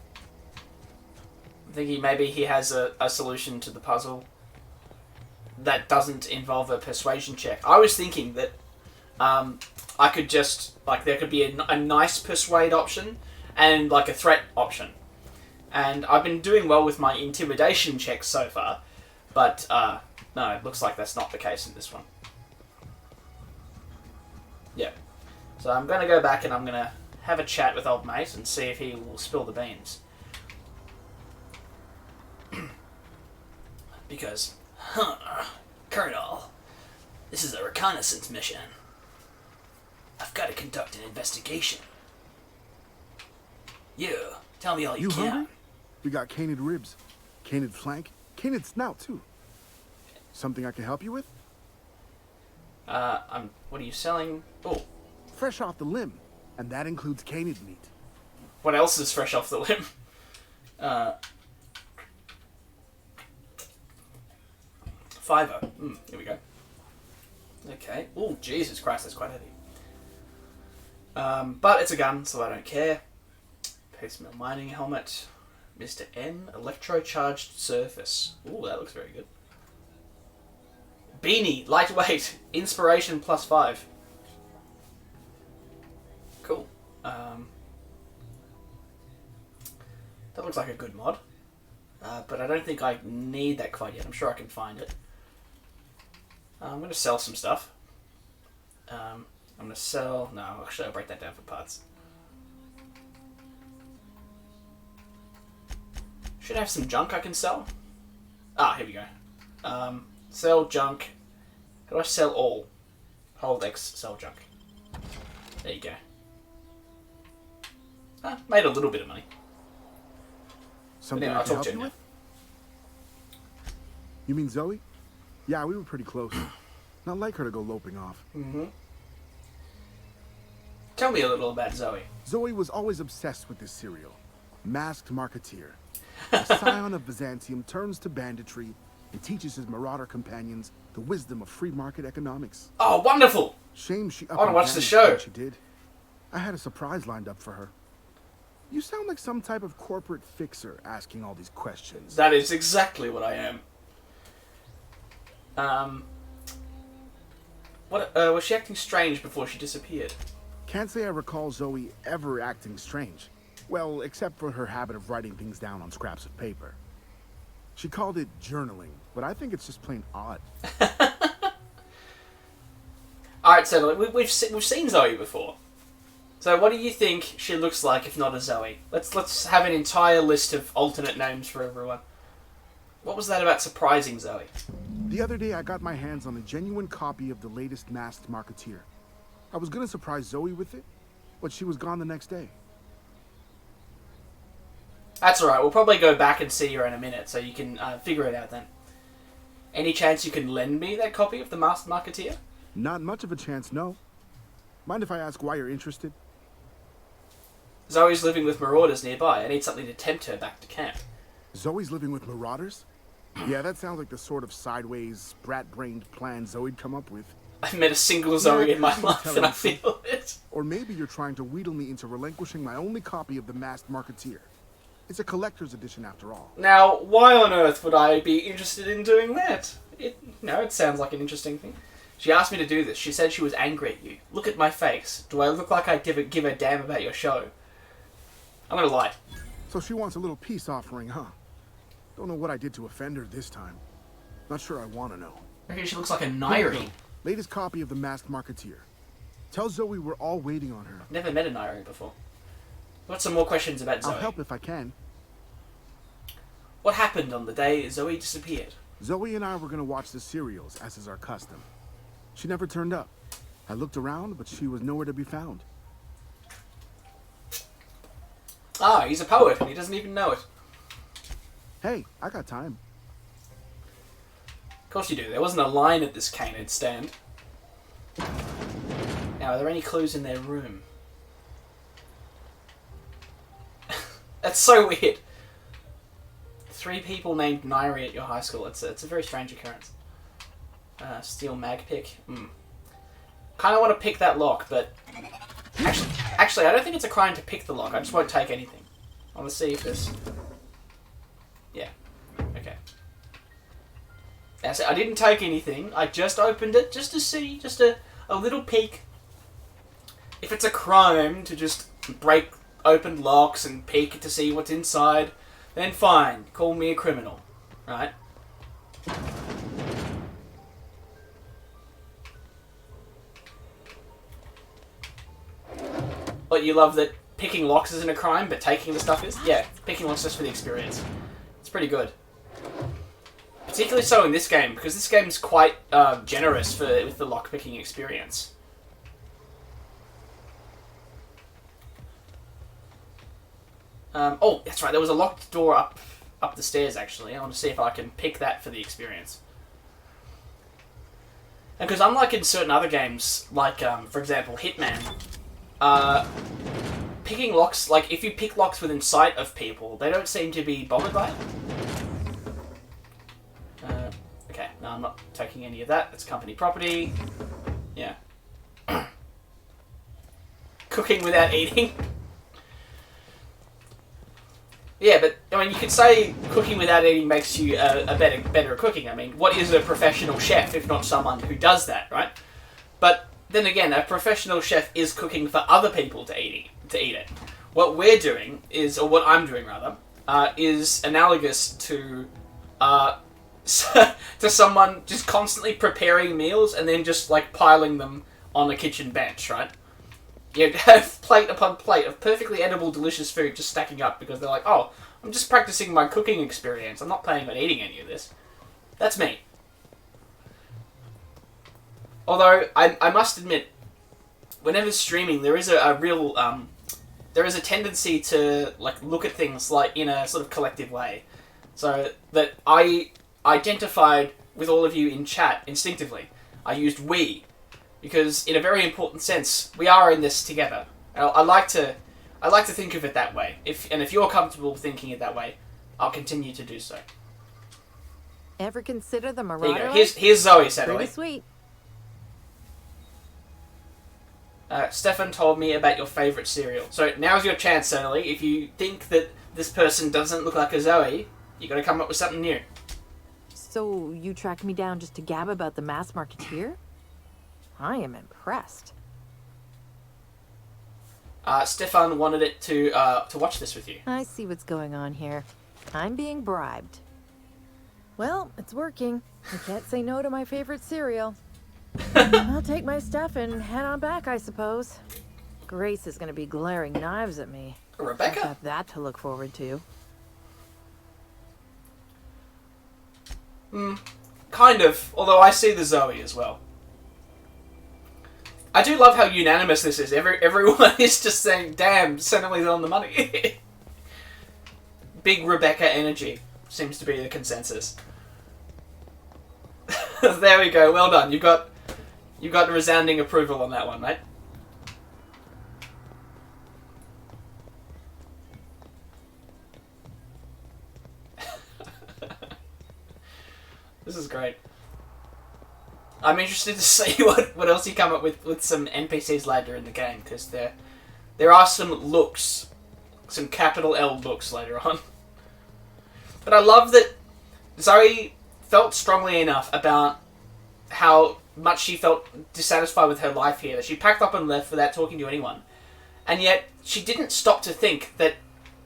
I'm thinking maybe he has a solution to the puzzle that doesn't involve a persuasion check. I was thinking that I could just, like, there could be a nice persuade option and, like, a threat option. And I've been doing well with my intimidation checks so far, but no, it looks like that's not the case in this one. Yeah. So I'm going to go back and I'm going to have a chat with old mate and see if he will spill the beans. Because, Colonel, this is a reconnaissance mission. I've got to conduct an investigation. You, tell me all you can. Hungry? We got canid ribs, canid flank, canid snout too. Something I can help you with? What are you selling? Oh. Fresh off the limb, and that includes canid meat. What else is fresh off the limb? $5. Here we go. Okay. Oh, Jesus Christ, that's quite heavy. But it's a gun, so I don't care. Piecemeal mining helmet. Mr. N. Electrocharged surface. Ooh, that looks very good. Beanie. Lightweight. Inspiration +5. Cool. That looks like a good mod. But I don't think I need that quite yet. I'm sure I can find it. I'm going to sell some stuff. I'm going to sell... No, actually I'll break that down for parts. Should have some junk I can sell. Ah, here we go. Sell junk. How do I sell all? Hold X, sell junk. There you go. Made a little bit of money. Something Anyway, I can help you now. with? You mean Zoe? Yeah, we were pretty close. Not like her to go loping off. Mm-hmm. Tell me a little about Zoe. Zoe was always obsessed with this cereal. Masked Marketeer. The scion of Byzantium turns to banditry and teaches his marauder companions the wisdom of free market economics. Oh, wonderful! Shame she I want to watch the show. She did. I had a surprise lined up for her. You sound like some type of corporate fixer asking all these questions. That is exactly what I am. Was she acting strange before she disappeared? Can't say I recall Zoe ever acting strange. Well, except for her habit of writing things down on scraps of paper. She called it journaling, but I think it's just plain odd. Alright, so we've seen Zoe before. So what do you think she looks like if not a Zoe? Let's have an entire list of alternate names for everyone. What was that about surprising Zoe? The other day I got my hands on a genuine copy of the latest Masked Marketeer. I was gonna surprise Zoe with it, but she was gone the next day. That's alright, we'll probably go back and see her in a minute, so you can figure it out then. Any chance you can lend me that copy of the Masked Marketeer? Not much of a chance, no. Mind if I ask why you're interested? Zoe's living with marauders nearby. I need something to tempt her back to camp. Zoe's living with marauders? Yeah, that sounds like the sort of sideways, brat-brained plan Zoe'd come up with. I've met a single Zoe in my life and I feel it. Or maybe you're trying to wheedle me into relinquishing my only copy of the Masked Marketeer. It's a collector's edition after all. Now, why on earth would I be interested in doing that? It sounds like an interesting thing. She asked me to do this. She said she was angry at you. Look at my face. Do I look like I give a damn about your show? I'm gonna lie. So she wants a little peace offering, huh? Don't know what I did to offend her this time. Not sure I want to know. I reckon she looks like a Nairi. Latest copy of the Masked Marketeer. Tell Zoe we're all waiting on her. Never met a Nairi before. Got some more questions about Zoe. I'll help if I can. What happened on the day Zoe disappeared? Zoe and I were gonna watch the serials, as is our custom. She never turned up. I looked around, but she was nowhere to be found. Ah, he's a poet and he doesn't even know it. Hey, I got time. Of course you do. There wasn't a line at this canid stand. Now, are there any clues in their room? That's so weird. 3 people named Nairi at your high school. It's a very strange occurrence. Steel mag pick. Kind of want to pick that lock, but actually, I don't think it's a crime to pick the lock. I just won't take anything. I want to see if this. Yeah. Okay. That's it. I didn't take anything. I just opened it just to see, just a little peek. If it's a crime to just break open locks and peek to see what's inside, then fine. Call me a criminal, right? But you love that picking locks isn't a crime, but taking the stuff is? Yeah, picking locks just for the experience. It's pretty good. Particularly so in this game, because this game's quite generous with the lock-picking experience. Oh, that's right, there was a locked door up the stairs, actually. I want to see if I can pick that for the experience. And because unlike in certain other games, like, for example, Hitman, picking locks, like, if you pick locks within sight of people, they don't seem to be bothered by it. Okay, no, I'm not taking any of that. It's company property. Yeah. Cooking without eating. Yeah, but, I mean, you could say cooking without eating makes you a better at cooking. I mean, what is a professional chef if not someone who does that, right? But then again, a professional chef is cooking for other people to eat it. What we're doing is, or what I'm doing rather, is analogous to to someone just constantly preparing meals and then just like piling them on a kitchen bench, right? You have plate upon plate of perfectly edible, delicious food just stacking up because they're like, oh, I'm just practicing my cooking experience. I'm not planning on eating any of this. That's me. Although, I must admit, whenever streaming, there is a real, there is a tendency to like look at things like in a sort of collective way. So that I identified with all of you in chat instinctively. I used we. Because in a very important sense, we are in this together. I like to think of it that way. If you're comfortable thinking it that way, I'll continue to do so. Ever consider the There Marauder? you go. Here's Zoe, Sadly. Pretty sweet. Stefan told me about your favourite cereal. So now's your chance, Sadly. If you think that this person doesn't look like a Zoe, you got to come up with something new. So you tracked me down just to gab about the mass marketeer? I am impressed. Stefan wanted it to watch this with you. I see what's going on here. I'm being bribed. Well, it's working. I can't say no to my favorite cereal. I'll take my stuff and head on back, I suppose. Grace is going to be glaring knives at me. Rebecca? I've got that to look forward to. Kind of, although I see the Zoe as well. I do love how unanimous this is. Everyone is just saying, damn, Sentinel's on the money. Big Rebecca energy seems to be the consensus. There we go, well done. You got resounding approval on that one, mate. This is great. I'm interested to see what else you come up with some NPCs later in the game, because there are some looks, some capital L looks later on. But I love that Zoe felt strongly enough about how much she felt dissatisfied with her life here that she packed up and left without talking to anyone. And yet she didn't stop to think that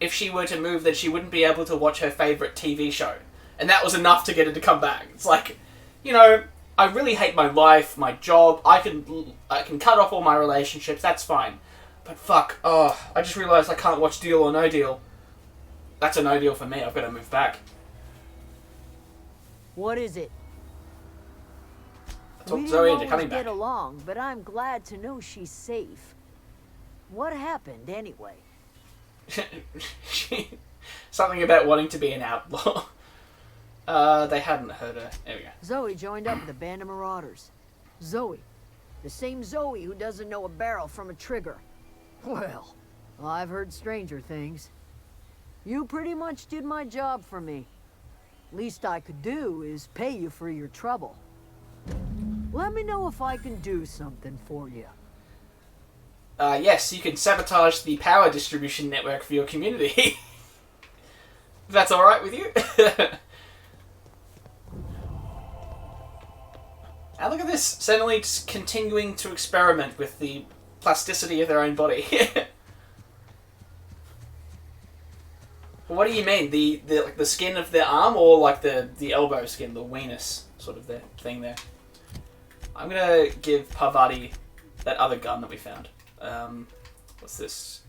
if she were to move, then she wouldn't be able to watch her favourite TV show. And that was enough to get her to come back. It's like, you know, I really hate my life, my job, I can cut off all my relationships, that's fine. But fuck, oh, I just realised I can't watch Deal or No Deal. That's a no deal for me, I've got to move back. What is it? I talked We Zoe didn't into coming always back. get along, but I'm glad to know she's safe. What happened, anyway? Something about wanting to be an outlaw. They hadn't heard her. There we go. Zoe joined up with a band of marauders. Zoe. The same Zoe who doesn't know a barrel from a trigger. Well, I've heard stranger things. You pretty much did my job for me. Least I could do is pay you for your trouble. Let me know if I can do something for you. Yes, you can sabotage the power distribution network for your community. If that's alright with you. And look at this, suddenly just continuing to experiment with the plasticity of their own body. What do you mean? The skin of their arm, or like the elbow skin, the weenus sort of thing there? I'm gonna give Parvati that other gun that we found. What's this?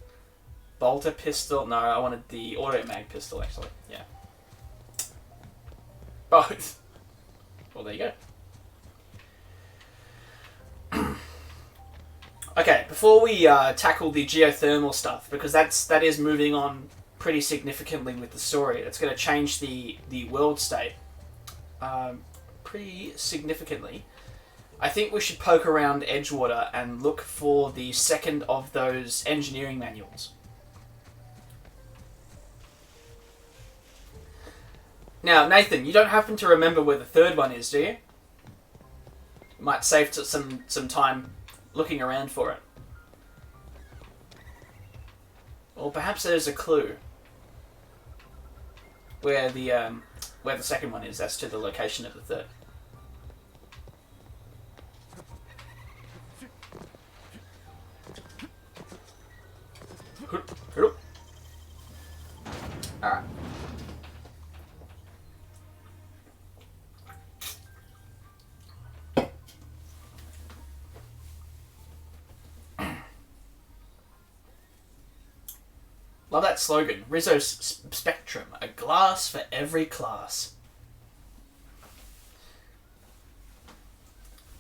Bolter pistol? No, I wanted the auto mag pistol actually. Yeah. Both. Well, there you go. Okay, before we tackle the geothermal stuff, because that is moving on pretty significantly with the story. It's going to change the world state pretty significantly. I think we should poke around Edgewater and look for the second of those engineering manuals. Now, Nathan, you don't happen to remember where the third one is, do you? You might save some time looking around for it. Or perhaps there's a clue where the second one is as to the location of the third. Alright. Love that slogan. Rizzo's Spectrum. A glass for every class.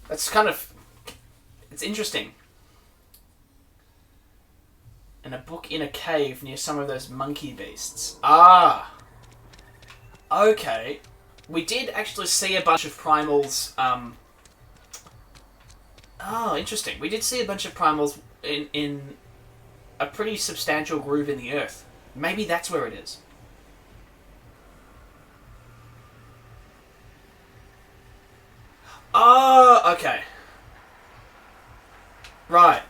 That's kind of... It's interesting. And a book in a cave near some of those monkey beasts. Ah! Okay. We did actually see a bunch of primals... Oh, interesting. We did see a bunch of primals in a pretty substantial groove in the earth. Maybe that's where it is. Oh, okay. Right.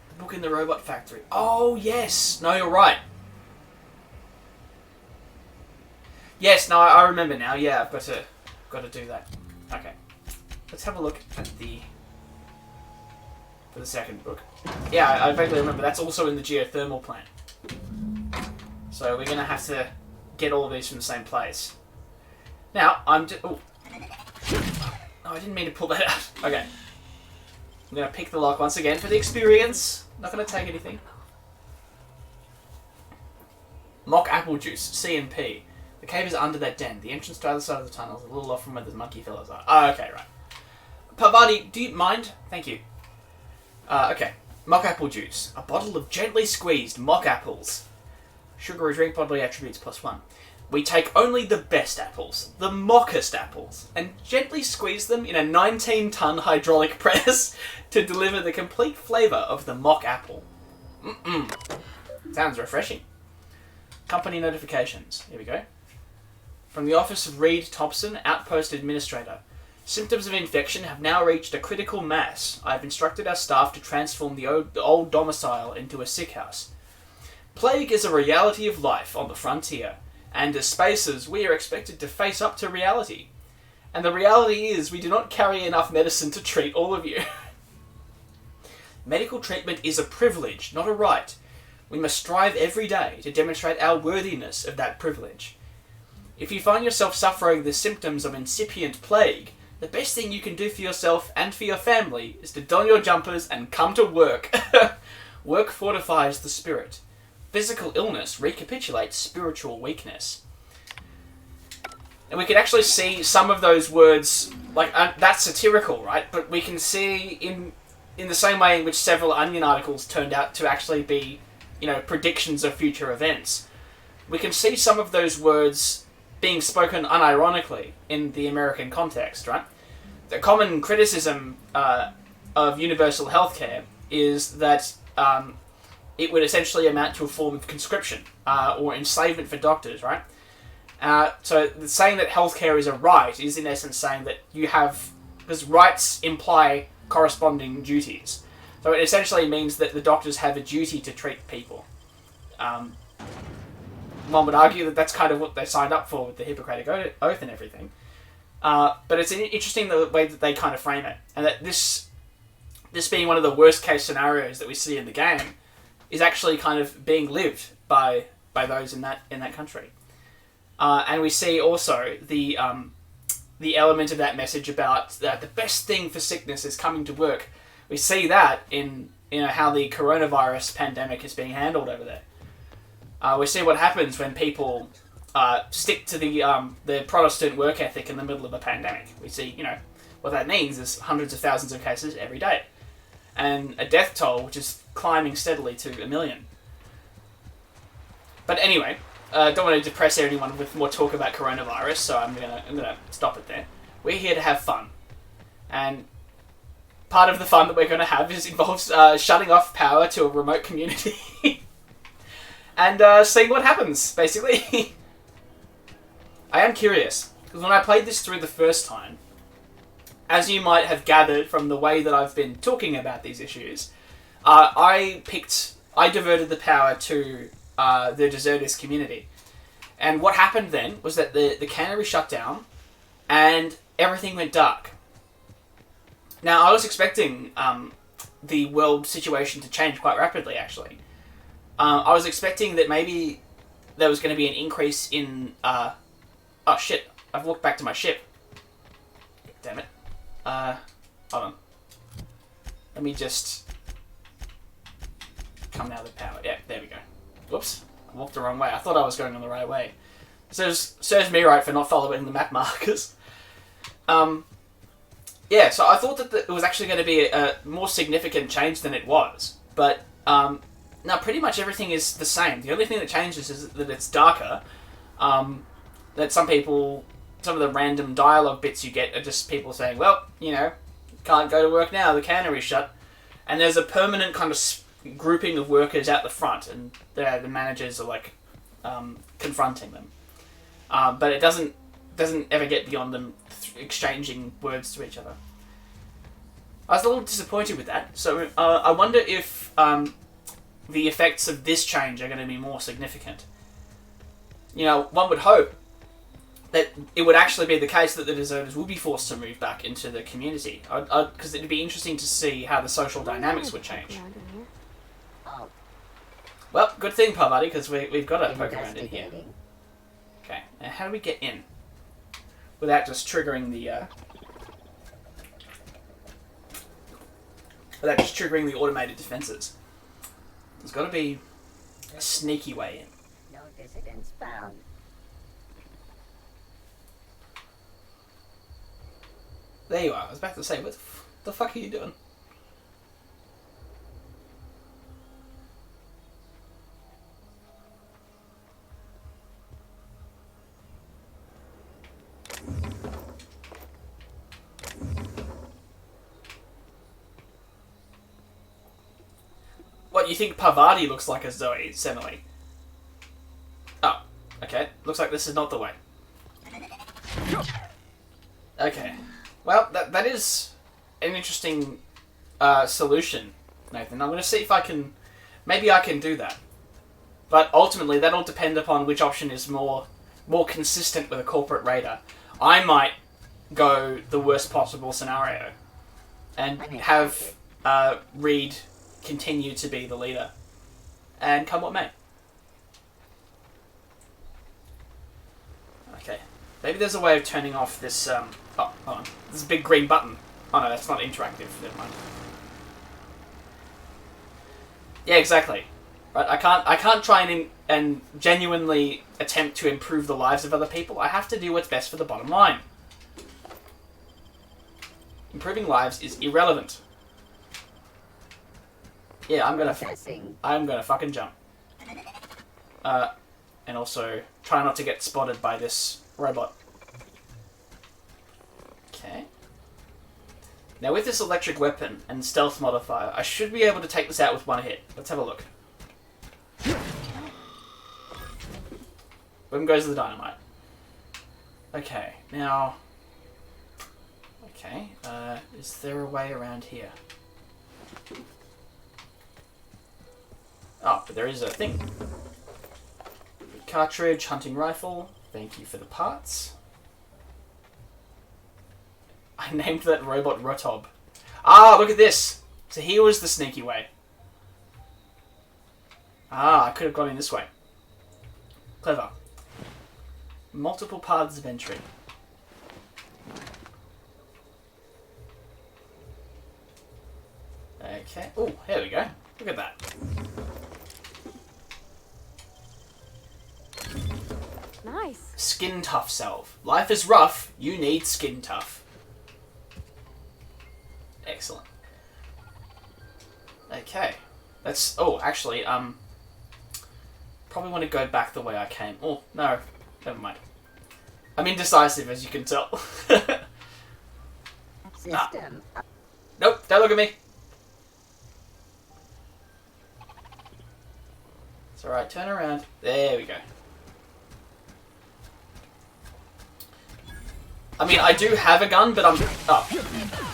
The book in the robot factory. Oh, yes. No, you're right. Yes, no, I remember now. Yeah, I've got to do that. Okay. Let's have a look at the second book. Yeah, I vaguely remember. That's also in the geothermal plant. So we're going to have to get all of these from the same place. Now, oh, I didn't mean to pull that out. Okay. I'm going to pick the lock once again for the experience. Not going to take anything. Mock apple juice, C&P. The cave is under that den. The entrance to either side of the tunnel is a little off from where the monkey fellows are. Oh, okay, right. Parvati, do you mind? Thank you. Okay. Mock apple juice. A bottle of gently squeezed mock apples. Sugary drink bodily attributes +1. We take only the best apples, the mockest apples, and gently squeeze them in a 19-ton hydraulic press to deliver the complete flavour of the mock apple. Sounds refreshing. Company notifications. Here we go. From the office of Reed Thompson, Outpost Administrator. Symptoms of infection have now reached a critical mass. I have instructed our staff to transform the old domicile into a sick house. Plague is a reality of life on the frontier, and as spacers, we are expected to face up to reality. And the reality is, we do not carry enough medicine to treat all of you. Medical treatment is a privilege, not a right. We must strive every day to demonstrate our worthiness of that privilege. If you find yourself suffering the symptoms of incipient plague, the best thing you can do for yourself and for your family is to don your jumpers and come to work. Work fortifies the spirit. Physical illness recapitulates spiritual weakness. And we can actually see some of those words, like, that's satirical, right? But we can see in the same way in which several Onion articles turned out to actually be, predictions of future events. We can see some of those words being spoken unironically in the American context, right? The common criticism of universal healthcare is that it would essentially amount to a form of conscription or enslavement for doctors, right? So saying that healthcare is a right is in essence saying that you have because rights imply corresponding duties. So it essentially means that the doctors have a duty to treat people. One would argue that that's kind of what they signed up for with the Hippocratic Oath and everything. But it's interesting the way that they kind of frame it, and that this being one of the worst case scenarios that we see in the game is actually kind of being lived by those in that country. And we see also the element of that message about that the best thing for sickness is coming to work. We see that in how the coronavirus pandemic is being handled over there. We see what happens when people stick to the Protestant work ethic in the middle of a pandemic. We see, what that means is hundreds of thousands of cases every day. And a death toll which is climbing steadily to 1 million. But anyway, don't want to depress anyone with more talk about coronavirus, so I'm gonna stop it there. We're here to have fun. And part of the fun that we're going to have involves shutting off power to a remote community. And seeing what happens, basically. I am curious, because when I played this through the first time, as you might have gathered from the way that I've been talking about these issues, I diverted the power to the Deserters community. And what happened then was that the cannery shut down, and everything went dark. Now, I was expecting the world situation to change quite rapidly, actually. I was expecting that maybe there was going to be an increase in... oh, shit. I've walked back to my ship. Damn it. Hold on. Let me just... come out of the power. Yeah, there we go. Whoops. I walked the wrong way. I thought I was going on the right way. Serves me right for not following the map markers. Yeah, so I thought that it was actually going to be a more significant change than it was. But, no, pretty much everything is the same. The only thing that changes is that it's darker. That some of the random dialogue bits you get are just people saying, well, can't go to work now, the cannery's shut. And there's a permanent kind of grouping of workers out the front, and the managers are, confronting them. But it doesn't ever get beyond them exchanging words to each other. I was a little disappointed with that, so I wonder if the effects of this change are going to be more significant. One would hope that it would actually be the case that the Deserters will be forced to move back into the community, because it'd be interesting to see how the social dynamics would change. Well, good thing, Parvati, because we've got to poke around in here. Okay, now how do we get in without just triggering the automated defenses? There's got to be a sneaky way in. No dissidents found. There you are. I was about to say, what the fuck are you doing? What, you think Parvati looks like a Zoe, Semele? Oh, okay. Looks like this is not the way. Okay. Well, that is an interesting solution, Nathan. I'm going to see if I can... Maybe I can do that. But ultimately, that'll depend upon which option is more consistent with a corporate raider. I might go the worst possible scenario and have Reed continue to be the leader. And come what may. Okay. Maybe there's a way of turning off this... oh, hold on. There's a big green button. Oh no, that's not interactive. Never mind. Yeah, exactly. Right, I can't try and genuinely attempt to improve the lives of other people. I have to do what's best for the bottom line. Improving lives is irrelevant. Yeah, I'm gonna fucking jump. And also try not to get spotted by this robot. Okay. Now with this electric weapon and stealth modifier, I should be able to take this out with one hit. Let's have a look. Boom goes the dynamite. Okay, now... Okay, is there a way around here? Oh, but there is a thing. Cartridge, hunting rifle. Thank you for the parts. I named that robot Rotob. Ah, look at this! So here was the sneaky way. Ah, I could have gone in this way. Clever. Multiple paths of entry. Okay. Oh, here we go. Look at that. Nice. Skin tough salve. Life is rough. You need skin tough. Excellent. Okay. Let's... Oh, actually, probably want to go back the way I came. Oh, no. Never mind. I'm indecisive, as you can tell. System. Nope, don't look at me. It's alright, turn around. There we go. I mean, I do have a gun, but I'm... Oh,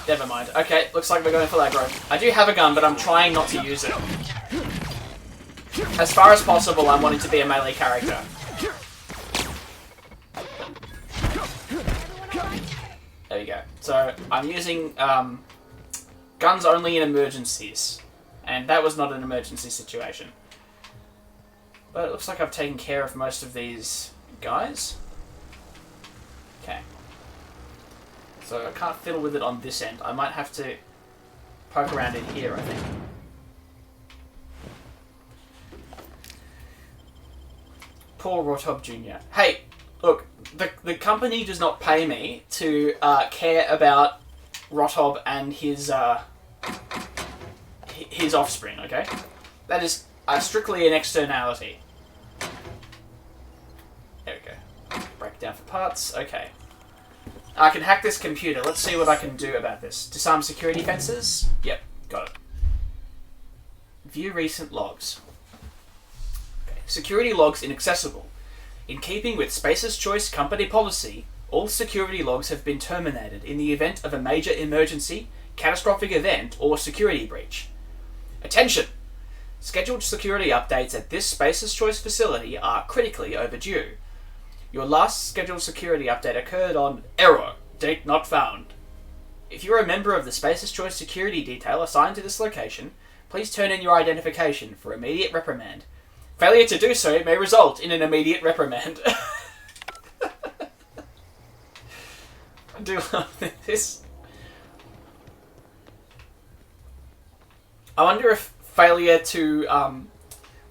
never mind. Okay, looks like we're going for aggro. I do have a gun, but I'm trying not to use it. As far as possible, I'm wanting to be a melee character. There we go. So, I'm using guns only in emergencies. And that was not an emergency situation. But it looks like I've taken care of most of these guys. Okay. So I can't fiddle with it on this end. I might have to poke around in here, I think. Poor Rotob Jr. Hey, look, the company does not pay me to care about Rotob and his offspring, okay? That is strictly an externality. There we go. Break down for parts. Okay. I can hack this computer. Let's see what I can do about this. Disarm security fences. Yep, got it. View recent logs. Okay. Security logs inaccessible. In keeping with Spacer's Choice company policy, all security logs have been terminated in the event of a major emergency, catastrophic event, or security breach. Attention! Scheduled security updates at this Spacer's Choice facility are critically overdue. Your last scheduled security update occurred on error, date not found. If you're a member of the Spacer's Choice security detail assigned to this location, please turn in your identification for immediate reprimand. Failure to do so may result in an immediate reprimand. I do love this. I wonder if failure to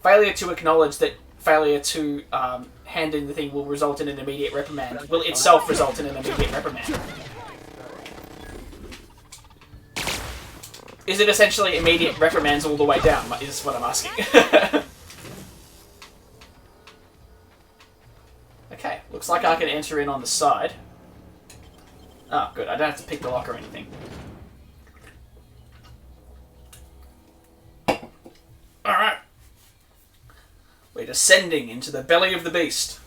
acknowledge that failure to hand in the thing will result in an immediate reprimand will itself result in an immediate reprimand. Is it essentially immediate reprimands all the way down, is what I'm asking. Okay, looks like I can enter in on the side. Oh, good, I don't have to pick the lock or anything. Alright. We're descending into the belly of the beast.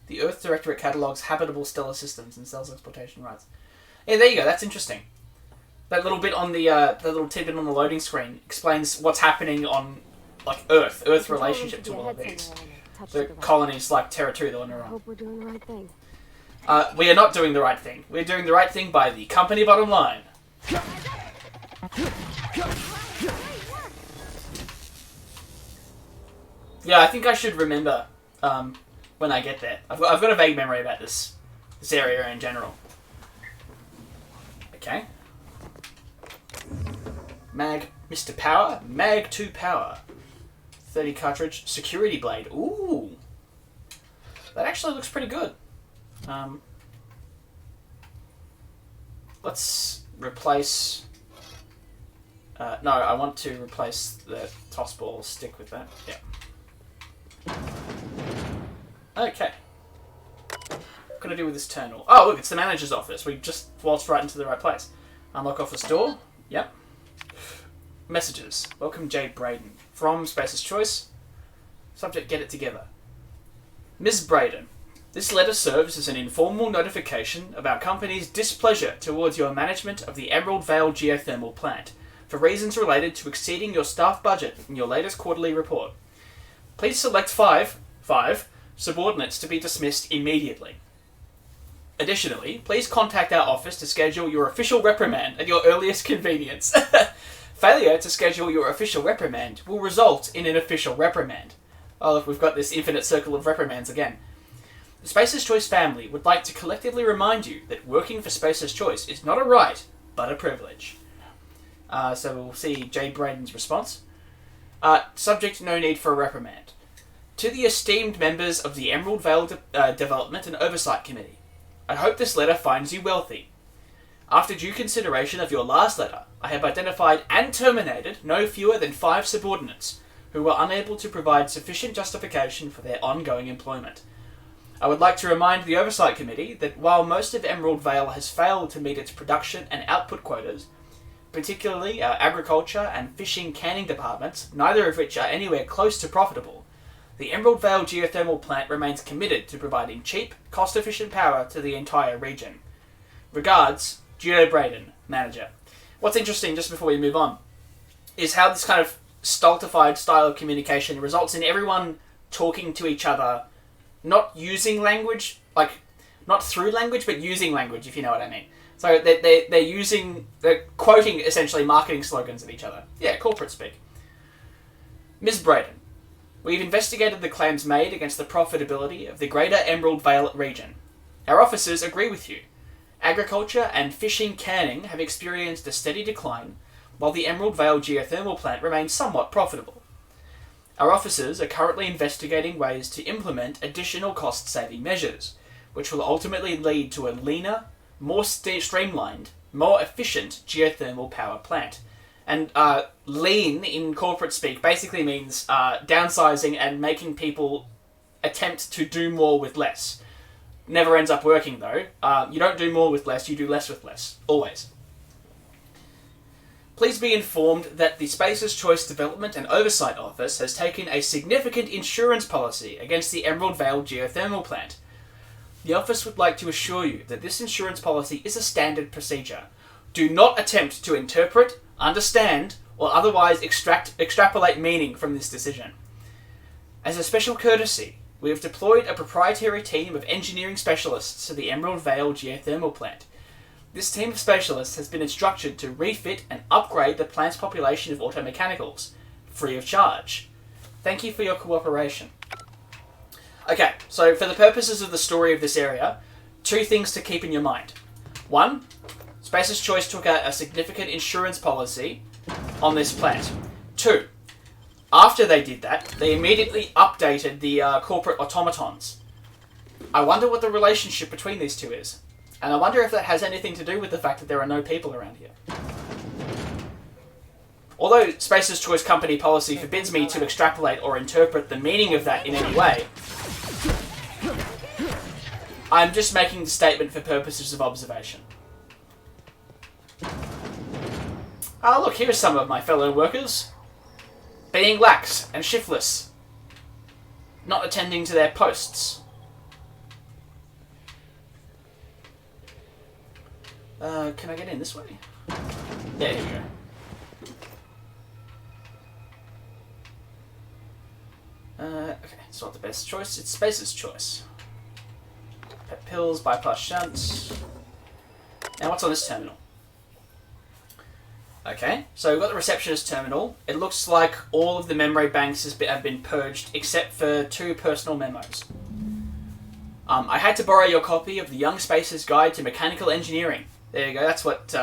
The Earth Directorate catalogues habitable stellar systems and sells exploitation rights. Yeah, there you go. That's interesting. That little bit on the little tidbit on the loading screen explains what's happening on like Earth relationship to all of these. The colonies like Terra 2 that are on. I hope we're doing the right thing. We are not doing the right thing. We're doing the right thing by the company bottom line. Yeah, I think I should remember when I get there. I've got a vague memory about this area in general. Okay. Mag, Mr. Power, Mag 2 Power. 30 cartridge, security blade. Ooh. That actually looks pretty good. Let's replace... no, I want to replace the toss ball stick with that. Yeah. Okay. What can I do with this terminal? Oh, look, it's the manager's office. We just waltzed right into the right place. Unlock office door. Yep. Messages. Welcome, Jade Braden. From Spacer's Choice. Subject, get it together. Ms. Braden, this letter serves as an informal notification of our company's displeasure towards your management of the Emerald Vale geothermal plant for reasons related to exceeding your staff budget in your latest quarterly report. Please select five subordinates to be dismissed immediately. Additionally, please contact our office to schedule your official reprimand at your earliest convenience. Failure to schedule your official reprimand will result in an official reprimand. Oh, look, we've got this infinite circle of reprimands again. The Spacer's Choice family would like to collectively remind you that working for Spacer's Choice is not a right, but a privilege. So we'll see Jay Braden's response. Subject, no need for a reprimand. To the esteemed members of the Emerald Vale Development and Oversight Committee, I hope this letter finds you wealthy. After due consideration of your last letter, I have identified and terminated no fewer than 5 subordinates who were unable to provide sufficient justification for their ongoing employment. I would like to remind the Oversight Committee that while most of Emerald Vale has failed to meet its production and output quotas, particularly our agriculture and fishing canning departments, neither of which are anywhere close to profitable, the Emerald Vale geothermal plant remains committed to providing cheap, cost-efficient power to the entire region. Regards, Judo Braden, Manager. What's interesting, just before we move on, is how this kind of stultified style of communication results in everyone talking to each other, not using language, like, not through language, but using language, if you know what I mean. So they're quoting, essentially, marketing slogans at each other. Yeah, corporate speak. Ms. Braden, we've investigated the claims made against the profitability of the greater Emerald Vale region. Our officers agree with you. Agriculture and fishing canning have experienced a steady decline, while the Emerald Vale geothermal plant remains somewhat profitable. Our officers are currently investigating ways to implement additional cost-saving measures, which will ultimately lead to a leaner, more streamlined, more efficient geothermal power plant. And lean, in corporate speak, basically means downsizing and making people attempt to do more with less. Never ends up working, though. You don't do more with less, you do less with less. Always. Please be informed that the Spacer's Choice Development and Oversight Office has taken a significant insurance policy against the Emerald Vale geothermal plant. The office would like to assure you that this insurance policy is a standard procedure. Do not attempt to interpret, understand, or otherwise extrapolate meaning from this decision. As a special courtesy, we have deployed a proprietary team of engineering specialists to the Emerald Vale geothermal plant. This team of specialists has been instructed to refit and upgrade the plant's population of automechanicals, free of charge. Thank you for your cooperation. Okay, so for the purposes of the story of this area, 2 things to keep in your mind. 1, Spacer's Choice took out a significant insurance policy on this plant. 2, after they did that, they immediately updated the corporate automatons. I wonder what the relationship between these two is. And I wonder if that has anything to do with the fact that there are no people around here. Although Spacer's Choice company policy forbids me to extrapolate or interpret the meaning of that in any way, I'm just making the statement for purposes of observation. Ah, look, here's some of my fellow workers. Being lax and shiftless. Not attending to their posts. Can I get in this way? Yeah, here we go. Okay, it's not the best choice, it's Spacer's Choice. Pet pills, bypass shunts. Now what's on this terminal? Okay, so we've got the receptionist terminal. It looks like all of the memory banks have been purged except for 2 personal memos. I had to borrow your copy of the Young Spacer's Guide to Mechanical Engineering. There you go, that's what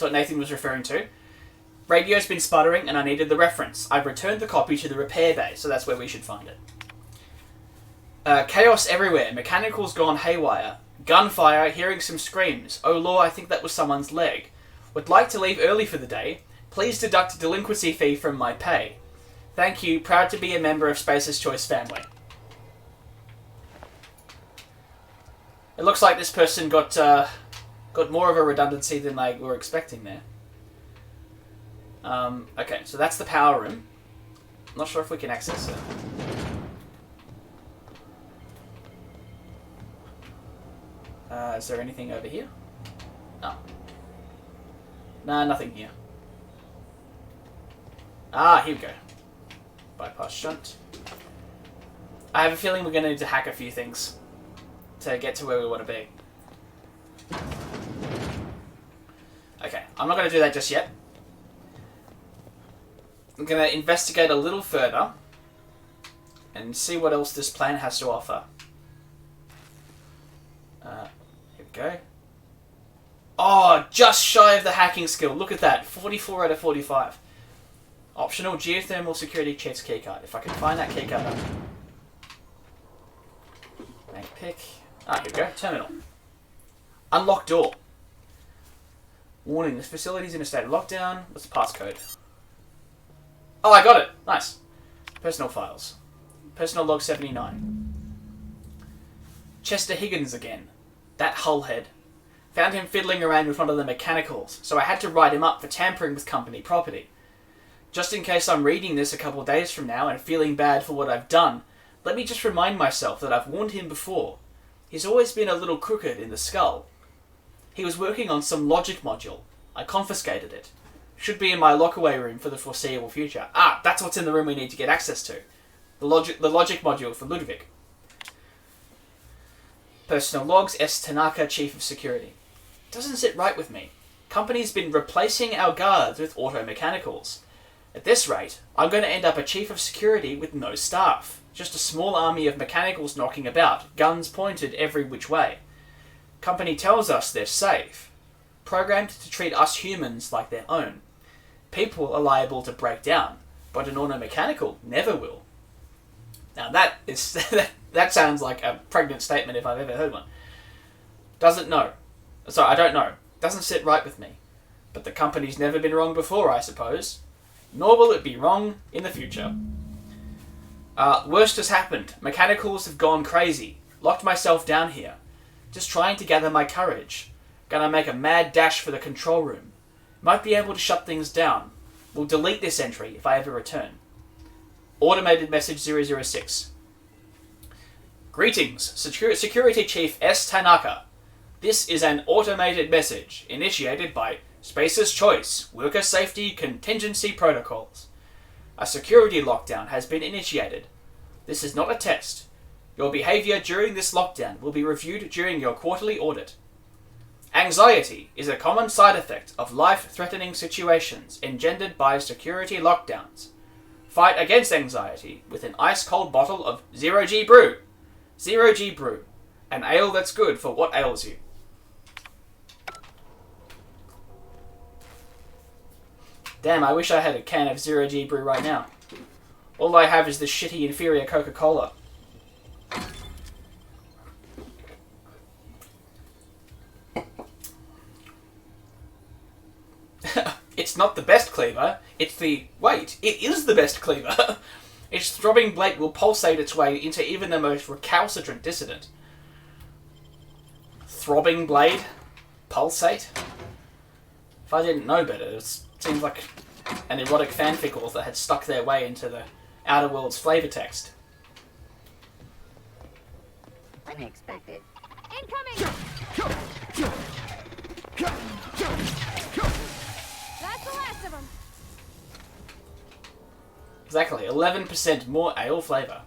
Nathan was referring to. Radio's been sputtering and I needed the reference. I've returned the copy to the repair bay, so that's where we should find it. Chaos everywhere, mechanicals gone haywire. Gunfire, hearing some screams. Oh law, I think that was someone's leg. Would like to leave early for the day. Please deduct a delinquency fee from my pay. Thank you, proud to be a member of Spacer's Choice family. It looks like this person got more of a redundancy than they were expecting there. Okay, so that's the power room. Not sure if we can access it. Is there anything over here? No. Nah, nothing here. Ah, here we go. Bypass shunt. I have a feeling we're going to need to hack a few things to get to where we want to be. Okay, I'm not going to do that just yet. I'm going to investigate a little further and see what else this plan has to offer. Here we go. Oh, just shy of the hacking skill. Look at that. 44 out of 45. Optional geothermal security chest keycard. If I can find that keycard. Make pick. Ah, here we go. Terminal. Unlock door. Warning, this facility is in a state of lockdown. What's the passcode? Oh, I got it. Nice. Personal files. Personal log 79. Chester Higgins again. That hullhead. Found him fiddling around with one of the mechanicals, so I had to write him up for tampering with company property. Just in case I'm reading this a couple of days from now and feeling bad for what I've done, let me just remind myself that I've warned him before. He's always been a little crooked in the skull. He was working on some logic module. I confiscated it. Should be in my lockaway room for the foreseeable future. Ah, that's what's in the room we need to get access to. The logic module for Ludovic. Personal logs, S. Tanaka, Chief of Security. Doesn't sit right with me. Company's been replacing our guards with auto mechanicals. At this rate, I'm going to end up a Chief of Security with no staff. Just a small army of mechanicals knocking about, guns pointed every which way. Company tells us they're safe. Programmed to treat us humans like their own. People are liable to break down, but an auto mechanical never will. Now that is that sounds like a pregnant statement if I've ever heard one. Doesn't know. Sorry, I don't know. Doesn't sit right with me. But the company's never been wrong before, I suppose. Nor will it be wrong in the future. Worst has happened. Mechanicals have gone crazy. Locked myself down here. Just trying to gather my courage. Gonna make a mad dash for the control room. Might be able to shut things down. Will delete this entry if I ever return. Automated message 006. Greetings, Security Chief S. Tanaka. This is an automated message initiated by Spacer's Choice, Worker Safety Contingency Protocols. A security lockdown has been initiated. This is not a test. Your behavior during this lockdown will be reviewed during your quarterly audit. Anxiety is a common side effect of life-threatening situations engendered by security lockdowns. Fight against anxiety with an ice-cold bottle of 0G Brew. 0G Brew. An ale that's good for what ails you. Damn, I wish I had a can of 0G Brew right now. All I have is this shitty inferior Coca-Cola. It's not the best cleaver, it's the... Wait, it is the best cleaver! Its throbbing blade will pulsate its way into even the most recalcitrant dissident. Throbbing blade? Pulsate? If I didn't know better, it seems like an erotic fanfic author had stuck their way into the Outer Worlds flavor text. Unexpected. Incoming! That's the last of them. Exactly, 11% more ale flavour.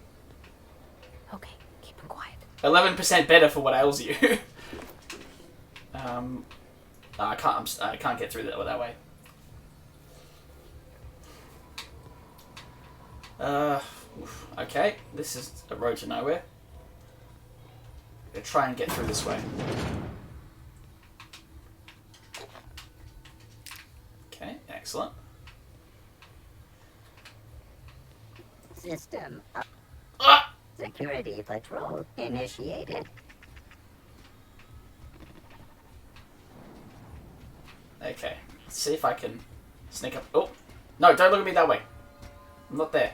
Okay, keep them quiet. 11% better for what ails you. I can't get through that way. Okay, this is a road to nowhere. I'm gonna try and get through this way. Okay, excellent. System up. Security patrol initiated. Okay, let's see if I can sneak up. Oh, no, don't look at me that way. I'm not there.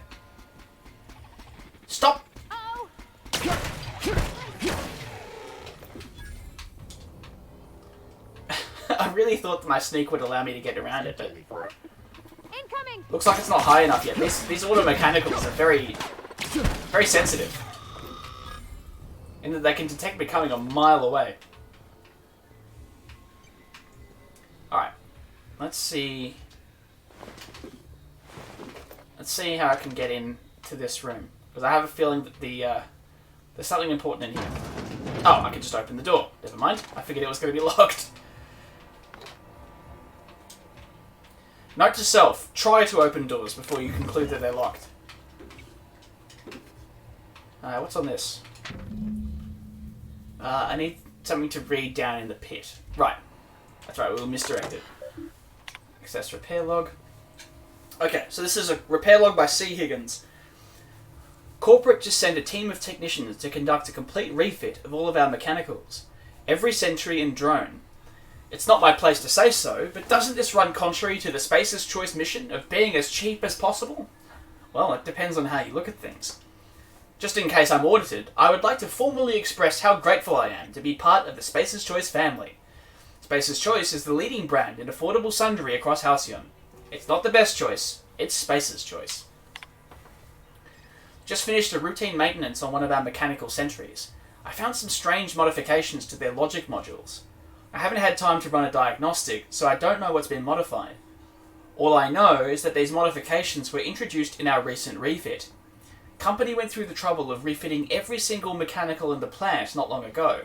Stop! Oh! I really thought that my sneak would allow me to get around it, but... Incoming! Looks like it's not high enough yet. These auto mechanicals are very sensitive. In that they can detect me coming a mile away. Alright. Let's see how I can get into this room. Because I have a feeling that there's something important in here. Oh, I can just open the door. Never mind. I figured it was going to be locked. Note to self, try to open doors before you conclude that they're locked. What's on this? I need something to read down in the pit. Right. That's right, we were misdirected. Access repair log. Okay, so this is a repair log by C. Higgins. Corporate just sent a team of technicians to conduct a complete refit of all of our mechanicals. Every sentry and drone. It's not my place to say so, but doesn't this run contrary to the Spacer's Choice mission of being as cheap as possible? Well, it depends on how you look at things. Just in case I'm audited, I would like to formally express how grateful I am to be part of the Spacer's Choice family. Spacer's Choice is the leading brand in affordable sundry across Halcyon. It's not the best choice, it's Spacer's Choice. Just finished a routine maintenance on one of our mechanical sentries. I found some strange modifications to their logic modules. I haven't had time to run a diagnostic, so I don't know what's been modified. All I know is that these modifications were introduced in our recent refit. Company went through the trouble of refitting every single mechanical in the plant not long ago,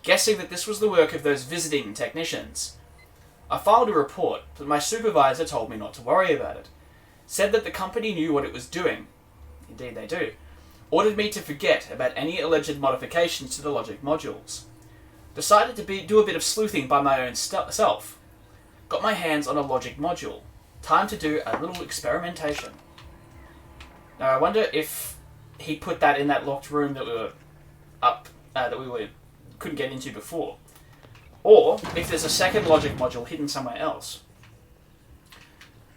guessing that this was the work of those visiting technicians. I filed a report, but my supervisor told me not to worry about it. Said that the company knew what it was doing. Indeed they do. Ordered me to forget about any alleged modifications to the logic modules. Decided to do a bit of sleuthing by my own self. Got my hands on a logic module. Time to do a little experimentation. Now I wonder if he put that in that locked room that we were couldn't get into before, or if there's a second logic module hidden somewhere else.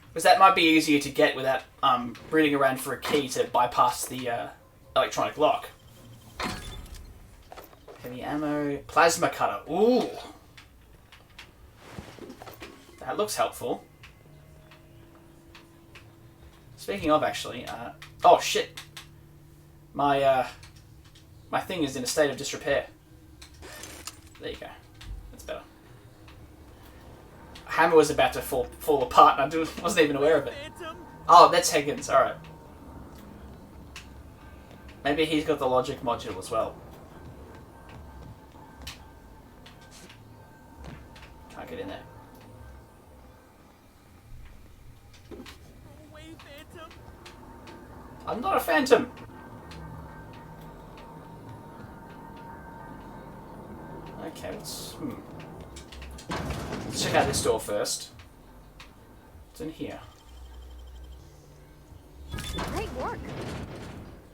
Because that might be easier to get without reading around for a key to bypass the electronic lock. Heavy ammo, plasma cutter. Ooh, that looks helpful. Speaking of, actually, oh shit, my thing is in a state of disrepair. There you go. That's better. Hammer was about to fall apart, and I wasn't even aware of it. Oh, that's Higgins. All right. Maybe he's got the logic module as well. Can't get in there. I'm not a phantom. Okay, let's check out this door first. What's in here? Great work.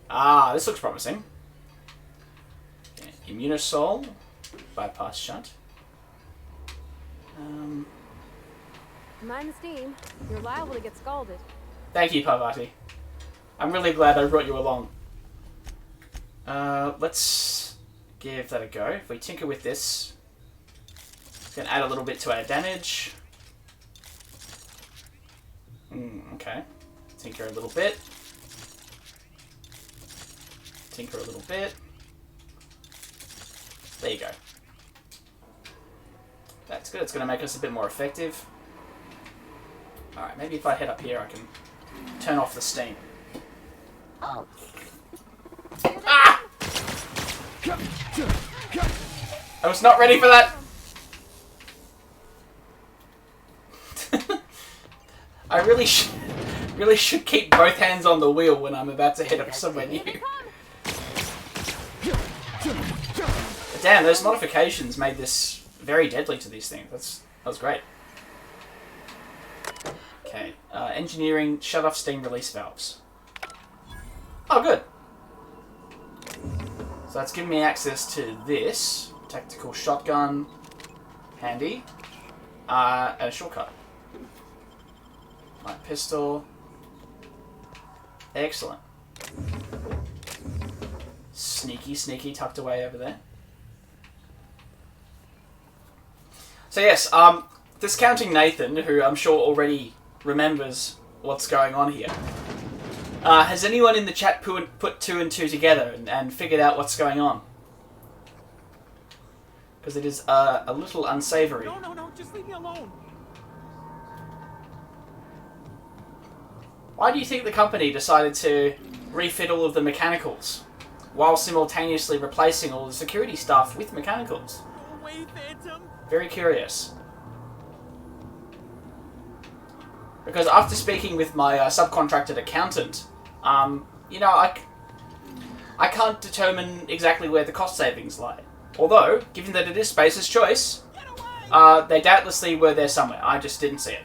Ah, this looks promising. Okay, Immunosol, bypass shunt. Mind the steam. You're liable to get scalded. Thank you, Parvati. I'm really glad I brought you along. Let's give that a go. If we tinker with this, it's going to add a little bit to our damage. Okay. Tinker a little bit. Tinker a little bit. There you go. That's good. It's going to make us a bit more effective. Alright, maybe if I head up here I can turn off the steam. Oh. Ah! I was not ready for that! I really should keep both hands on the wheel when I'm about to head up somewhere new. But damn, those modifications made this very deadly to these things. That was great. Okay, engineering, shut off steam release valves. Oh, good. So that's giving me access to this. Tactical shotgun. Handy. And a shortcut. Light pistol. Excellent. Sneaky tucked away over there. So yes, discounting Nathan, who I'm sure already remembers what's going on here. Has anyone in the chat put 2 and 2 together and figured out what's going on? Because it is a little unsavory. No, just leave me alone. Why do you think the company decided to refit all of the mechanicals while simultaneously replacing all the security staff with mechanicals? Go away, Phantom. Very curious. Because after speaking with my subcontracted accountant, you know, I can't determine exactly where the cost savings lie. Although, given that it is Spacer's choice, they doubtlessly were there somewhere. I just didn't see it.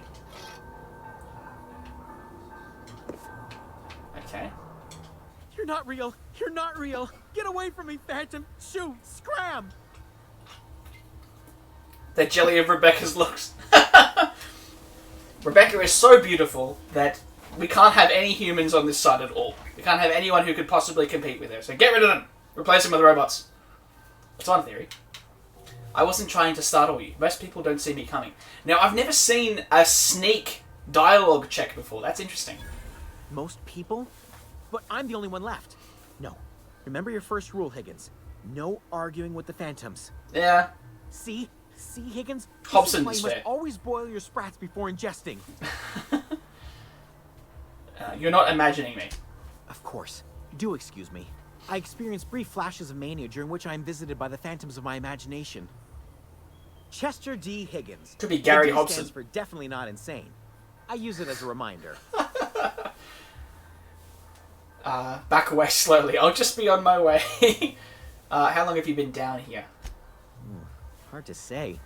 Okay. You're not real. You're not real. Get away from me, Phantom. Shoot. Scram. The jelly of Rebecca's looks. Rebecca is so beautiful that we can't have any humans on this side at all. We can't have anyone who could possibly compete with her. So get rid of them. Replace them with robots. That's one theory. I wasn't trying to startle you. Most people don't see me coming. Now, I've never seen a sneak dialogue check before. That's interesting. Most people? But I'm the only one left. No. Remember your first rule, Higgins. No arguing with the Phantoms. Yeah. See, Higgins? Hobson's this is why you fair. must always boil your sprats before ingesting. You're not imagining me. Of course. Do excuse me. I experience brief flashes of mania during which I am visited by the phantoms of my imagination. Chester D. Higgins. Could be Gary The D Hobson. stands for definitely not insane. I use it as a reminder. Back away slowly. I'll just be on my way. How long have you been down here? Hard to say.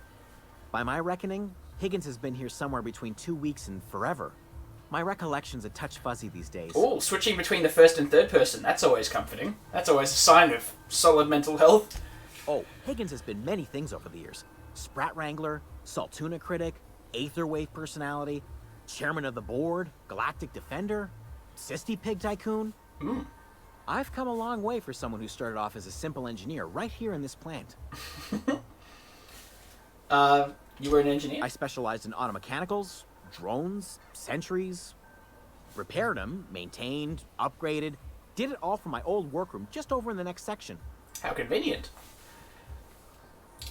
By my reckoning, Higgins has been here somewhere between 2 weeks and forever. My recollection's a touch fuzzy these days. Oh, switching between the first and third person. That's always comforting. That's always a sign of solid mental health. Oh, Higgins has been many things over the years. Sprat Wrangler, Saltuna Critic, Aetherwave Personality, Chairman of the Board, Galactic Defender, Sisty Pig Tycoon. I've come a long way for someone who started off as a simple engineer right here in this plant. You were an engineer? I specialized in automechanicals, drones, sentries, repaired them, maintained, upgraded, did it all from my old workroom just over in the next section. How convenient.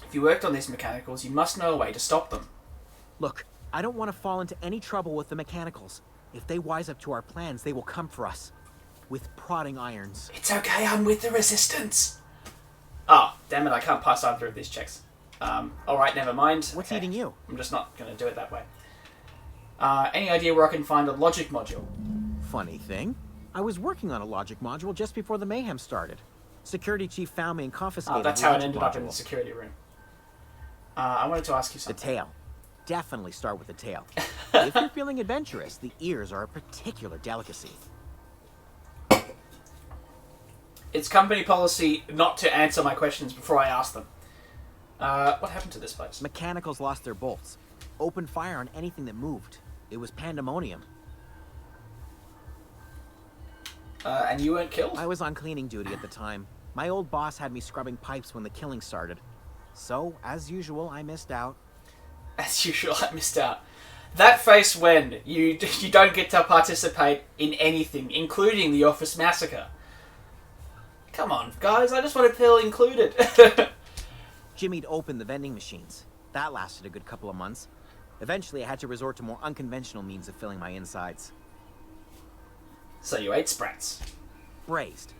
If you worked on these mechanicals, you must know a way to stop them. Look, I don't want to fall into any trouble with the mechanicals. If they wise up to our plans, they will come for us. With prodding irons. It's okay, I'm with the resistance. Oh, damn it, I can't pass either of these checks. Alright, never mind. What's eating you? I'm just not going to do it that way. Any idea where I can find a logic module? Funny thing, I was working on a logic module just before the mayhem started. Security chief found me and confiscated Oh, that's the how it logic ended module. up in the security room. I wanted to ask you something. The tail. Definitely start with the tail. If you're feeling adventurous, the ears are a particular delicacy. It's company policy not to answer my questions before I ask them. What happened to this place? Mechanicals lost their bolts. Opened fire on anything that moved. It was pandemonium. And you weren't killed? I was on cleaning duty at the time. My old boss had me scrubbing pipes when the killing started. So, as usual, I missed out. As usual, I missed out. That face when you don't get to participate in anything, including the office massacre. Come on, guys, I just want to feel included. Jimmy'd opened the vending machines. That lasted a good couple of months. Eventually, I had to resort to more unconventional means of filling my insides. So you ate sprats? Braised,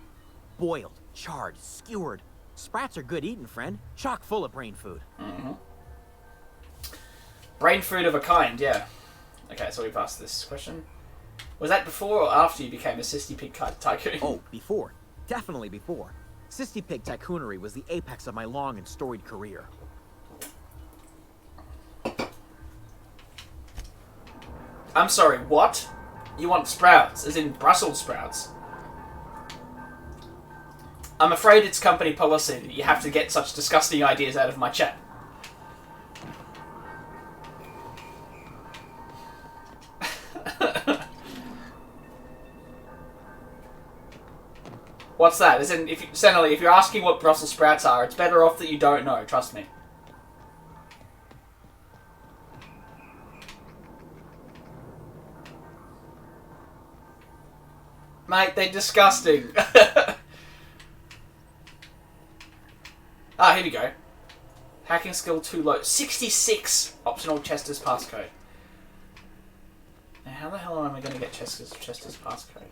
boiled, charred, skewered. Sprats are good eating, friend. Chock full of brain food. Brain food of a kind, yeah. Okay, so we've asked this question. Was that before or after you became a Sisty Pig Tycoon? Oh, before. Definitely before. Sisty Pig Tycoonery was the apex of my long and storied career. I'm sorry, what? You want sprouts, as in Brussels sprouts? I'm afraid it's company policy that you have to get such disgusting ideas out of my chat. What's that? As in, Senali, if you're asking what Brussels sprouts are, it's better off that you don't know, trust me. Mate, they're disgusting. Ah, here we go. Hacking skill too low. 66 optional Chester's passcode. Now, how the hell am I going to get Chester's passcode?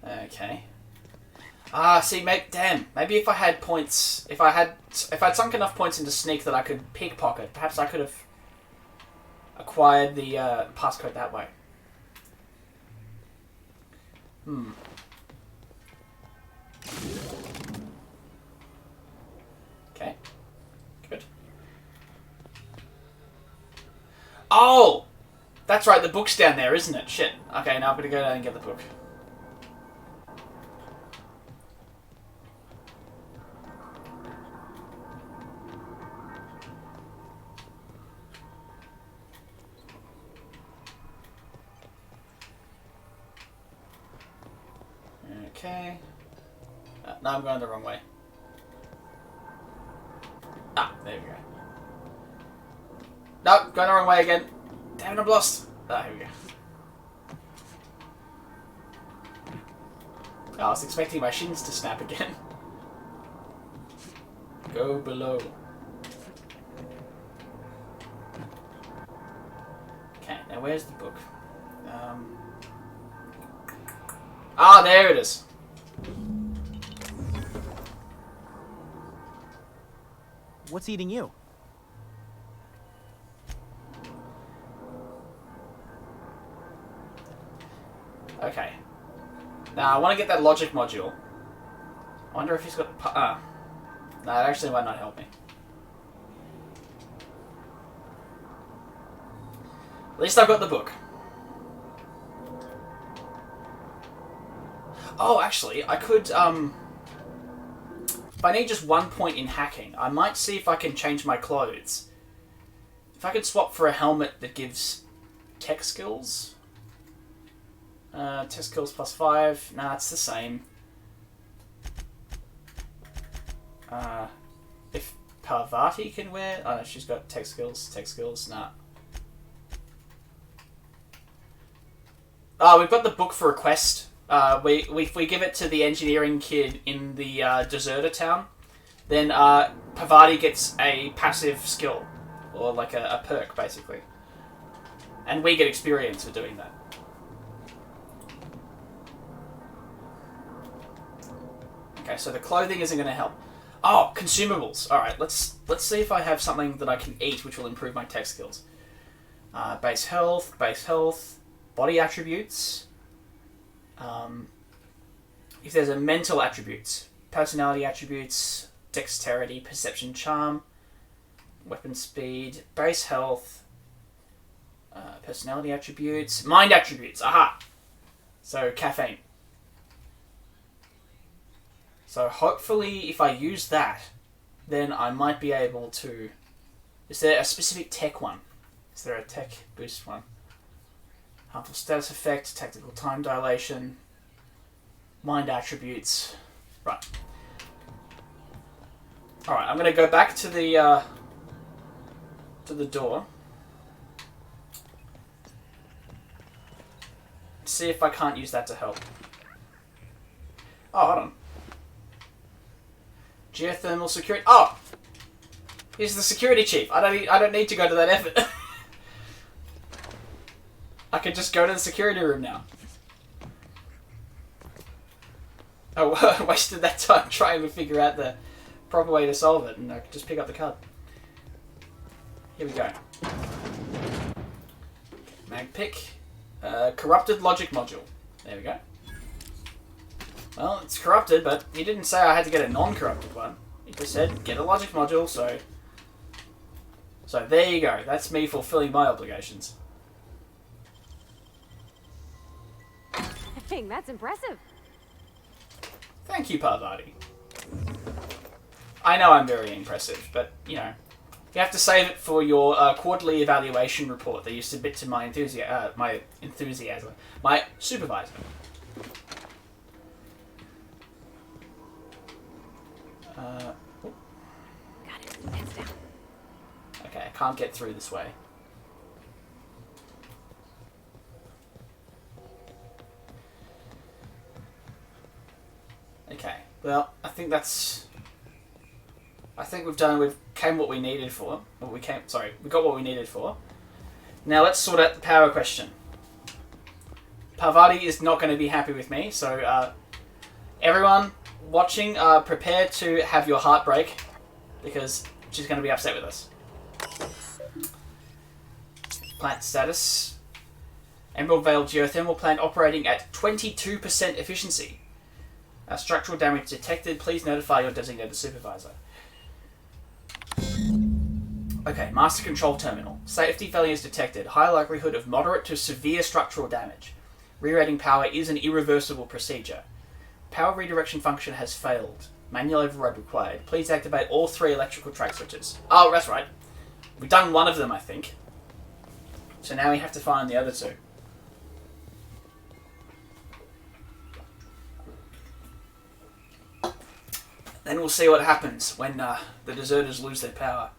Okay. Ah, see, maybe if I had points, if I'd sunk enough points into sneak that I could pickpocket, perhaps I could have acquired the passcode that way. Okay. Good. Oh! That's right, the book's down there, isn't it? Shit. Okay, now I'm gonna go down and get the book. Okay. No, I'm going the wrong way. Ah, there we go. Nope, going the wrong way again. Damn it, I'm lost. Ah, here we go. Oh, I was expecting my shins to snap again. Go below. Okay, now where's the book? Ah, there it is. What's eating you? Okay. Now, I want to get that logic module. I wonder if he's got... No, it actually might not help me. At least I've got the book. Oh, actually, I could, if I need just 1 point in hacking, I might see if I can change my clothes. If I could swap for a helmet that gives tech skills. Tech skills +5. Nah, it's the same. If Parvati can wear... Oh, no, she's got tech skills. Nah. Oh, we've got the book for a quest. If we give it to the engineering kid in the deserter town, then Parvati gets a passive skill, or like a perk, basically. And we get experience for doing that. Okay, so the clothing isn't going to help. Oh, consumables. All right, let's see if I have something that I can eat which will improve my tech skills. Base health, body attributes. If there's a mental attributes, personality attributes, dexterity, perception, charm, weapon speed, base health, personality attributes, mind attributes. Aha! So caffeine. So hopefully if I use that, then I might be able to... Is there a specific tech one? Is there a tech boost one? Harmful status effect, tactical time dilation, mind attributes. Right. Alright, I'm going to go back to the door. See if I can't use that to help. Oh, hold on. Geothermal security. Oh! He's the security chief. I don't need to go to that effort. I can just go to the security room now. I wasted that time trying to figure out the proper way to solve it, and I could just pick up the card. Here we go. Mag pick. Corrupted logic module. There we go. Well, it's corrupted, but he didn't say I had to get a non-corrupted one. He just said, get a logic module, so there you go. That's me fulfilling my obligations. Dang, that's impressive. Thank you, Parvati. I know I'm very impressive, but, you know, you have to save it for your quarterly evaluation report that you submit to my my supervisor. Got it. Hands down. Okay, I can't get through this way. Okay, well, I think we've came what we needed for. We got what we needed for. Now let's sort out the power question. Parvati is not going to be happy with me, so everyone watching, prepare to have your heart break, because she's going to be upset with us. Plant status. Emerald Vale Geothermal Plant operating at 22% efficiency. Structural damage detected. Please notify your designated supervisor. Okay, Master Control Terminal. Safety failures detected. High likelihood of moderate to severe structural damage. Re-rating power is an irreversible procedure. Power redirection function has failed. Manual override required. Please activate all 3 electrical track switches. Oh, that's right. We've done one of them, I think. So now we have to find the other 2. Then we'll see what happens when the deserters lose their power.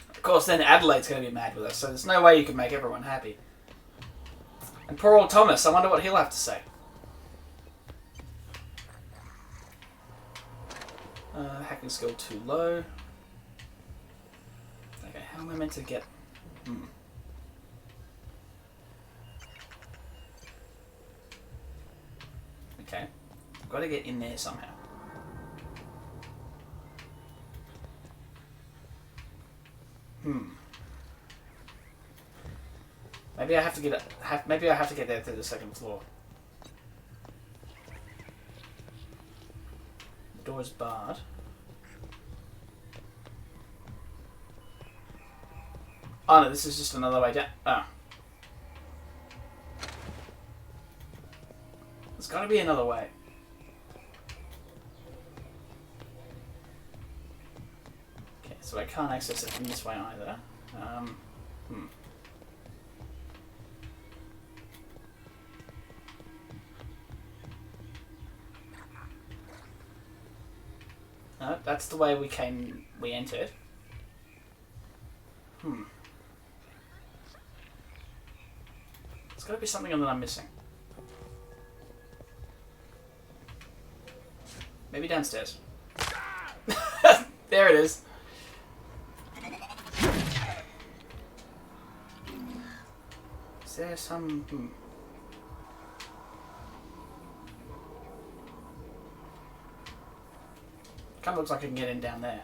Of course, then Adelaide's going to be mad with us, so there's no way you can make everyone happy. And poor old Thomas, I wonder what he'll have to say. Hacking skill too low. Okay, how am I meant to get... Okay, I've got to get in there somehow. Maybe I have to get maybe I have to get there through the 2nd floor. The door is barred. Oh no, this is just another way down. Oh. There's got to be another way. Okay, so I can't access it from this way either. No, that's the way we entered. There's got to be something that I'm missing. Maybe downstairs. There it is. Is there some... Kind of looks like I can get in down there.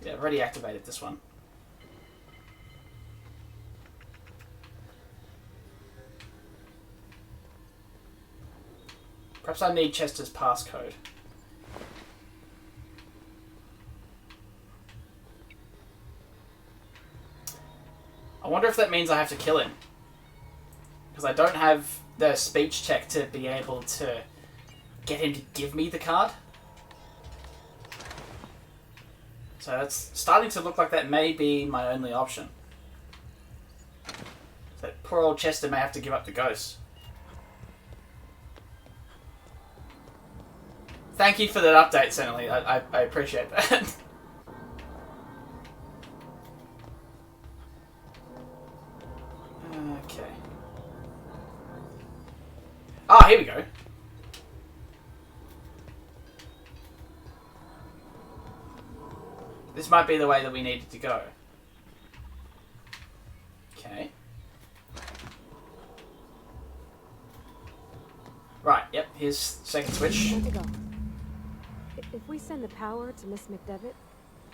Yeah, I've already activated this one. Perhaps I need Chester's passcode. I wonder if that means I have to kill him. Because I don't have the speech check to be able to get him to give me the card. So it's starting to look like that may be my only option. So poor old Chester may have to give up the ghost. Thank you for that update, Senely. I appreciate that. Okay. Ah, here we go. This might be the way that we needed to go. Okay. Right, yep, here's second switch. Where to go? If we send the power to Miss McDevitt,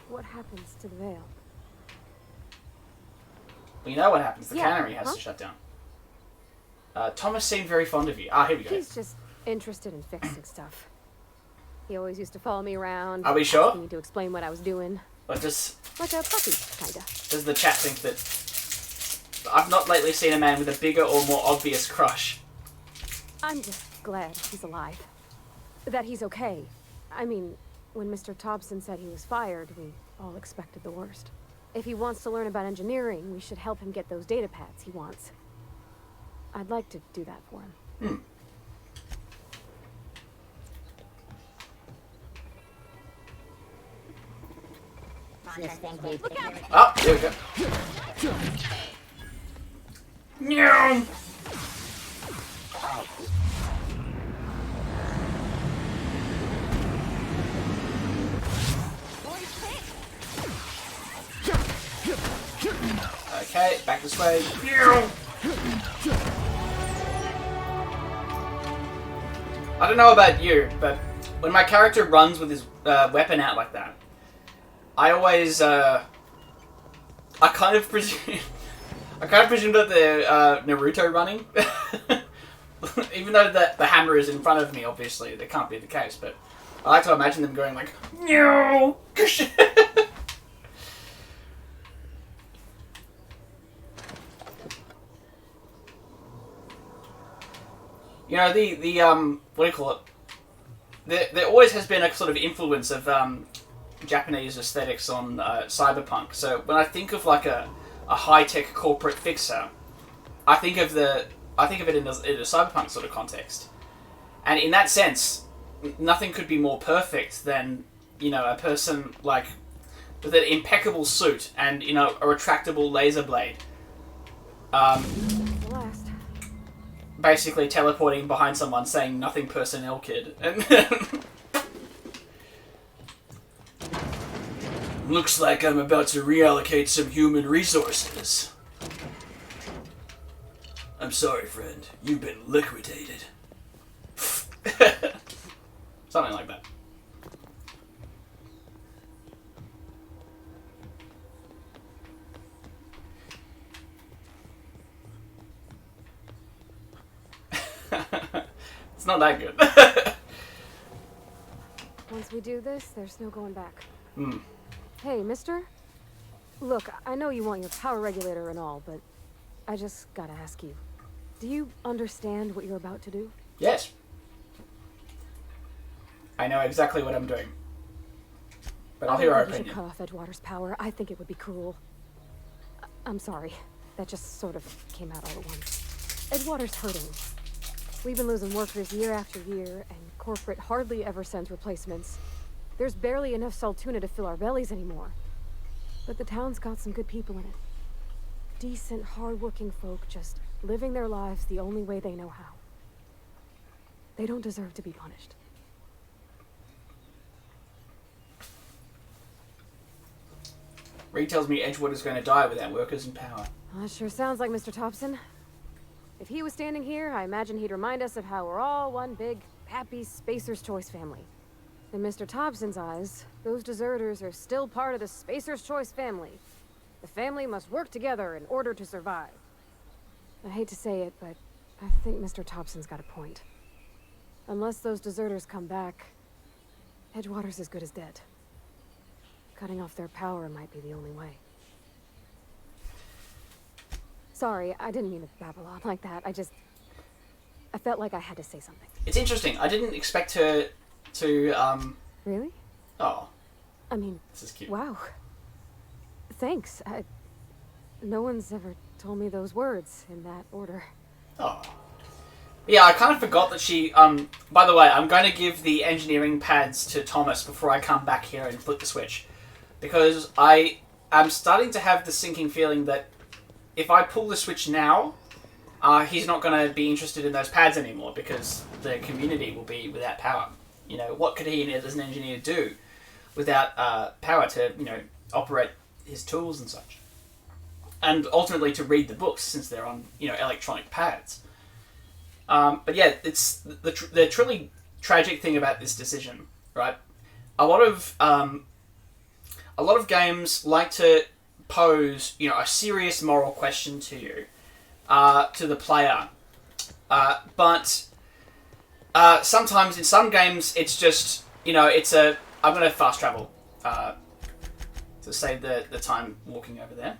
what happens to the Vale? We know what happens. The cannery has to shut down. Thomas seemed very fond of you. Ah, here we go. He's just interested in fixing stuff. He always used to follow me around. Are we sure? Asking me to explain what I was doing. But does... Like a puppy, kinda. Does the chat think that... I've not lately seen a man with a bigger or more obvious crush. I'm just glad he's alive. That he's okay. I mean, when Mr. Thompson said he was fired, we all expected the worst. If he wants to learn about engineering, we should help him get those data pads he wants. I'd like to do that for him. Look out! Oh, there we go. No. Okay, back this way. I don't know about you, but when my character runs with his weapon out like that, I always, I kind of presume that they're Naruto running. Even though the hammer is in front of me, obviously, that can't be the case, but I like to imagine them going like, no. You know, the what do you call it? There always has been a sort of influence of Japanese aesthetics on cyberpunk. So when I think of like a high-tech corporate fixer, I think of it in a cyberpunk sort of context. And in that sense, nothing could be more perfect than, you know, a person like with an impeccable suit and, you know, a retractable laser blade. Basically teleporting behind someone saying nothing personnel, kid. And looks like I'm about to reallocate some human resources. I'm sorry, friend. You've been liquidated. Something like that. It's not that good. Once we do this, there's no going back. Hmm. Hey, mister? Look, I know you want your power regulator and all, but I just gotta ask you. Do you understand what you're about to do? Yes. I know exactly what I'm doing. But I'll hear our You should opinion. cut off Edgewater's power. I think it would be cruel. I'm sorry. That just sort of came out all at once. Edgewater's hurting. We've been losing workers year after year, and corporate hardly ever sends replacements. There's barely enough Saltuna to fill our bellies anymore. But the town's got some good people in it. Decent, hard-working folk just living their lives the only way they know how. They don't deserve to be punished. Reed tells me Edgewater's going to die without workers in power. Well, that sure sounds like Mr. Thompson. If he was standing here, I imagine he'd remind us of how we're all one big, happy Spacer's Choice family. In Mr. Thompson's eyes, those deserters are still part of the Spacer's Choice family. The family must work together in order to survive. I hate to say it, but I think Mr. Thompson's got a point. Unless those deserters come back, Edgewater's as good as dead. Cutting off their power might be the only way. Sorry, I didn't mean to babble on like that. I felt like I had to say something. It's interesting. I didn't expect her to, Really? Oh. I mean, This is cute. Wow. Thanks. No one's ever told me those words in that order. Oh. Yeah, I kind of forgot that she, by the way, I'm going to give the engineering pads to Thomas before I come back here and flip the switch. Because I'm starting to have the sinking feeling that if I pull the switch now, he's not going to be interested in those pads anymore because the community will be without power. You know, what could he as an engineer do without power to, you know, operate his tools and such? And ultimately to read the books since they're on, you know, electronic pads. But yeah, it's the truly tragic thing about this decision, right? A lot of games like to pose, you know, a serious moral question to you, to the player. But sometimes in some games it's just, you know, I'm going to fast travel to save the time walking over there.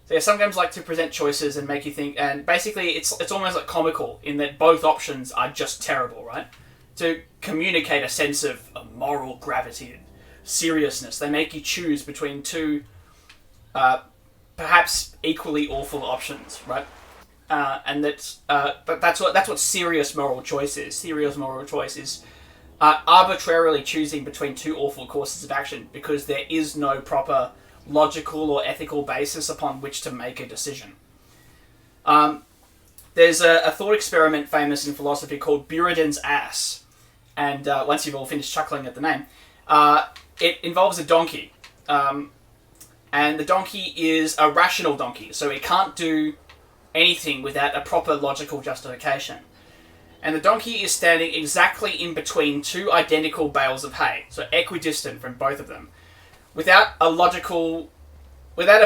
So yeah, some games like to present choices and make you think, and basically it's almost like comical in that both options are just terrible, right? To communicate a sense of moral gravity and seriousness, they make you choose between two perhaps equally awful options, right? And but that's what serious moral choice is. Serious moral choice is arbitrarily choosing between two awful courses of action because there is no proper logical or ethical basis upon which to make a decision. There's a thought experiment famous in philosophy called Buridan's ass, and once you've all finished chuckling at the name, it involves a donkey, and the donkey is a rational donkey, so it can't do anything without a proper logical justification. And the donkey is standing exactly in between two identical bales of hay, so equidistant from both of them, without a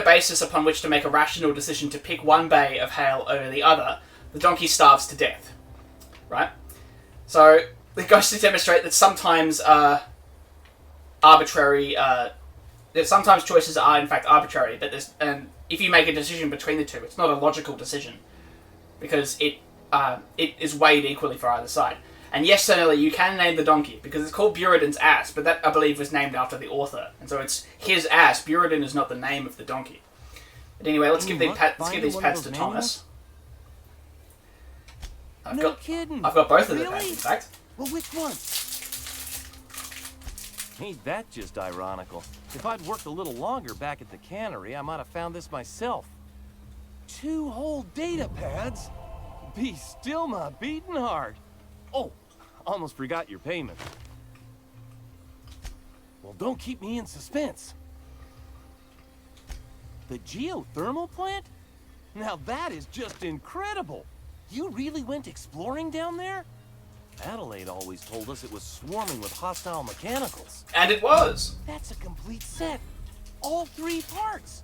basis upon which to make a rational decision to pick one bay of hay over the other. The donkey starves to death, right? So it goes to demonstrate that sometimes sometimes choices are in fact arbitrary, but if you make a decision between the two, it's not a logical decision because it is weighed equally for either side. And yes, certainly you can name the donkey because it's called Buridan's ass, but that I believe was named after the author, and so it's his ass. Buridan is not the name of the donkey. But anyway, let's give these pads to Thomas. I've got both of the pads, in fact. Well, which one? Ain't that just ironical? If I'd worked a little longer back at the cannery, I might have found this myself. 2 whole data pads? Be still my beating heart. Oh, almost forgot your payment. Well, don't keep me in suspense. The geothermal plant? Now that is just incredible. You really went exploring down there? Adelaide always told us it was swarming with hostile mechanicals. And it was. That's a complete set. All 3 parts.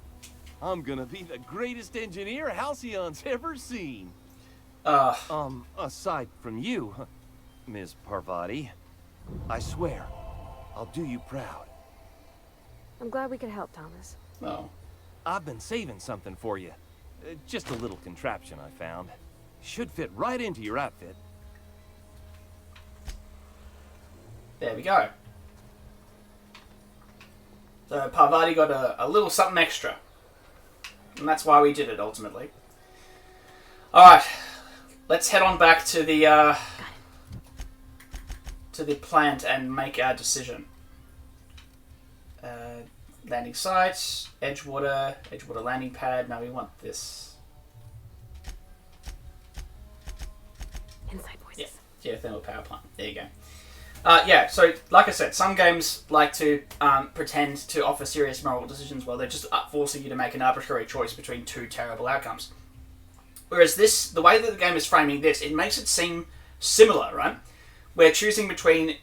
I'm gonna be the greatest engineer Halcyon's ever seen. Aside from you, Ms. Parvati, I swear, I'll do you proud. I'm glad we could help, Thomas. Oh. I've been saving something for you. Just a little contraption I found. Should fit right into your outfit. There we go. So Parvati got a little something extra. And that's why we did it, ultimately. Alright. Let's head on back to the plant and make our decision. Landing site, Edgewater landing pad. Now we want this. Inside voices. Yeah, geothermal power plant. There you go. So like I said, some games like to pretend to offer serious moral decisions while they're just forcing you to make an arbitrary choice between 2 terrible outcomes. Whereas this, the way that the game is framing this, it makes it seem similar, right? We're choosing between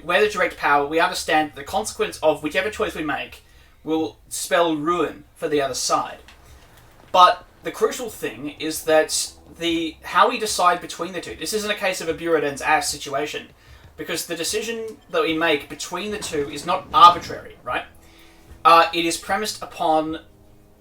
where the direct power, we understand the consequence of whichever choice we make will spell ruin for the other side. But the crucial thing is that how we decide between the two, this isn't a case of a Buridan's ass situation, because the decision that we make between the two is not arbitrary, right? It is premised upon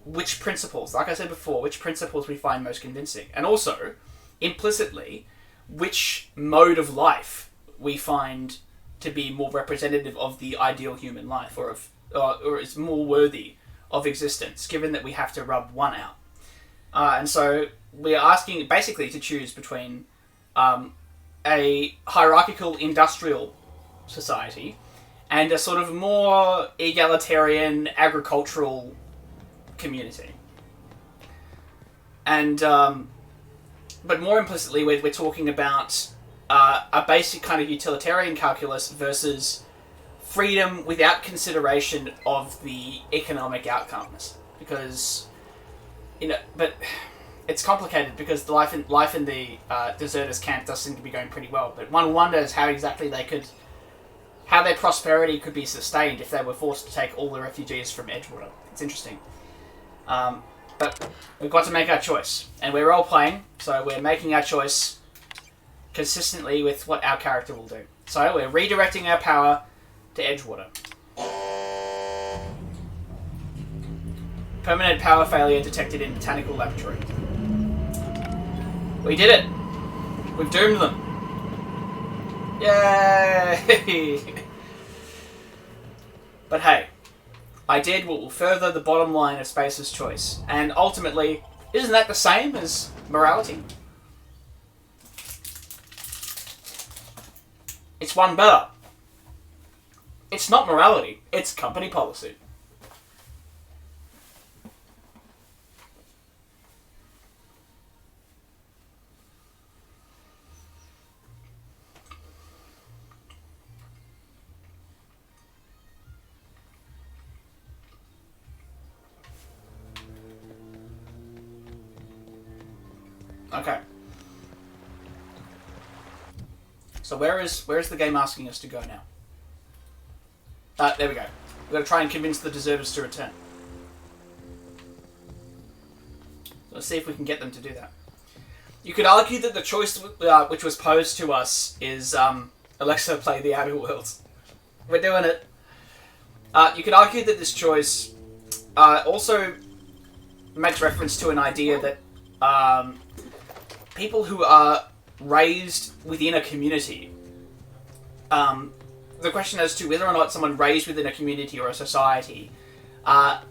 which principles, like I said before, which principles we find most convincing. And also, implicitly, which mode of life we find to be more representative of the ideal human life, or is more worthy of existence, given that we have to rub one out. And so we're asking basically to choose between a hierarchical industrial society and a sort of more egalitarian agricultural community. And but more implicitly, we're talking about a basic kind of utilitarian calculus versus freedom without consideration of the economic outcomes. Because, but it's complicated because the life in the deserters camp does seem to be going pretty well. But one wonders how exactly how their prosperity could be sustained if they were forced to take all the refugees from Edgewater. It's interesting. But we've got to make our choice. And we're role-playing, so we're making our choice consistently with what our character will do. So we're redirecting our power to Edgewater. Permanent power failure detected in botanical laboratory. We did it! We've doomed them! Yay! But hey, I did what will further the bottom line of Spacer's choice. And ultimately, isn't that the same as morality? It's one better. It's not morality, it's company policy. Okay. So where's the game asking us to go now? There we go. We've got to try and convince the deserters to return. Let's see if we can get them to do that. You could argue that the choice which was posed to us is Alexa, play the Outer Worlds. We're doing it. You could argue that this choice also makes reference to an idea that people who are raised within a community, the question as to whether or not someone raised within a community or a society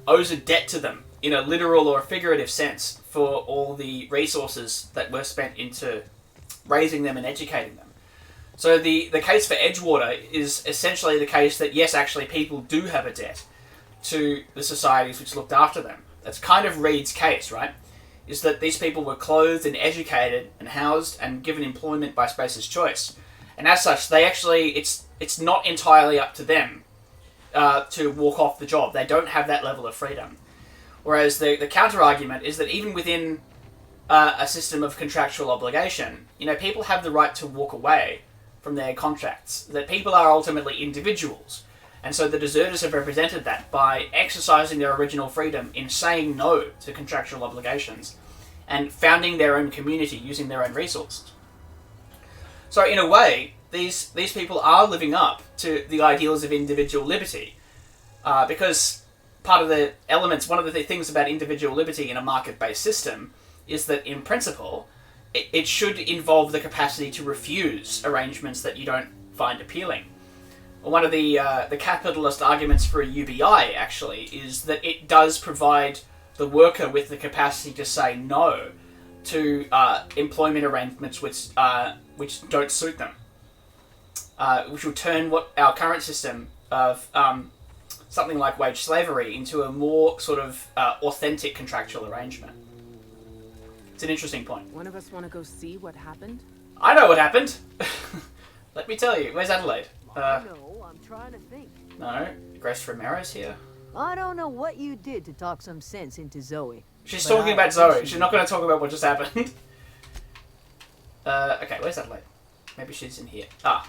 owes a debt to them in a literal or figurative sense for all the resources that were spent into raising them and educating them. So the case for Edgewater is essentially the case that yes, actually people do have a debt to the societies which looked after them. That's kind of Reed's case, right? Is that these people were clothed and educated and housed and given employment by Spacer's choice. And as such, they actually, it's not entirely up to them to walk off the job. They don't have that level of freedom. Whereas the counter-argument is that even within a system of contractual obligation, you know, people have the right to walk away from their contracts. That people are ultimately individuals. And so the deserters have represented that by exercising their original freedom in saying no to contractual obligations and founding their own community using their own resources. So in a way, these people are living up to the ideals of individual liberty, because part of the elements, one of the things about individual liberty in a market-based system is that in principle, it should involve the capacity to refuse arrangements that you don't find appealing. One of the capitalist arguments for a UBI, actually, is that it does provide the worker with the capacity to say no to employment arrangements which don't suit them, which will turn what our current system of something like wage slavery into a more sort of authentic contractual arrangement. It's an interesting point. One of us want to go see what happened? I know what happened. Let me tell you. Where's Adelaide? No, I'm trying to think. No, Grace Romero's here. I don't know what you did to talk some sense into Zoe. She's talking about Zoe. She's not going to talk about what just happened. Okay, where's Adelaide? Maybe she's in here. Ah.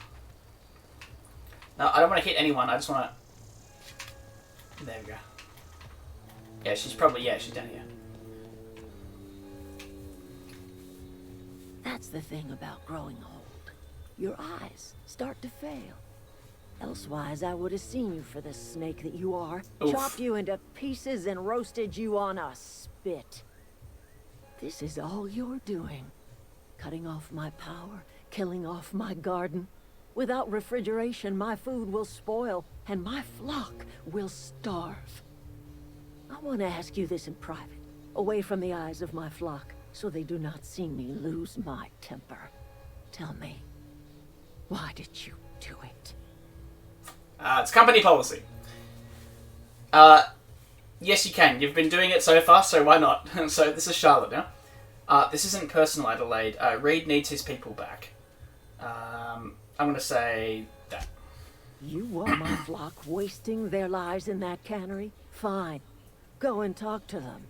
No, I don't want to hit anyone. I just want to... There we go. Yeah, she's probably... Yeah, she's down here. That's the thing about growing old. Your eyes start to fail. Elsewise, I would have seen you for the snake that you are. Oof. Chopped you into pieces and roasted you on a spit. This is all you're doing. Cutting off my power, killing off my garden. Without refrigeration, my food will spoil, and my flock will starve. I want to ask you this in private, away from the eyes of my flock, so they do not see me lose my temper. Tell me, why did you do it? It's company policy. Yes, you can. You've been doing it so far, so why not? So this is Charlotte now. This isn't personal, Adelaide. Reed needs his people back. I'm going to say that. You want my flock wasting their lives in that cannery? Fine. Go and talk to them.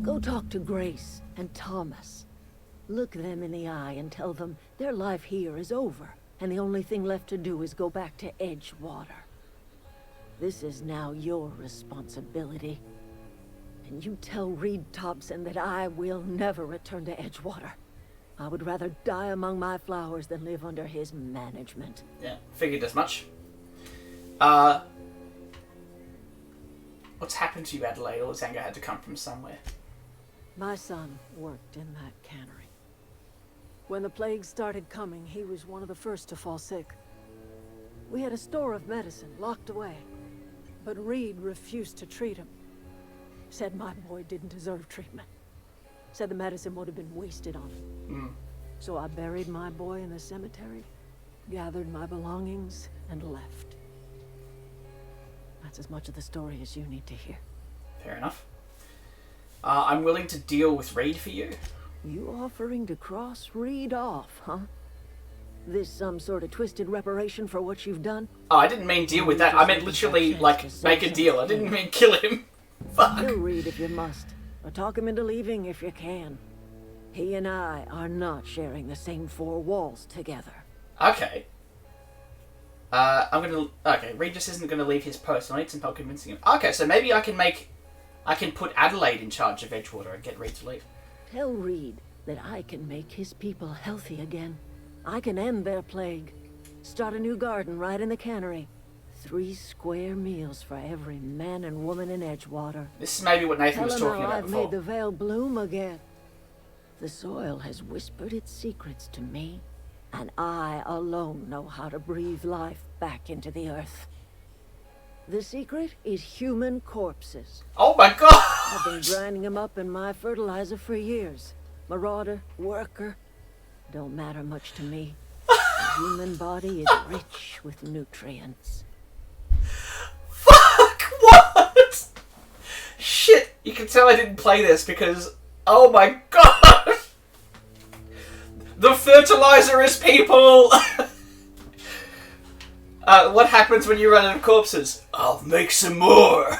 Go talk to Grace and Thomas. Look them in the eye and tell them their life here is over, and the only thing left to do is go back to Edgewater. This is now your responsibility. And you tell Reed Thompson that I will never return to Edgewater. I would rather die among my flowers than live under his management. Yeah, figured as much. What's happened to you, Adelaide? All this anger had to come from somewhere. My son worked in that cannery. When the plague started coming, he was one of the first to fall sick. We had a store of medicine locked away. But Reed refused to treat him. Said my boy didn't deserve treatment. Said the medicine would have been wasted on him. So I buried my boy in the cemetery, gathered my belongings, and left. That's as much of the story as you need to hear. Fair enough. I'm willing to deal with Reed for you. You offering to cross Reed off, huh? This some sort of twisted reparation for what you've done? Oh, I didn't mean deal with that. I meant literally, like, make a deal. I didn't mean kill him. Fuck. Kill Reed if you must, or talk him into leaving if you can. He and I are not sharing the same four walls together. Okay. Okay, Reed just isn't gonna leave his post. I need some help convincing him. Okay, so maybe I can put Adelaide in charge of Edgewater and get Reed to leave. Tell Reed that I can make his people healthy again. I can end their plague. Start a new garden right in the cannery. 3 square meals for every man and woman in Edgewater. This is maybe what Nathan was talking about I've before. made the Vale bloom again. The soil has whispered its secrets to me, and I alone know how to breathe life back into the earth. The secret is human corpses. Oh my god! I've been grinding them up in my fertilizer for years. Marauder, worker, don't matter much to me. The human body is rich with nutrients. Fuck! What? Shit! You can tell I didn't play this because... Oh my god! The fertilizer is people! What happens when you run out of corpses? I'll make some more!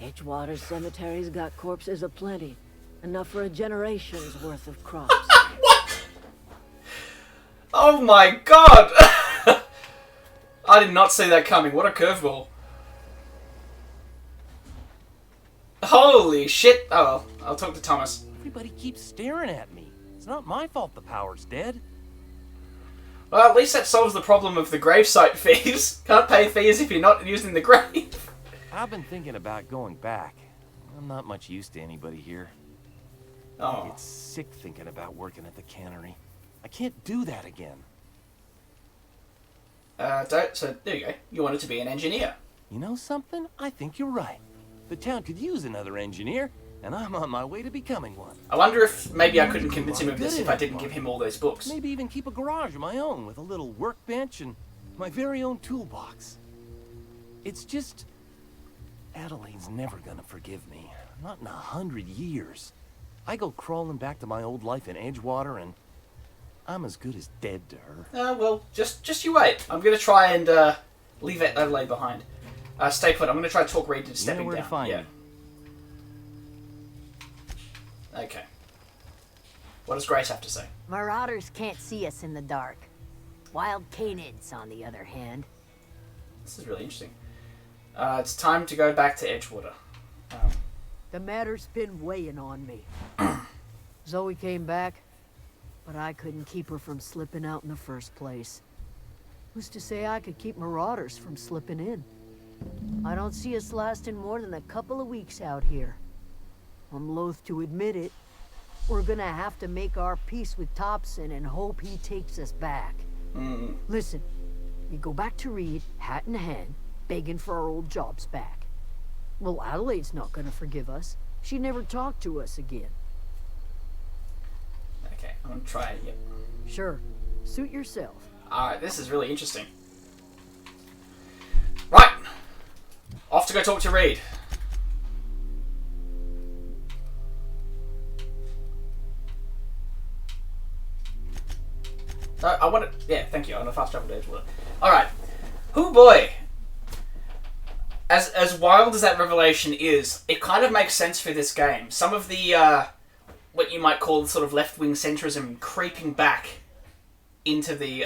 Edgewater Cemetery's got corpses aplenty. Enough for a generation's worth of crops. What? Oh my god! I did not see that coming. What a curveball. Holy shit. Oh well, I'll talk to Thomas. Everybody keeps staring at me. It's not my fault the power's dead. Well, at least that solves the problem of the gravesite fees. Can't pay fees if you're not using the grave. I've been thinking about going back. I'm not much use to anybody here. Oh. I get sick thinking about working at the cannery. I can't do that again. So there you go. You wanted to be an engineer. You know something? I think you're right. The town could use another engineer, and I'm on my way to becoming one. I wonder if maybe I couldn't convince him of this if I didn't give him all those books. Maybe even keep a garage of my own with a little workbench and my very own toolbox. It's just... Adelaide's never gonna forgive me. Not in 100 years. I go crawling back to my old life in Edgewater, and I'm as good as dead to her. Well, just you wait. I'm gonna try and leave Adelaide behind. Stay put. I'm gonna try to talk Reed into stepping where down. to find me. Okay. What does Grace have to say? Marauders can't see us in the dark. Wild canids, on the other hand. This is really interesting. It's time to go back to Edgewater. The matter's been weighing on me. Zoe came back, but I couldn't keep her from slipping out in the first place. Who's to say I could keep marauders from slipping in? I don't see us lasting more than a couple of weeks out here. I'm loath to admit it. We're gonna have to make our peace with Thompson and hope he takes us back. Listen, we go back to Reed, hat in hand, begging for our old jobs back. Well, Adelaide's not gonna forgive us. She never talked to us again. Okay, I'm gonna try it. Yep. Sure. Suit yourself. Alright, this is really interesting. Right! Off to go talk to Reed. I want to... Yeah, thank you. I want to fast travel to Edgewater. Alright. Oh boy! As wild as that revelation is, it kind of makes sense for this game. Some of the, what you might call sort of left-wing centrism creeping back into the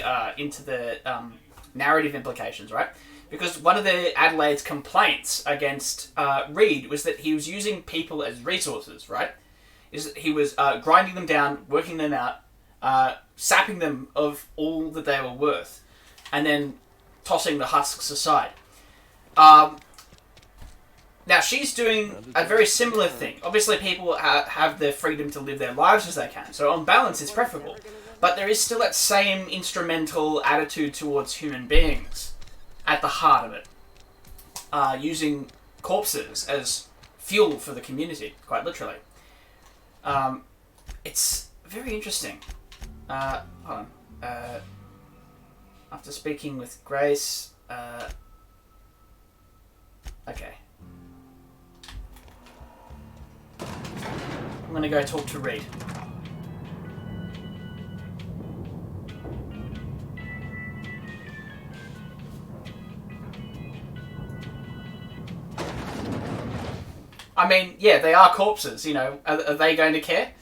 narrative implications, right? Because one of the Adelaide's complaints against Reed was that he was using people as resources, right? Is that he was grinding them down, working them out, sapping them of all that they were worth, and then tossing the husks aside. Now, she's doing a very similar thing. Obviously, people have the freedom to live their lives as they can, so on balance, it's preferable. But there is still that same instrumental attitude towards human beings at the heart of it. using corpses as fuel for the community, quite literally. It's very interesting. Hold on. After speaking with Grace... okay. I'm gonna go talk to Reed. I mean, yeah, they are corpses, you know. Are they going to care?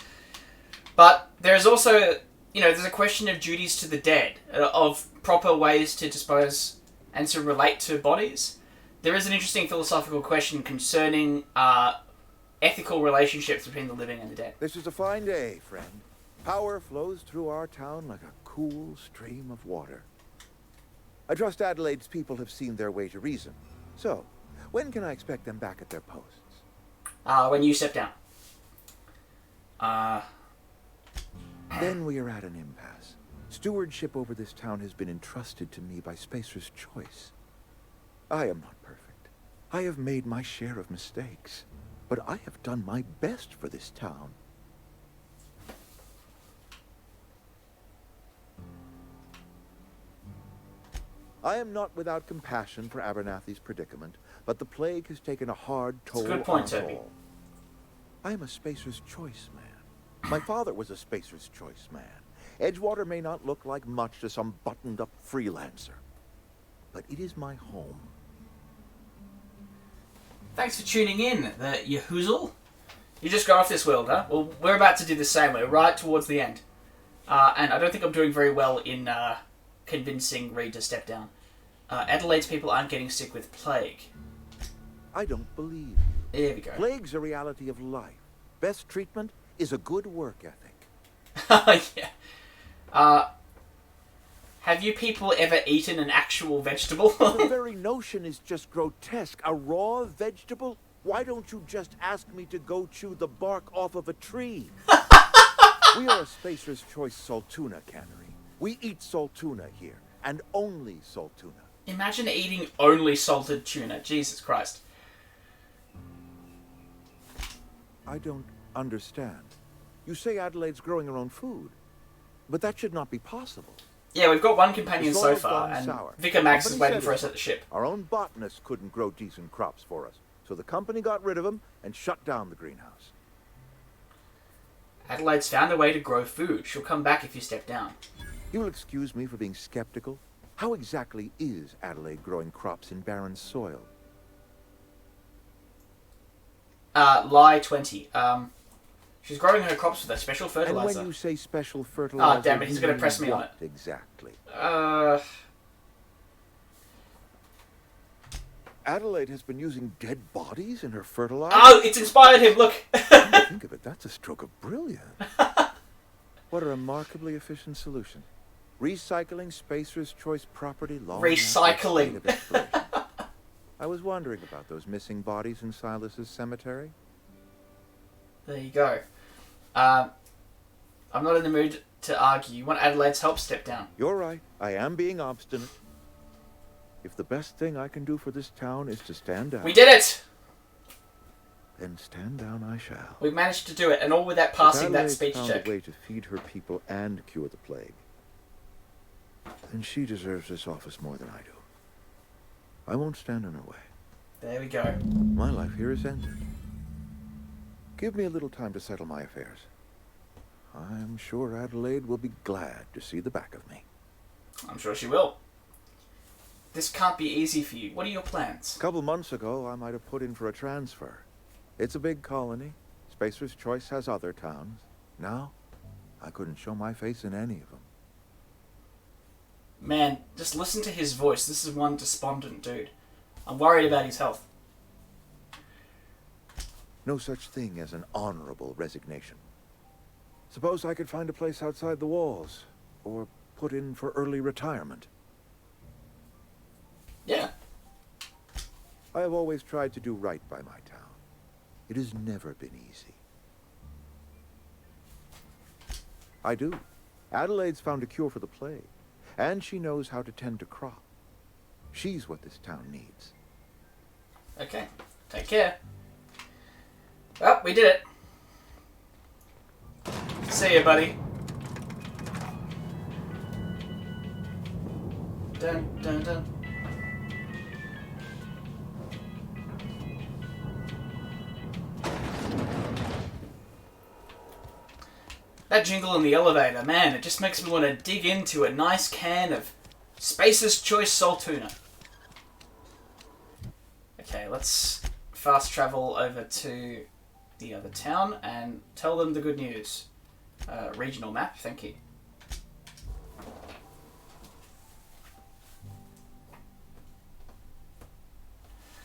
But there's also, you know, there's a question of duties to the dead, of proper ways to dispose and to relate to bodies. There is an interesting philosophical question concerning ethical relationships between the living and the dead. This is a fine day, friend. Power flows through our town like a cool stream of water. I trust Adelaide's people have seen their way to reason. So, when can I expect them back at their posts? When you step down. Then we are at an impasse. Stewardship over this town has been entrusted to me by Spacer's Choice. I am not perfect. I have made my share of mistakes. But I have done my best for this town. I am not without compassion for Abernathy's predicament, but the plague has taken a hard toll That's a good point, on us Toby. all. I am a Spacer's Choice man. My father was a Spacer's Choice man. Edgewater may not look like much to some buttoned-up freelancer, but it is my home. Thanks for tuning in, the Yahoozle. You just got off this world, huh? Well, we're about to do the same. We're right towards the end. And I don't think I'm doing very well in convincing Reed to step down. Adelaide's people aren't getting sick with plague. I don't believe you. There we go. Plague's a reality of life. Best treatment is a good work ethic. Yeah. Have you people ever eaten an actual vegetable? The very notion is just grotesque. A raw vegetable? Why don't you just ask me to go chew the bark off of a tree? We are a Spacer's Choice Saltuna cannery. We eat saltuna here, and only saltuna. Imagine eating only salted tuna. Jesus Christ. I don't understand. You say Adelaide's growing her own food, but that should not be possible. Yeah, we've got one companion The so soil's far, gone and sour. Vicar Max The is company waiting said for it. us at the ship. Our own botanists couldn't grow decent crops for us, so the company got rid of them and shut down the greenhouse. Adelaide's found a way to grow food. She'll come back if you step down. You'll excuse me for being skeptical. How exactly is Adelaide growing crops in barren soil? Lie 20. She's growing her crops with a special fertilizer. And when you say special fertilizer... Oh, damn it, he's going to press me on it. Exactly. Adelaide has been using dead bodies in her fertilizer? Oh, it's inspired him, look! Come to think of it, that's a stroke of brilliance. What a remarkably efficient solution. Recycling Spacer's Choice property long Recycling. after its state of expiration. I was wondering about those missing bodies in Silas's cemetery. There you go. I'm not in the mood to argue. You want Adelaide's help? Step down. You're right. I am being obstinate. If the best thing I can do for this town is to stand down... We did it! Then stand down I shall. We managed to do it, and all without passing that speech found check. a way to feed her people and cure the plague, then she deserves this office more than I do. I won't stand in her way. There we go. My life here is ended. Give me a little time to settle my affairs. I'm sure Adelaide will be glad to see the back of me. I'm sure she will. This can't be easy for you. What are your plans? A couple months ago, I might have put in for a transfer. It's a big colony. Spacer's Choice has other towns. Now, I couldn't show my face in any of them. Man, just listen to his voice. This is one despondent dude. I'm worried about his health. No such thing as an honorable resignation. Suppose I could find a place outside the walls, or put in for early retirement. Yeah. I have always tried to do right by my town. It has never been easy. I do. Adelaide's found a cure for the plague, and she knows how to tend to crop. She's what this town needs. Okay. Take care. Well, we did it. See ya, buddy. Dun, dun, dun. That jingle in the elevator, man, it just makes me want to dig into a nice can of Spacer's Choice Salt Tuna. Okay, let's fast travel over to the other town and tell them the good news. Regional map, thank you.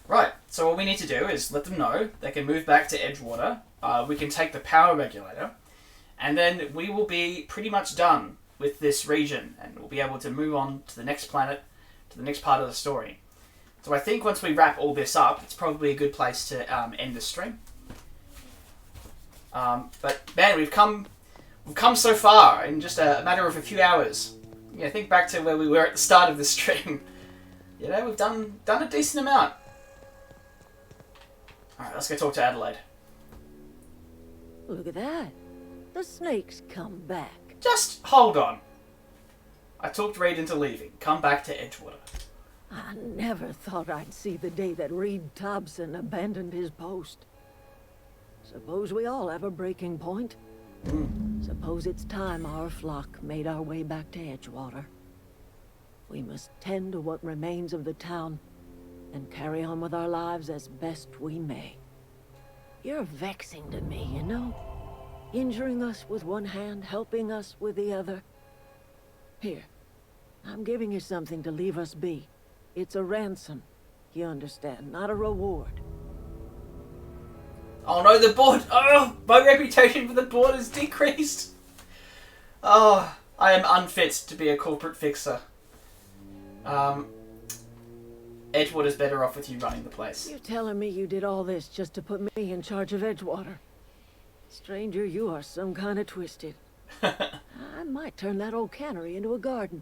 Right, so what we need to do is let them know they can move back to Edgewater. We can take the power regulator, and then we will be pretty much done with this region, and we'll be able to move on to the next planet, to the next part of the story. So I think once we wrap all this up, it's probably a good place to end the stream. But man, we've come so far in just a matter of a few hours. Yeah, think back to where we were at the start of the stream. You know, we've done a decent amount. Alright, let's go talk to Adelaide. Look at that. The snake's come back. Just hold on. I talked Reed into leaving. Come back to Edgewater. I never thought I'd see the day that Reed Thompson abandoned his post. Suppose we all have a breaking point. Suppose it's time our flock made our way back to Edgewater. We must tend to what remains of the town and carry on with our lives as best we may. You're vexing to me, you know? Injuring us with one hand, helping us with the other. Here, I'm giving you something to leave us be. It's a ransom, you understand, not a reward. Oh no, the board! Oh, my reputation for the board has decreased. Oh, I am unfit to be a corporate fixer. Edgewater's better off with you running the place. You're telling me you did all this just to put me in charge of Edgewater? Stranger, you are some kind of twisted. I might turn that old cannery into a garden.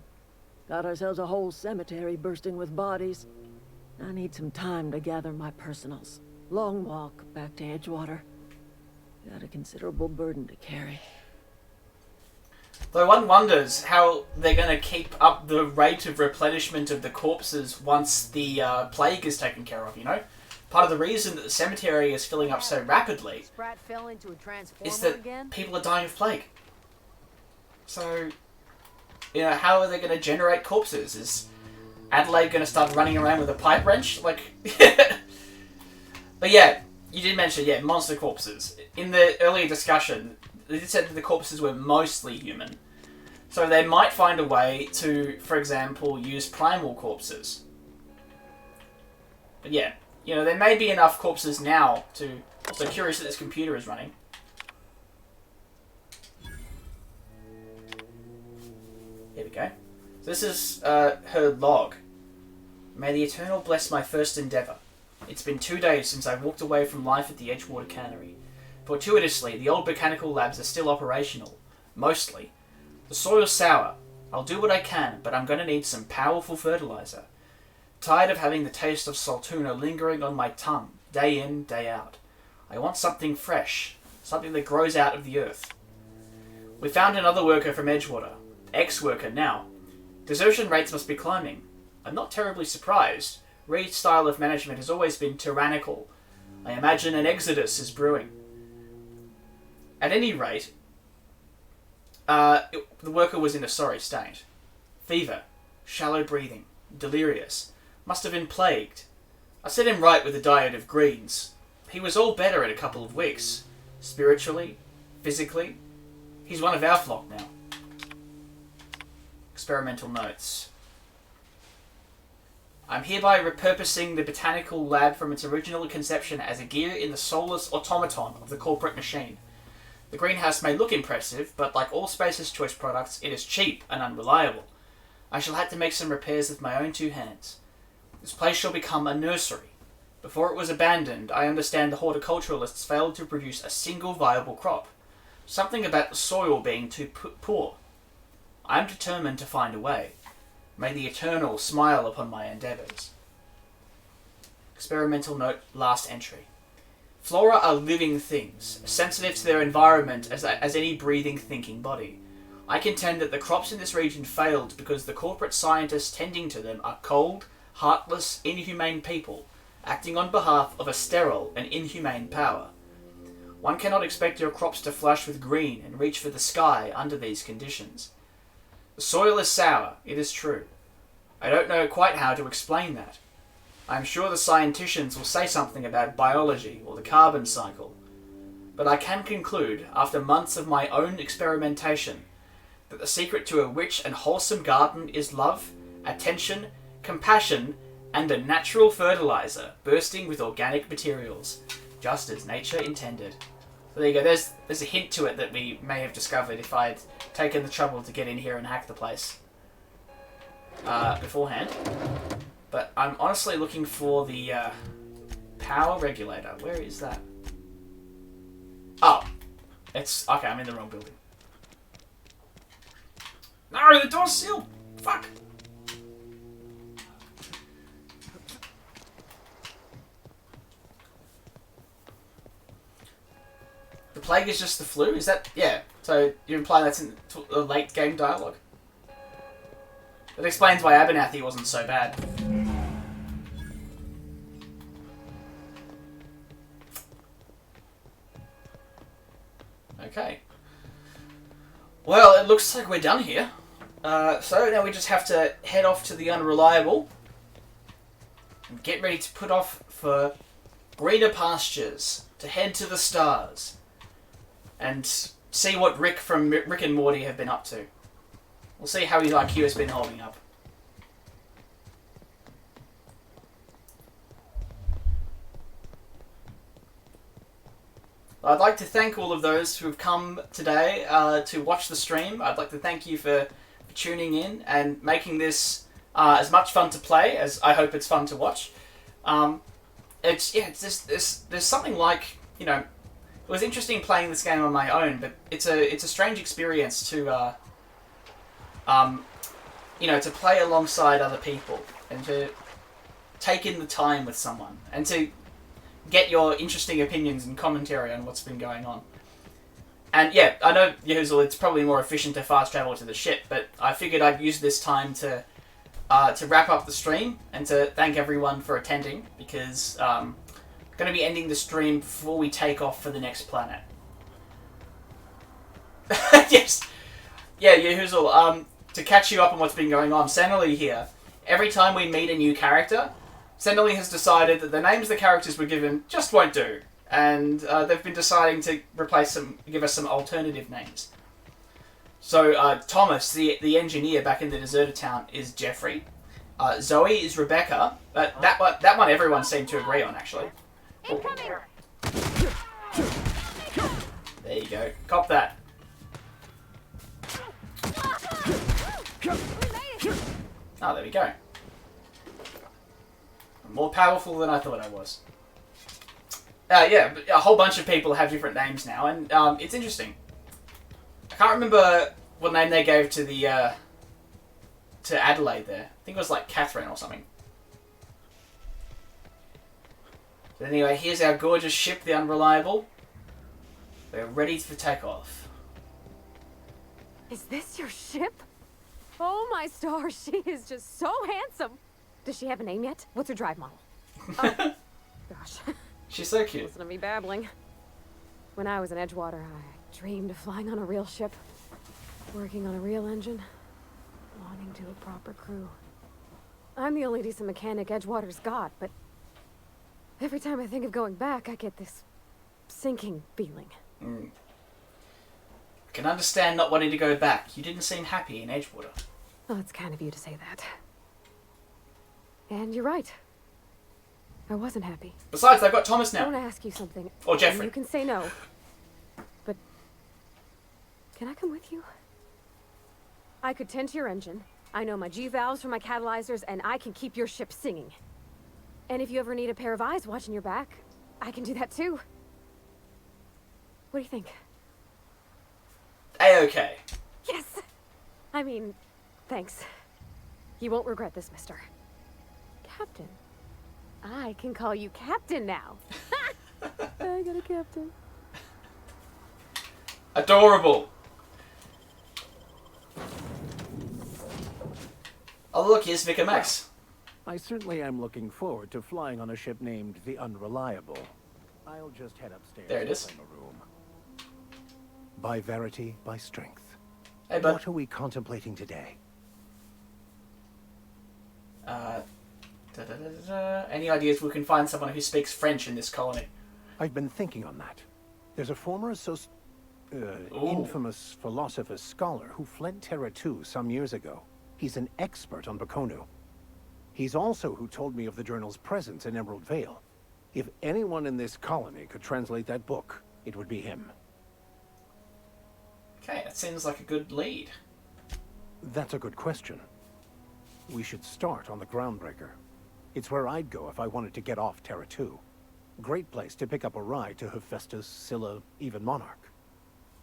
Got ourselves a whole cemetery bursting with bodies. I need some time to gather my personals. Long walk back to Edgewater. Got a considerable burden to carry. Though one wonders how they're going to keep up the rate of replenishment of the corpses once the plague is taken care of, you know? Part of the reason that the cemetery is filling up so rapidly is that people are dying of plague. So, you know, how are they going to generate corpses? Is Adelaide going to start running around with a pipe wrench? Like, but yeah, you did mention, yeah, monster corpses. In the earlier discussion, they said that the corpses were mostly human. So they might find a way to, for example, use primal corpses. But yeah, you know, there may be enough corpses now to... Also curious that this computer is running. Here we go. So this is her log. May the Eternal bless my first endeavour. It's been 2 days since I walked away from life at the Edgewater Cannery. Fortuitously, the old botanical labs are still operational. Mostly. The soil's sour. I'll do what I can, but I'm going to need some powerful fertilizer. Tired of having the taste of Saltuna lingering on my tongue, day in, day out. I want something fresh. Something that grows out of the earth. We found another worker from Edgewater. Ex-worker now. Desertion rates must be climbing. I'm not terribly surprised. Reed's style of management has always been tyrannical. I imagine an exodus is brewing. At any rate, the worker was in a sorry state. Fever, shallow breathing, delirious. Must have been plagued. I set him right with a diet of greens. He was all better in a couple of weeks. Spiritually, physically. He's one of our flock now. Experimental notes. I'm hereby repurposing the botanical lab from its original conception as a gear in the soulless automaton of the corporate machine. The greenhouse may look impressive, but like all Spacer's Choice products, it is cheap and unreliable. I shall have to make some repairs with my own two hands. This place shall become a nursery. Before it was abandoned, I understand the horticulturalists failed to produce a single viable crop. Something about the soil being too poor. I am determined to find a way. May the Eternal smile upon my endeavours. experimental note last entry. Flora are living things, sensitive to their environment as any breathing, thinking body. I contend that the crops in this region failed because the corporate scientists tending to them are cold, heartless, inhumane people, acting on behalf of a sterile and inhumane power. One cannot expect your crops to flush with green and reach for the sky under these conditions. The soil is sour, it is true. I don't know quite how to explain that. I am sure the scienticians will say something about biology or the carbon cycle. But I can conclude, after months of my own experimentation, that the secret to a rich and wholesome garden is love, attention, compassion, and a natural fertilizer bursting with organic materials, just as nature intended. So there you go, there's a hint to it that we may have discovered if I'd taken the trouble to get in here and hack the place beforehand. But I'm honestly looking for the power regulator. Where is that? Oh, it's... okay, I'm in the wrong building. No, the door's sealed! Fuck! The plague is just the flu? Is that... yeah. So you're implying that's in the late game dialogue? That explains why Abernathy wasn't so bad. Okay. Well, it looks like we're done here. So now we just have to head off to the Unreliable and get ready to put off for greener pastures, to head to the stars, and see what Rick from Rick and Morty have been up to. We'll see how his IQ has been holding up. I'd like to thank all of those who have come today to watch the stream. I'd like to thank you for tuning in and making this as much fun to play as I hope it's fun to watch. It's there's something like, you know, it was interesting playing this game on my own, but it's a strange experience to you know, to play alongside other people and to take in the time with someone and to get your interesting opinions and commentary on what's been going on. And yeah, I know, Yahuzel, it's probably more efficient to fast travel to the ship, but I figured I'd use this time to wrap up the stream and to thank everyone for attending, because I'm going to be ending the stream before we take off for the next planet. Yes! Yeah, Yahuzel, to catch you up on what's been going on, Senali here, every time we meet a new character, Senali has decided that the names the characters were given just won't do, and they've been deciding to give us some alternative names. So Thomas, the engineer back in the deserted town, is Jeffrey. Zoe is Rebecca. That one everyone seemed to agree on, actually. There you go. Cop that. Oh, there we go. I'm more powerful than I thought I was. Yeah, but a whole bunch of people have different names now, and it's interesting. I can't remember what name they gave to the to Adelaide there. I think it was like Catherine or something. But anyway, here's our gorgeous ship, the Unreliable. We're ready for takeoff. Is this your ship? Oh my stars, she is just so handsome. Does she have a name yet? What's her drive model? Oh, gosh. She's so cute. Listen to me babbling. When I was in Edgewater, I dreamed of flying on a real ship, working on a real engine, belonging to a proper crew. I'm the only decent mechanic Edgewater's got, but every time I think of going back, I get this sinking feeling. I can understand not wanting to go back. You didn't seem happy in Edgewater. Well, it's kind of you to say that. And you're right. I wasn't happy. Besides, I've got Thomas now. I want to ask you something. Or Jeffrey. And you can say no. But can I come with you? I could tend to your engine. I know my G-valves from my catalyzers, and I can keep your ship singing. And if you ever need a pair of eyes watching your back, I can do that too. What do you think? A-okay. Yes! I mean, thanks. You won't regret this, mister. Captain, I can call you Captain now. I got a captain. Adorable. Oh look, here's Vicar Max. I certainly am looking forward to flying on a ship named the Unreliable. I'll just head upstairs. There it is. And claim a room. By verity, by strength. Hey, bud. What are we contemplating today? Any ideas we can find someone who speaks French in this colony? I've been thinking on that. There's a former infamous philosopher scholar who fled Terra 2 some years ago. He's an expert on Bakonu. He's also who told me of the journal's presence in Emerald Vale. If anyone in this colony could translate that book, it would be him. Okay, that seems like a good lead. That's a good question. We should start on the Groundbreaker. It's where I'd go if I wanted to get off Terra 2. Great place to pick up a ride to Hephaestus, Scylla, even Monarch.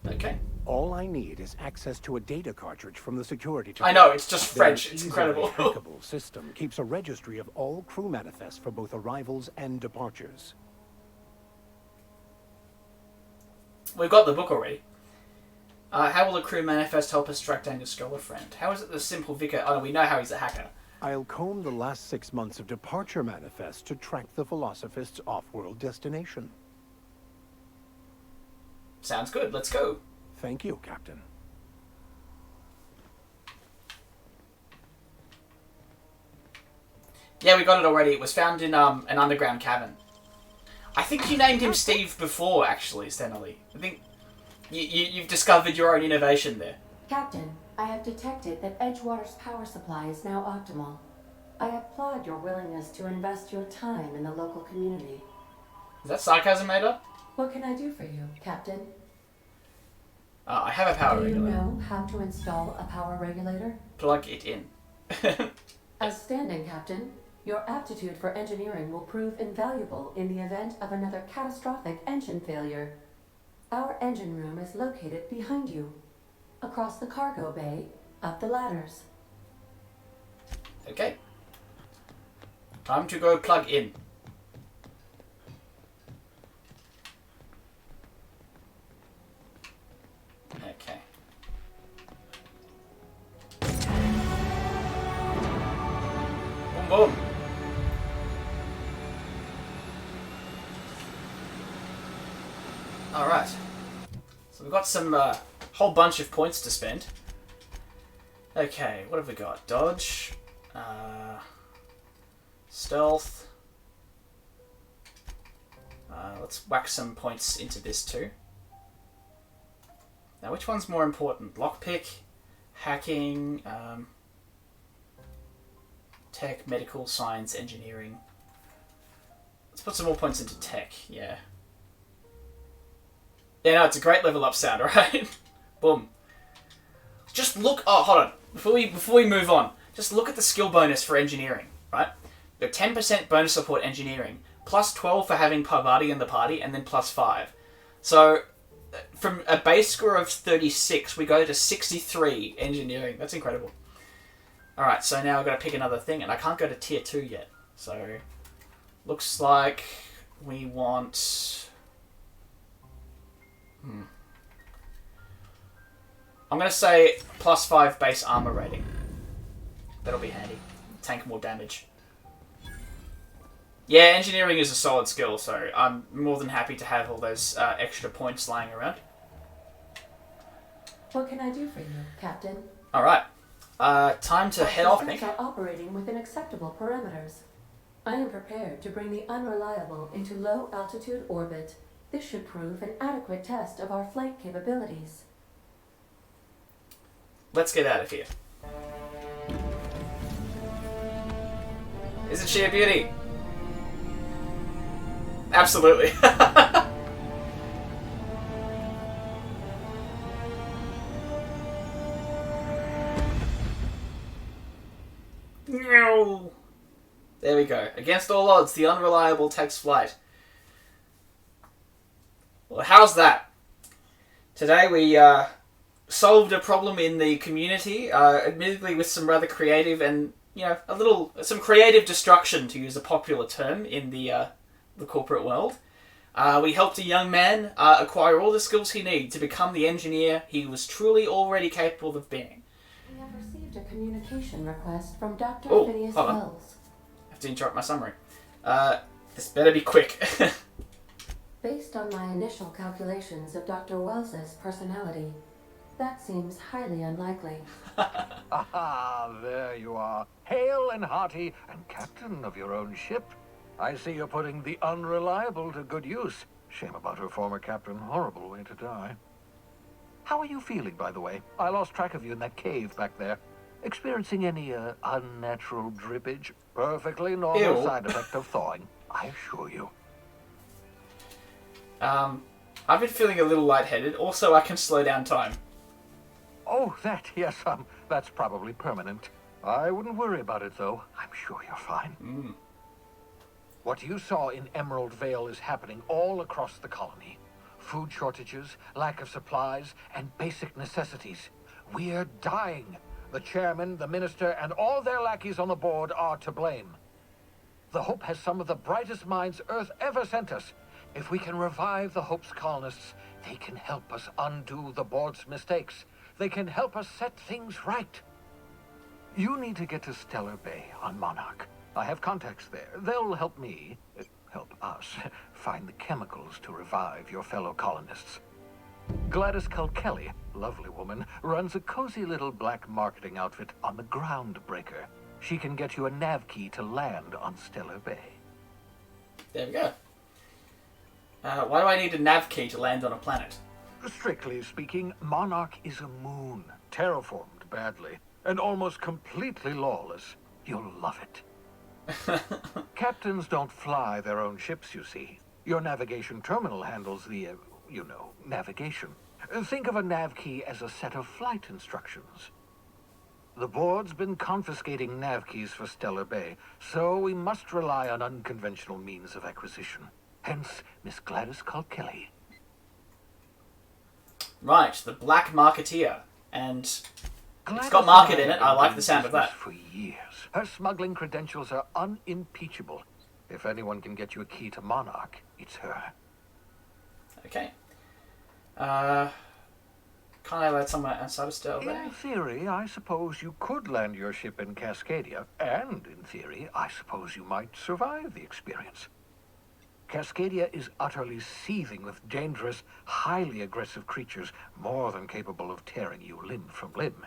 Okay. All I need is access to a data cartridge from the security tower. I know, it's just French. Their It's easily incredible. hackable system keeps a registry of all crew manifests for both arrivals and departures. We've got the book already. How will the crew manifest help us track down your scholar friend? How is it the simple vicar? Oh, no, we know how he's a hacker. I'll comb the last 6 months of departure manifests to track the Philosophist's off-world destination. Sounds good. Let's go. Thank you, Captain. Yeah, we got it already. It was found in an underground cavern. I think you named him Steve before, actually, Stenley. I think you've discovered your own innovation there. Captain, I have detected that Edgewater's power supply is now optimal. I applaud your willingness to invest your time in the local community. Is that sarcasm made up? What can I do for you, Captain? I have a power Do you regulator. know how to install a power regulator? Plug it in. Outstanding, Captain. Your aptitude for engineering will prove invaluable in the event of another catastrophic engine failure. Our engine room is located behind you. Across the cargo bay, up the ladders. Okay. Time to go plug in. Okay. Boom, boom. Alright. So we've got some whole bunch of points to spend. Okay, what have we got? Dodge. Stealth. Let's whack some points into this too. Now, which one's more important? Lockpick, hacking, tech, medical, science, engineering. Let's put some more points into tech, yeah. Yeah, no, it's a great level up sound, right? Boom. Just look, oh, hold on. Before we move on, just look at the skill bonus for engineering, right? The 10% bonus support engineering, plus 12 for having Parvati in the party, and then plus 5. So, from a base score of 36, we go to 63 engineering. That's incredible. Alright, so now I've got to pick another thing, and I can't go to tier 2 yet. So, looks like we want... I'm going to say plus 5 base armor rating. That'll be handy. Tank more damage. Yeah, engineering is a solid skill, so I'm more than happy to have all those extra points lying around. What can I do for you, Captain? Alright. Time to head off, I think. Systems are operating within acceptable parameters. I am prepared to bring the Unreliable into low-altitude orbit. This should prove an adequate test of our flight capabilities. Let's get out of here. Isn't she a beauty? Absolutely. No. There we go. Against all odds, the Unreliable takes flight. Well, how's that? Today we solved a problem in the community, admittedly with some rather creative and some creative destruction, to use a popular term in the corporate world. We helped a young man acquire all the skills he needed to become the engineer he was truly already capable of being. We have received a communication request from Dr. Oh, Phineas hold on. Wells. I have to interrupt my summary. This better be quick. Based on my initial calculations of Dr. Wells's personality, that seems highly unlikely. Ah, there you are. Hale and hearty and captain of your own ship. I see you're putting the unreliable to good use. Shame about her former captain. Horrible way to die. How are you feeling, by the way? I lost track of you in that cave back there. Experiencing any unnatural drippage? Perfectly normal side effect of thawing, I assure you. I've been feeling a little lightheaded. Also, I can slow down time. Oh, that, yes, that's probably permanent. I wouldn't worry about it, though. I'm sure you're fine. What you saw in Emerald Vale is happening all across the colony. Food shortages, lack of supplies, and basic necessities. We're dying. The chairman, the minister, and all their lackeys on the board are to blame. The Hope has some of the brightest minds Earth ever sent us. If we can revive the Hope's colonists, they can help us undo the board's mistakes. They can help us set things right. You need to get to Stellar Bay on Monarch. I have contacts there. They'll help me, help us, find the chemicals to revive your fellow colonists. Gladys Culkelly, lovely woman, runs a cozy little black marketing outfit on the Groundbreaker. She can get you a nav key to land on Stellar Bay. There we go. Why do I need a nav key to land on a planet? Strictly speaking, Monarch is a moon, terraformed badly, and almost completely lawless. You'll love it. Captains don't fly their own ships, you see. Your navigation terminal handles the, navigation. Think of a nav key as a set of flight instructions. The board's been confiscating nav keys for Stellar Bay, so we must rely on unconventional means of acquisition. Hence, Miss Gladys Culkelly. Right, the Black Marketeer. And Gladys it's got market in it. I like the sound of that. For years. Her smuggling credentials are unimpeachable. If anyone can get you a key to Monarch, it's her. Okay. Can't I land somewhere outside of Stellar Bay? In theory, I suppose you could land your ship in Cascadia, and in theory, I suppose you might survive the experience. Cascadia is utterly seething with dangerous, highly aggressive creatures, more than capable of tearing you limb from limb.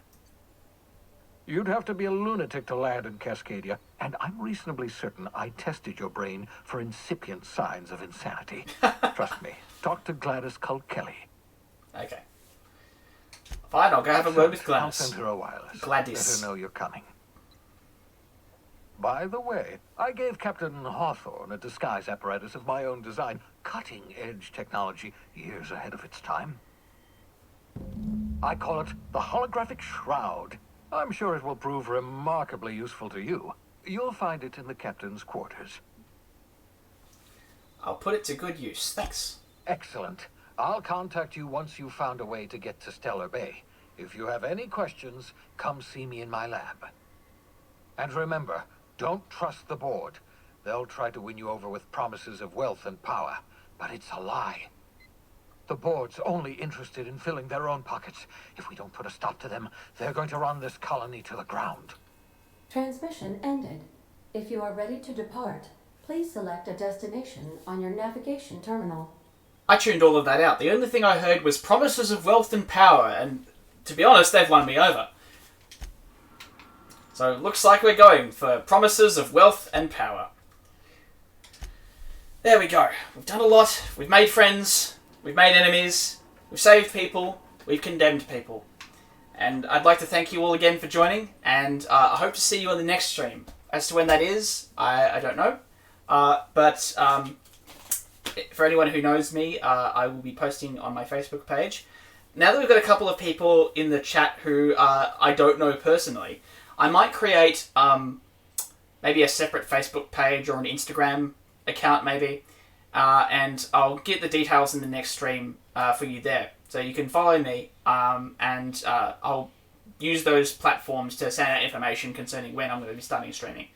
You'd have to be a lunatic to land in Cascadia, and I'm reasonably certain I tested your brain for incipient signs of insanity. Trust me, talk to Gladys Culkelly. Okay. Fine, I'll go have a word with Gladys. I'll send her a wireless. Gladys. Let her know you're coming. By the way, I gave Captain Hawthorne a disguise apparatus of my own design, cutting-edge technology, years ahead of its time. I call it the holographic shroud. I'm sure it will prove remarkably useful to you. You'll find it in the captain's quarters. I'll put it to good use. Thanks. Excellent. I'll contact you once you've found a way to get to Stellar Bay. If you have any questions, come see me in my lab. And remember, don't trust the board. They'll try to win you over with promises of wealth and power, but it's a lie. The board's only interested in filling their own pockets. If we don't put a stop to them, they're going to run this colony to the ground. Transmission ended. If you are ready to depart, please select a destination on your navigation terminal. I tuned all of that out. The only thing I heard was promises of wealth and power, and to be honest, they've won me over. So it looks like we're going for promises of wealth and power. There we go. We've done a lot. We've made friends. We've made enemies. We've saved people. We've condemned people. And I'd like to thank you all again for joining, and I hope to see you on the next stream. As to when that is, I don't know. But for anyone who knows me, I will be posting on my Facebook page. Now that we've got a couple of people in the chat who I don't know personally, I might create maybe a separate Facebook page or an Instagram account maybe, and I'll get the details in the next stream for you there. So you can follow me, and I'll use those platforms to send out information concerning when I'm going to be starting streaming.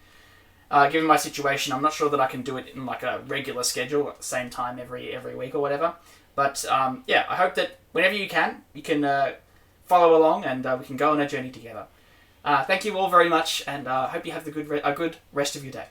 Given my situation, I'm not sure that I can do it in like a regular schedule at the same time every week or whatever. But yeah, I hope that whenever you can follow along and we can go on a journey together. Thank you all very much, and I hope you have a good rest of your day.